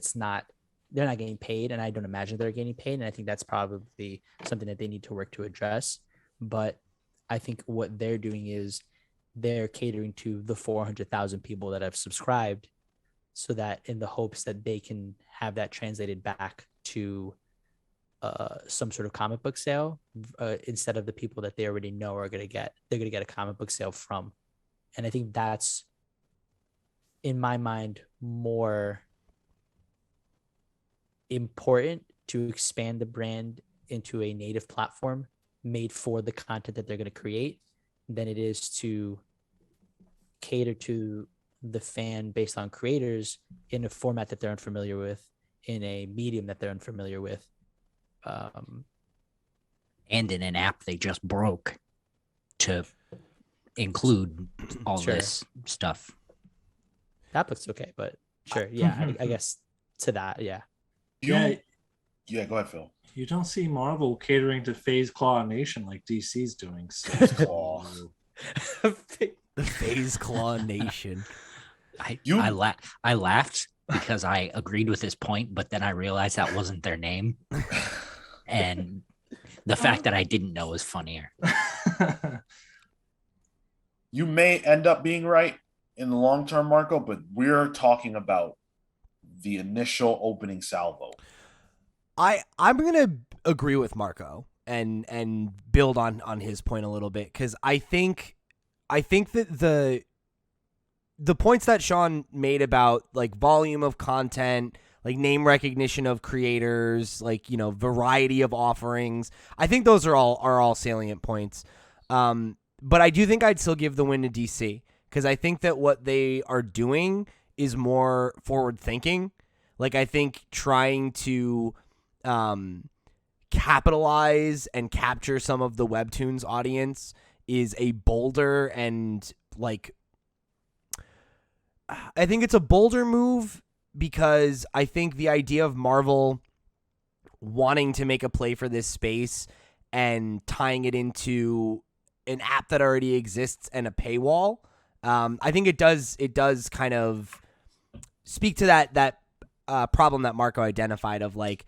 they're not getting paid, and I don't imagine they're getting paid. And I think that's probably something that they need to work to address. But I think what they're doing is they're catering to the 400,000 people that have subscribed, so that in the hopes that they can have that translated back to some sort of comic book sale, instead of the people that they already know they're going to get a comic book sale from. And I think that's, in my mind, more important to expand the brand into a native platform made for the content that they're going to create than it is to cater to the fan based on creators in a format that they're unfamiliar with, in a medium that they're unfamiliar with. And in an app they just broke to include all this stuff. That looks okay, but sure. Yeah, I guess to that. Yeah. Yeah, go ahead, Phil. You don't see Marvel catering to FaZe Claw Nation like DC's doing. So. The FaZe Claw Nation. I laughed because I agreed with his point, but then I realized that wasn't their name. And the fact that I didn't know is funnier. You may end up being right in the long term, Marco, but we're talking about the initial opening salvo. I'm gonna agree with Marco and build on his point a little bit, because I think that the points that Sean made about like volume of content, like name recognition of creators, like, you know, variety of offerings, I think those are all salient points. But I do think I'd still give the win to DC, because I think that what they are doing is more forward thinking. Like, I think trying to capitalize and capture some of the Webtoons audience is a bolder and like, I think it's a bolder move, because I think the idea of Marvel wanting to make a play for this space and tying it into an app that already exists and a paywall, I think it does kind of speak to that problem that Marco identified of like,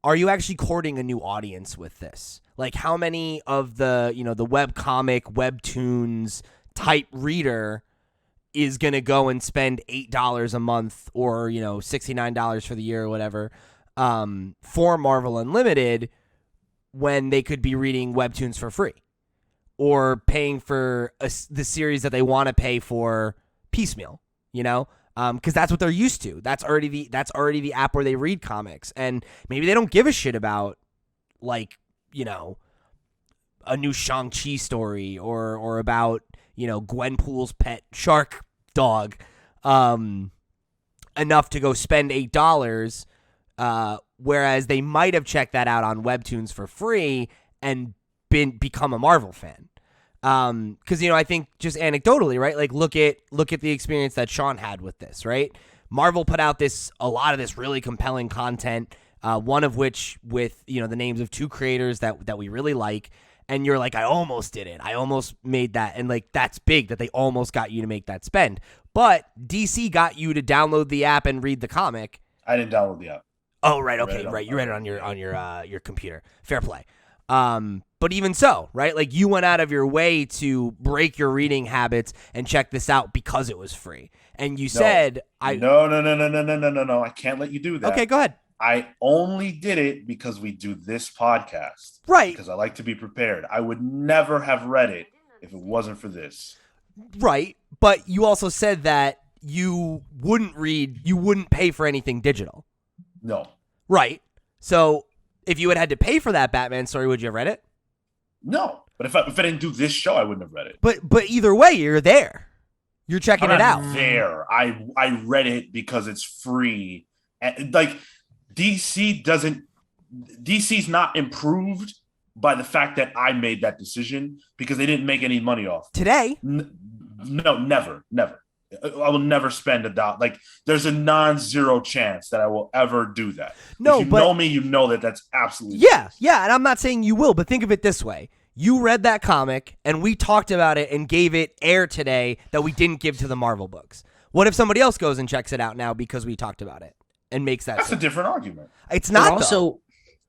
are you actually courting a new audience with this? Like, how many of the, you know, the webcomic, Webtoons type reader is going to go and spend $8 a month or, you know, $69 for the year or whatever for Marvel Unlimited, when they could be reading Webtoons for free or paying for the series that they want to pay for piecemeal, you know? Because that's what they're used to. That's already the app where they read comics, and maybe they don't give a shit about, like, you know, a new Shang-Chi story or about, you know, Gwenpool's pet shark dog, enough to go spend $8, whereas they might have checked that out on Webtoons for free and become a Marvel fan. Because, you know, I think just anecdotally, right? Like, look at the experience that Sean had with this, right? Marvel put out a lot of this really compelling content, one of which with, you know, the names of two creators that we really like, and you're like, I almost did it. I almost made that, and like, that's big that they almost got you to make that spend. But DC got you to download the app and read the comic. I didn't download the app. Oh, right, okay, right. You read it on your computer. Fair play. But even so, right? Like, you went out of your way to break your reading habits and check this out because it was free. And you said, No. I can't let you do that. Okay, go ahead. I only did it because we do this podcast. Right. Because I like to be prepared. I would never have read it if it wasn't for this. Right. But you also said that you wouldn't pay for anything digital. No. Right. So if you had to pay for that Batman story, would you have read it? No. But if I didn't do this show, I wouldn't have read it. But either way, you're there. You're checking it out. There. I read it because it's free. And, like, DC's not improved by the fact that I made that decision because they didn't make any money off Today. No, never. I will never spend $1. Like, there's a non-zero chance that I will ever do that. No, if you but know me, you know that that's absolutely yeah, and I'm not saying you will, but think of it this way. You read that comic, and we talked about it and gave it air today that we didn't give to the Marvel books. What if somebody else goes and checks it out now because we talked about it and makes that? That's a different argument. It's not also.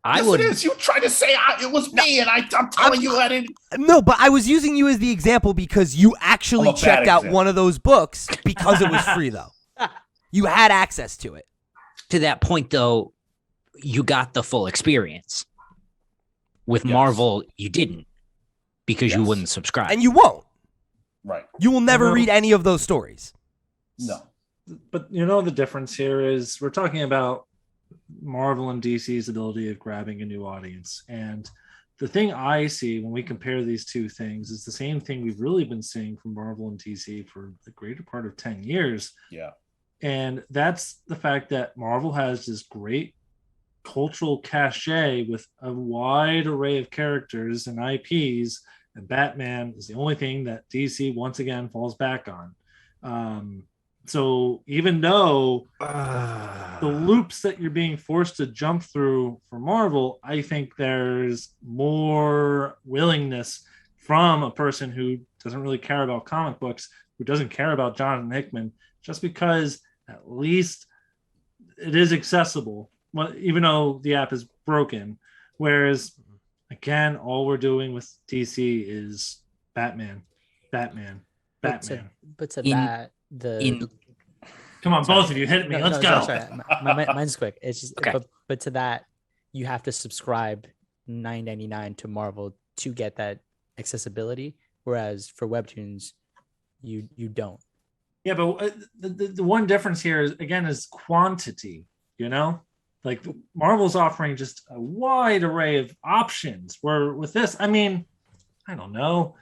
Yes, it is. You tried to say it was me, and I'm telling you I didn't. No, but I was using you as the example because you actually checked out one of those books because it was free, though. You had access to it. To that point, though, you got the full experience. With Marvel, you didn't because you wouldn't subscribe. And you won't. Right. You will never read any of those stories. No. But the difference here is we're talking about Marvel and DC's ability of grabbing a new audience. And the thing I see when we compare these two things is the same thing we've really been seeing from Marvel and DC for the greater part of 10 years. Yeah. And that's the fact that Marvel has this great cultural cachet with a wide array of characters and IPs, and Batman is the only thing that DC once again falls back on. So even though the loops that you're being forced to jump through for Marvel, I think there's more willingness from a person who doesn't really care about comic books, who doesn't care about Jonathan Hickman, just because at least it is accessible, even though the app is broken. Whereas, again, all we're doing with DC is Batman. But to that, come on, both of you hit me. Let's go. Sorry. Mine's quick. It's just okay. But to that, you have to subscribe $9.99 to Marvel to get that accessibility. Whereas for Webtoons, you don't. Yeah, but the one difference here is quantity. Like Marvel's offering just a wide array of options. Where with this, I mean, I don't know.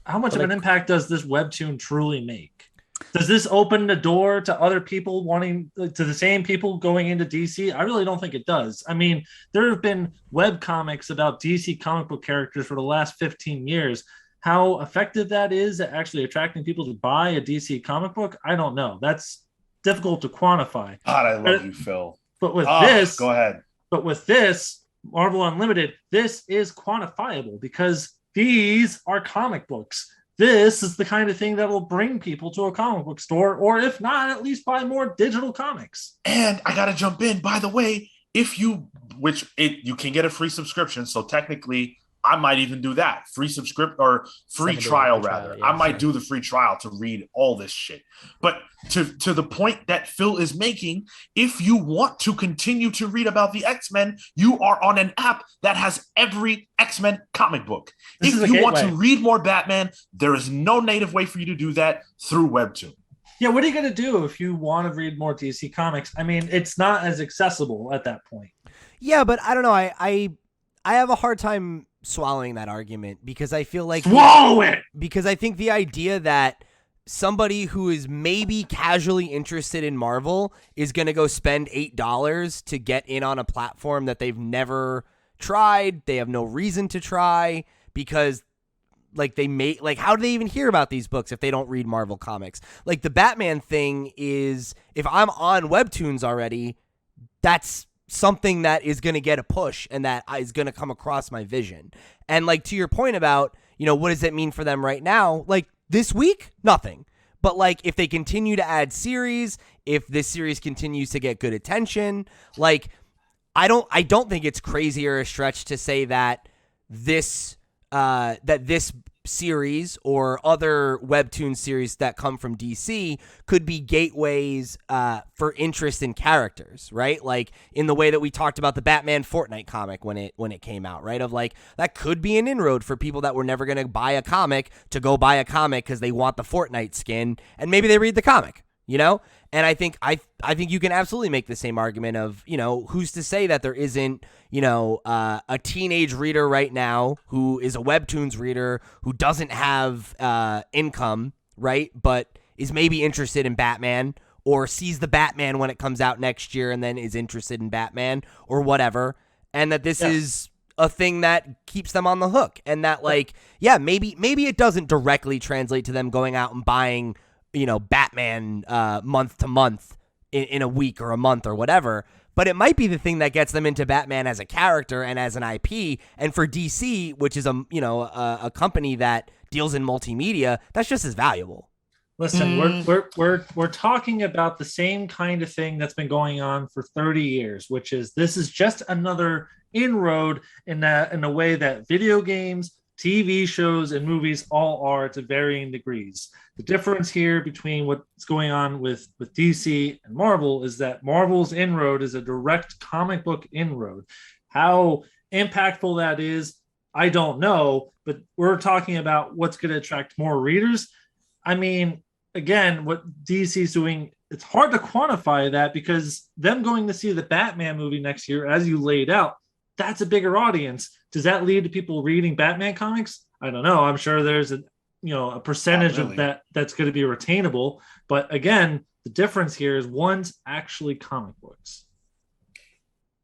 How much of an impact does this Webtoon truly make? Does this open the door to other people to the same people going into DC? I really don't think it does. I mean, there have been web comics about DC comic book characters for the last 15 years. How effective that is at actually attracting people to buy a DC comic book, I don't know. That's difficult to quantify. God, I love you, Phil. But with this, go ahead. But with this, Marvel Unlimited, this is quantifiable because these are comic books. This is the kind of thing that will bring people to a comic book store, or if not, at least buy more digital comics. And I got to jump in. By the way, you can get a free subscription. So technically, I might even do that. Free trial, rather. Yeah, I might do the free trial to read all this shit. But to the point that Phil is making, if you want to continue to read about the X-Men, you are on an app that has every X-Men comic book. If you want to read more Batman, there is no native way for you to do that through Webtoon. Yeah, what are you going to do if you want to read more DC comics? I mean, it's not as accessible at that point. Yeah, but I don't know. I have a hard time swallowing that argument because I feel like swallow it. Because I think the idea that somebody who is maybe casually interested in Marvel is going to go spend $8 to get in on a platform that they've never tried, they have no reason to try because how do they even hear about these books if they don't read Marvel comics? Like the Batman thing is, if I'm on Webtoons already, that's something that is going to get a push and that is going to come across my vision. And like to your point about, what does it mean for them right now? Like this week, nothing. But like if they continue to add series, if this series continues to get good attention, like I don't think it's crazy or a stretch to say that this series or other Webtoon series that come from DC could be gateways for interest in characters, right? Like in the way that we talked about the Batman Fortnite comic when it came out, right? Of like that could be an inroad for people that were never going to buy a comic to go buy a comic because they want the Fortnite skin, and maybe they read the comic, And I think you can absolutely make the same argument of, who's to say that there isn't, a teenage reader right now who is a Webtoons reader who doesn't have income, right? But is maybe interested in Batman or sees the Batman when it comes out next year and then is interested in Batman or whatever. And that this is a thing that keeps them on the hook, and that like, yeah, maybe it doesn't directly translate to them going out and buying, Batman month to month in a week or a month or whatever, but it might be the thing that gets them into Batman as a character and as an IP. And for DC, which is a company that deals in multimedia, that's just as valuable. Listen, we're talking about the same kind of thing that's been going on for 30 years, which is this is just another inroad in a way that video games, TV shows, and movies all are to varying degrees. The difference here between what's going on with DC and Marvel is that Marvel's inroad is a direct comic book inroad. How impactful that is, I don't know, but we're talking about what's going to attract more readers. I mean, again, what DC is doing, it's hard to quantify that because them going to see the Batman movie next year, as you laid out, that's a bigger audience. Does that lead to people reading Batman comics? I don't know. I'm sure there's a percentage of that's going to be retainable. But again, the difference here is one's actually comic books.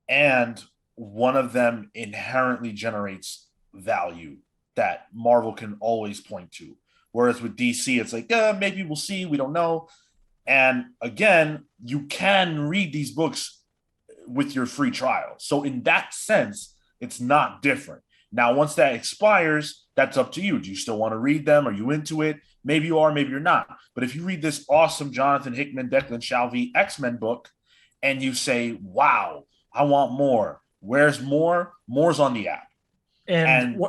And one of them inherently generates value that Marvel can always point to. Whereas with DC, it's like, maybe we'll see. We don't know. And again, you can read these books with your free trial. So in that sense, it's not different. Now, once that expires, that's up to you. Do you still want to read them? Are you into it? Maybe you are, maybe you're not. But if you read this awesome Jonathan Hickman, Declan Shalvey X-Men book, and you say, wow, I want more. Where's more? More's on the app. And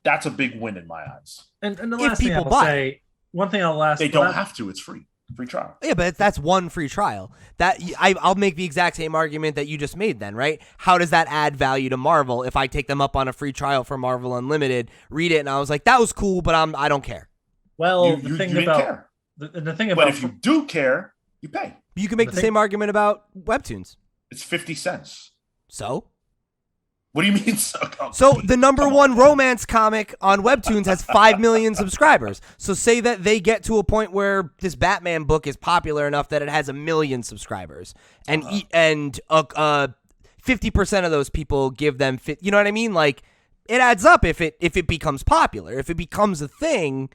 that's a big win in my eyes. And the last thing I'll say, one thing I'll ask. They don't have to. It's free. Free trial. Yeah, but that's one free trial. That I'll make the exact same argument that you just made then, right? How does that add value to Marvel if I take them up on a free trial for Marvel Unlimited, read it, and I was like, that was cool, but I don't care. Well, the thing about but if you do care, you pay. You can make the same argument about Webtoons. It's 50 cents. So? What do you mean? So the number one romance comic on Webtoons has 5 million subscribers. So say that they get to a point where this Batman book is popular enough that it has 1 million subscribers, and 50% of those people give them, you know what I mean? Like, it adds up if it becomes popular, if it becomes a thing.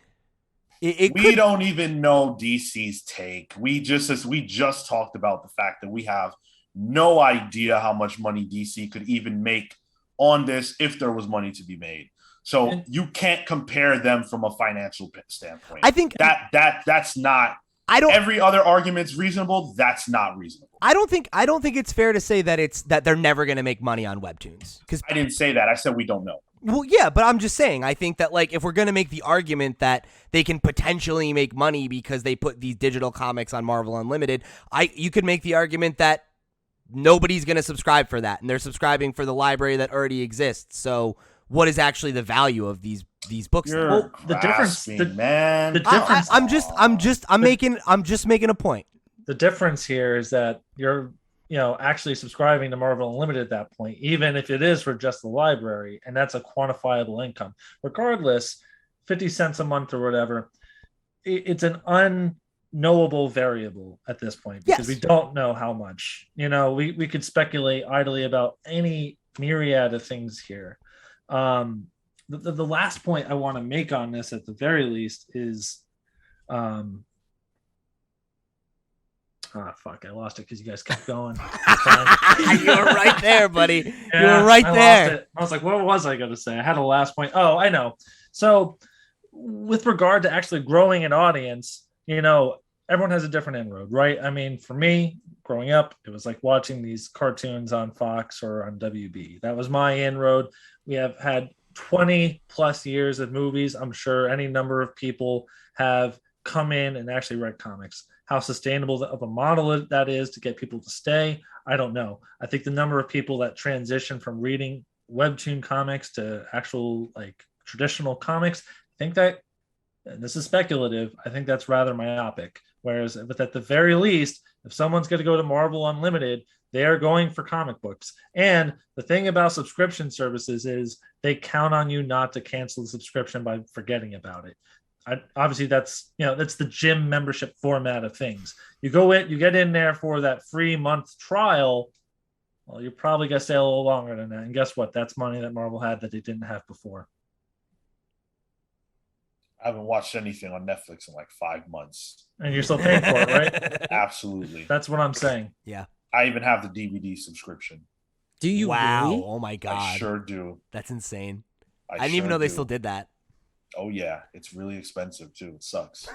We don't even know DC's take. We just talked about the fact that we have no idea how much money DC could even make on this if there was money to be made. So you can't compare them from a financial standpoint. I think that's not. Every other argument's reasonable. That's not reasonable. I don't think it's fair to say that they're never going to make money on Webtoons. Because I didn't say that. I said we don't know. Well, yeah, but I'm just saying, I think that, like, if we're going to make the argument that they can potentially make money because they put these digital comics on Marvel Unlimited, you could make the argument that nobody's going to subscribe for that, and they're subscribing for the library that already exists. So what is actually the value of these books? The difference, man. The difference. I'm just making a point. The difference here is that you're actually subscribing to Marvel Unlimited at that point, even if it is for just the library, and that's a quantifiable income. Regardless, 50 cents a month or whatever, it's an unknowable variable at this point because we don't know how much. We could speculate idly about any myriad of things here. The last point I want to make on this, at the very least, is fuck, I lost it because you guys kept going. You were right there, buddy. Yeah, you were right there. I was like, what was I going to say? I had a last point. Oh, I know. So with regard to actually growing an audience, everyone has a different inroad, right? I mean, for me, growing up, it was like watching these cartoons on Fox or on WB. That was my inroad. We have had 20 plus years of movies. I'm sure any number of people have come in and actually read comics. How sustainable of a model that is to get people to stay, I don't know. I think the number of people that transition from reading Webtoon comics to actual like traditional comics, I think that, and this is speculative, I think that's rather myopic. But at the very least, if someone's going to go to Marvel Unlimited, they are going for comic books. And the thing about subscription services is they count on you not to cancel the subscription by forgetting about it. Obviously, that's the gym membership format of things. You go in, you get in there for that free month trial. Well, you're probably gonna stay a little longer than that. And guess what? That's money that Marvel had that they didn't have before. I haven't watched anything on Netflix in like 5 months. And you're still paying for it, right? Absolutely. That's what I'm saying. Yeah. I even have the DVD subscription. Do you Wow. really? Oh my god. I sure do. That's insane. I didn't even know they still did that. Oh yeah, it's really expensive too. It sucks.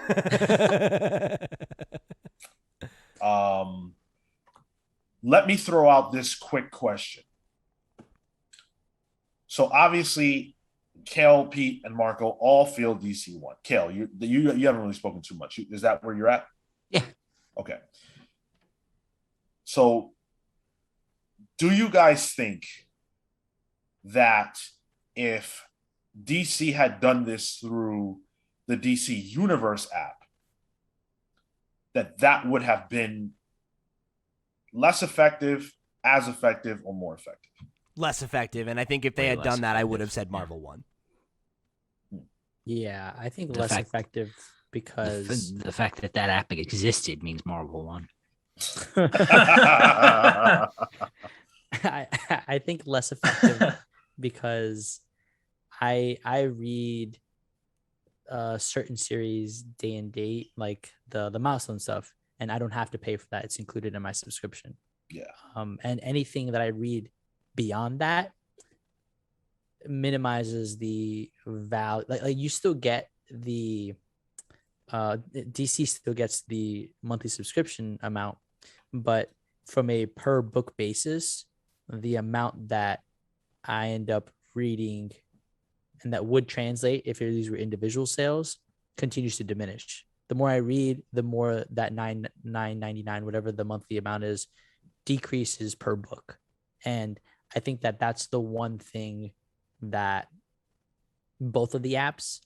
Let me throw out this quick question. So obviously, Kale, Pete, and Marco all feel DC won. Kale, you haven't really spoken too much. Is that where you're at? Yeah. Okay. So, do you guys think that if DC had done this through the DC Universe app, that would have been less effective, as effective, or more effective? Less effective, and I think if they Way had less done that, I effective. would have said Marvel won. Yeah, I think The less fact- effective because The fact that app existed means Marvel won. I think less effective because I read certain series day and date, like the milestone stuff, and I don't have to pay for that. It's included in my subscription. Yeah. And anything that I read beyond that minimizes the value. Like you still get the DC still gets the monthly subscription amount, but from a per book basis, the amount that I end up reading and that would translate if these were individual sales continues to diminish. The more I read, the more that $9.99, whatever the monthly amount is, decreases per book. And I think that that's the one thing that both of the apps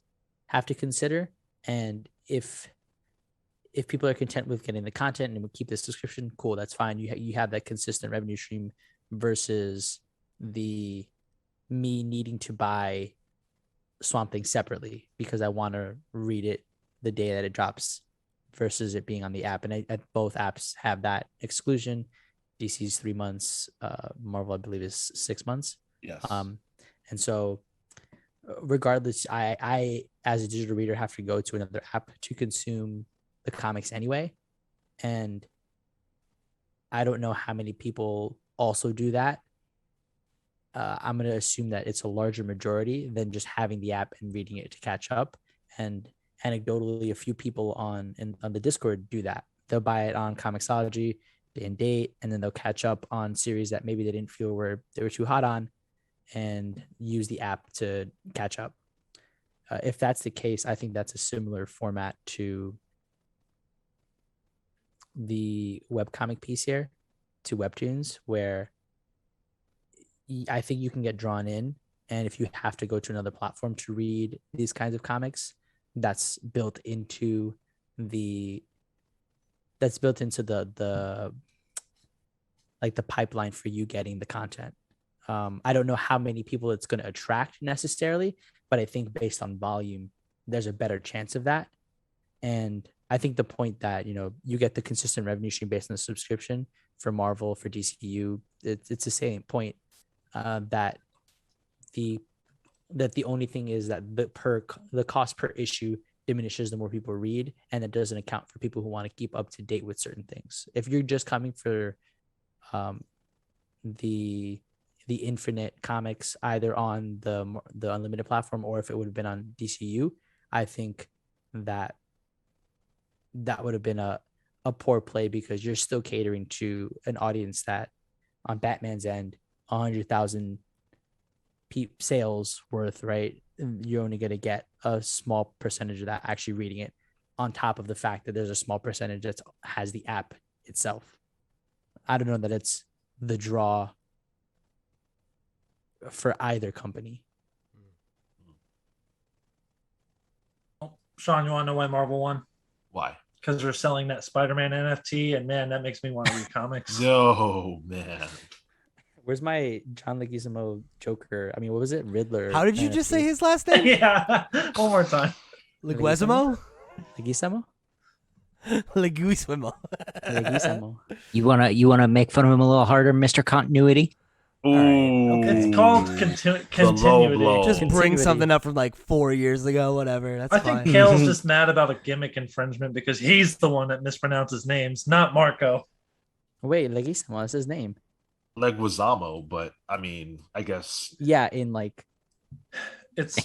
have to consider. And if people are content with getting the content and we keep the subscription, cool, that's fine. You have that consistent revenue stream versus the me needing to buy Swamp Thing separately because I want to read it the day that it drops versus it being on the app. And both apps have that exclusion. DC's 3 months, Marvel, I believe, is 6 months. Yes. And so regardless, I as a digital reader have to go to another app to consume the comics anyway. And I don't know how many people also do that. I'm going to assume that it's a larger majority than just having the app and reading it to catch up. And anecdotally, a few people on the Discord do that. They'll buy it on Comixology, day and date, and then they'll catch up on series that maybe they didn't feel they were too hot on and use the app to catch up. If that's the case, I think that's a similar format to the webcomic piece here, to Webtoons, where I think you can get drawn in. And if you have to go to another platform to read these kinds of comics, that's built into the like the pipeline for you getting the content. I don't know how many people it's going to attract necessarily, but I think based on volume, there's a better chance of that. And I think the point that, you get the consistent revenue stream based on the subscription for Marvel, for DCU, it's the same point that the only thing is that the cost per issue diminishes the more people read, and it doesn't account for people who want to keep up to date with certain things. If you're just coming for the Infinite comics, either on the Unlimited platform or if it would have been on DCU, I think that would have been a poor play, because you're still catering to an audience that on Batman's end, 100,000 sales worth, right? You're only going to get a small percentage of that actually reading it, on top of the fact that there's a small percentage that has the app itself. I don't know that it's the draw for either company. Sean, you want to know why Marvel won? Why? Because they're selling that Spider-Man NFT, and man, that makes me want to read comics. No, man. Where's my John Leguizamo Joker? I mean, what was it? Riddler. How did you just say his last name? Yeah, one more time. Leguizamo? Leguizamo? Leguizamo. Leguizamo. You wanna make fun of him a little harder, Mr. Continuity? Ooh, okay. It's called the low continuity. blow. Just bring Continuity. something up from like 4 years ago, whatever. That's I fine. think Kale's just mad about a gimmick infringement because he's the one that mispronounces names, not Marco. Wait, Leguizamo, that's his name. Leguizamo, but I mean, I guess Yeah, in like It's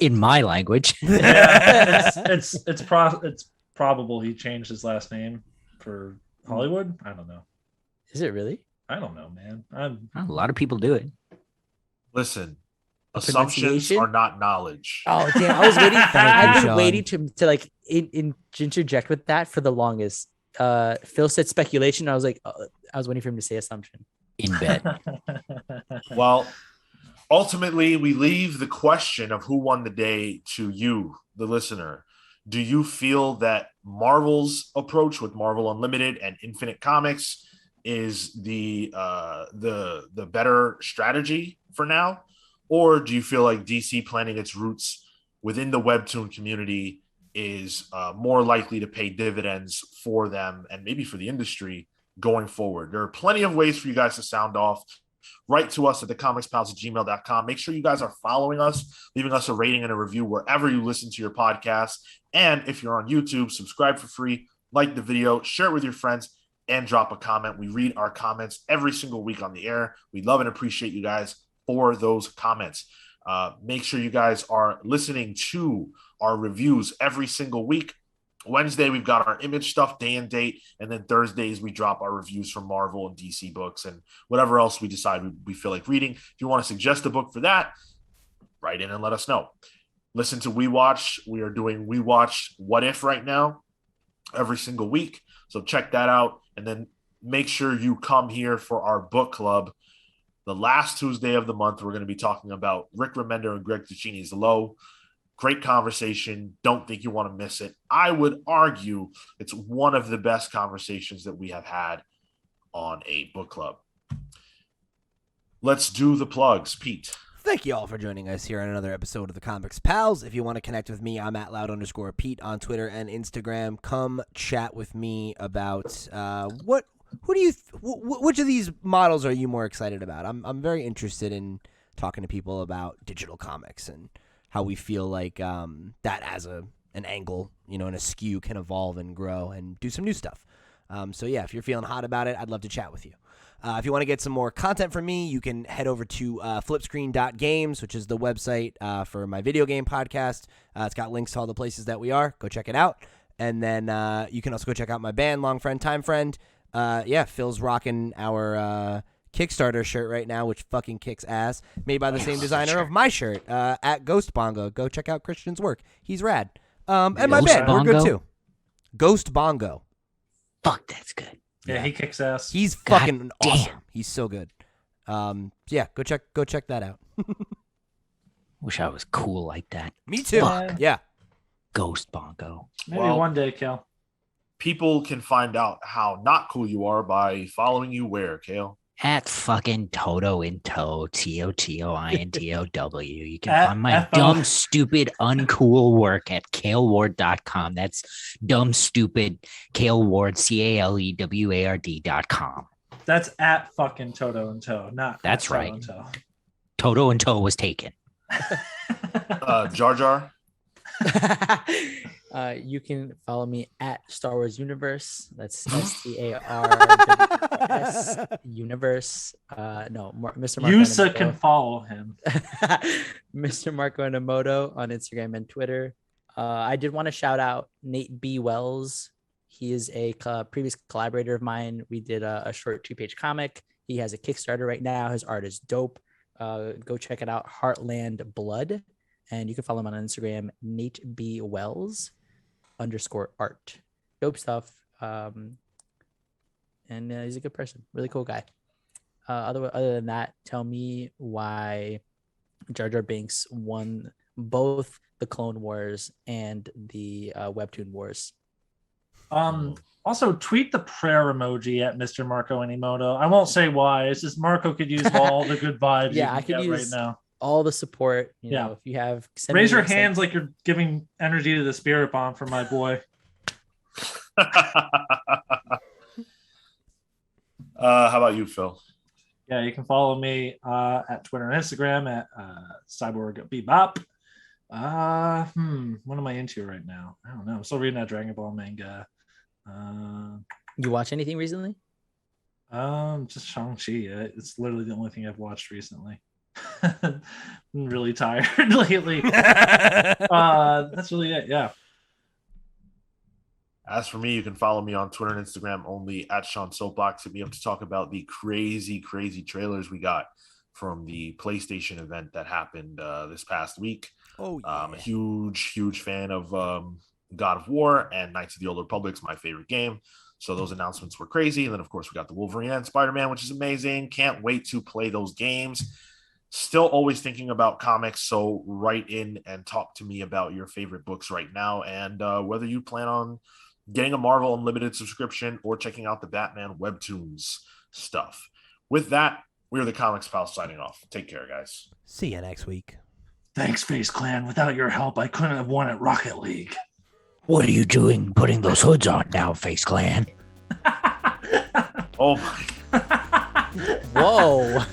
In my language. yeah, it's probable he changed his last name for Hollywood. I don't know. is it really? I don't know, man. A lot of people do it. listen, A assumptions pronunciation? are not knowledge. Oh damn! I was waiting. Thank you, I've been Sean. waiting to like interject with that for the longest. Phil said speculation. I was like, I was waiting for him to say assumption. In bed. Well, ultimately, we leave the question of who won the day to you, the listener. Do you feel that Marvel's approach with Marvel Unlimited and Infinite Comics is the better strategy for now, or do you feel like DC planting its roots within the webtoon community is more likely to pay dividends for them and maybe for the industry going forward? There are plenty of ways for you guys to sound off. Write to us at thecomicspals@gmail.com. Make sure you guys are following us, leaving us a rating and a review wherever you listen to your podcast. And if you're on YouTube, subscribe for free, like the video, share it with your friends, and drop a comment. We read our comments every single week on the air. We love and appreciate you guys for those comments. Make sure you guys are listening to our reviews every single week. Wednesday, we've got our image stuff, day and date, and then Thursdays, we drop our reviews from Marvel and DC books and whatever else we decide we feel like reading. If you want to suggest a book for that, write in and let us know. Listen to We Watch. We are doing We Watch What If right now every single week, so check that out. And then make sure you come here for our book club. The last Tuesday of the month, we're going to be talking about Rick Remender and Greg Ticini's Low. Great conversation. Don't think you want to miss it. I would argue it's one of the best conversations that we have had on a book club. Let's do the plugs. Pete. Thank you all for joining us here on another episode of the Comics Pals. If you want to connect with me, I'm at @loud_Pete on Twitter and Instagram. Come chat with me about which of these models are you more excited about? I'm very interested in talking to people about digital comics and how we feel like that as an angle, and a skew can evolve and grow and do some new stuff. So yeah, if you're feeling hot about it, I'd love to chat with you. If you want to get some more content from me, you can head over to flipscreen.games, which is the website for my video game podcast. It's got links to all the places that we are. Go check it out. And then you can also go check out my band, Long Friend, Time Friend. Phil's rocking our Kickstarter shirt right now, which fucking kicks ass. Made by the same designer of my shirt at Ghost Bongo. Go check out Christian's work. He's rad. And my Ghost band, Bongo? we're good too. Ghost Bongo. Fuck, that's good. Yeah, he kicks ass. He's God fucking damn. awesome. He's so good. Go check that out. Wish I was cool like that. Me too. Fuck. Yeah. Ghost Bongo. Maybe Well- one day, Kel. People can find out how not cool you are by following you where, Kale? At fucking Toto in Tow, TOTOINTOW. You can At find my FO. dumb, stupid, uncool work at kaleward.com. That's dumb, stupid, Kale Ward, CALEWARD.com. That's at fucking Toto and Toe, not That's at Toto right. and Toe. Toto in Tow was taken. Jar Jar? You can follow me at Star Wars Universe. That's STARS Universe. Mr. Marco Yusa Inamoto. can follow him. Mr. Marco Inamoto on Instagram and Twitter. I did want to shout out Nate B. Wells. He is a previous collaborator of mine. We did a short 2-page comic. He has a Kickstarter right now. His art is dope. Go check it out, Heartland Blood. And you can follow him on Instagram, Nate B. Wells _art. Dope stuff. And he's a good person. Really cool guy. Other than that, tell me why Jar Jar Binks won both the Clone Wars and the Webtoon Wars. Also, tweet the prayer emoji at Mr. Marco Inamoto. I won't say why. It's just Marco could use all the good vibes. Yeah, you I can could get use right now. all the support. You Yeah. know, if you have Raise your hands like you're giving energy to the spirit bomb for my boy. How about you, Phil? Yeah, you can follow me at Twitter and Instagram at Cyborg Bebop. What am I into right now? I don't know. I'm still reading that Dragon Ball manga. You watch anything recently? Just Shang-Chi. It's literally the only thing I've watched recently. I'm really tired lately. That's really it. Yeah. As for me, you can follow me on Twitter and Instagram only at Sean Soapbox. Hit me up to talk about the crazy trailers we got from the PlayStation event that happened this past week. Oh, yeah. I'm a huge fan of God of War, and Knights of the Old Republic's my favorite game. So those announcements were crazy. And then, of course, we got the Wolverine and Spider-Man, which is amazing. Can't wait to play those games. Still always thinking about comics, so write in and talk to me about your favorite books right now, and whether you plan on getting a Marvel Unlimited subscription or checking out the Batman Webtoons stuff. With that, we are the Comics Pals signing off. Take care, guys. See you next week. Thanks, Face Clan. Without your help, I couldn't have won at Rocket League. What are you doing putting those hoods on now, Face Clan? Oh my. Whoa.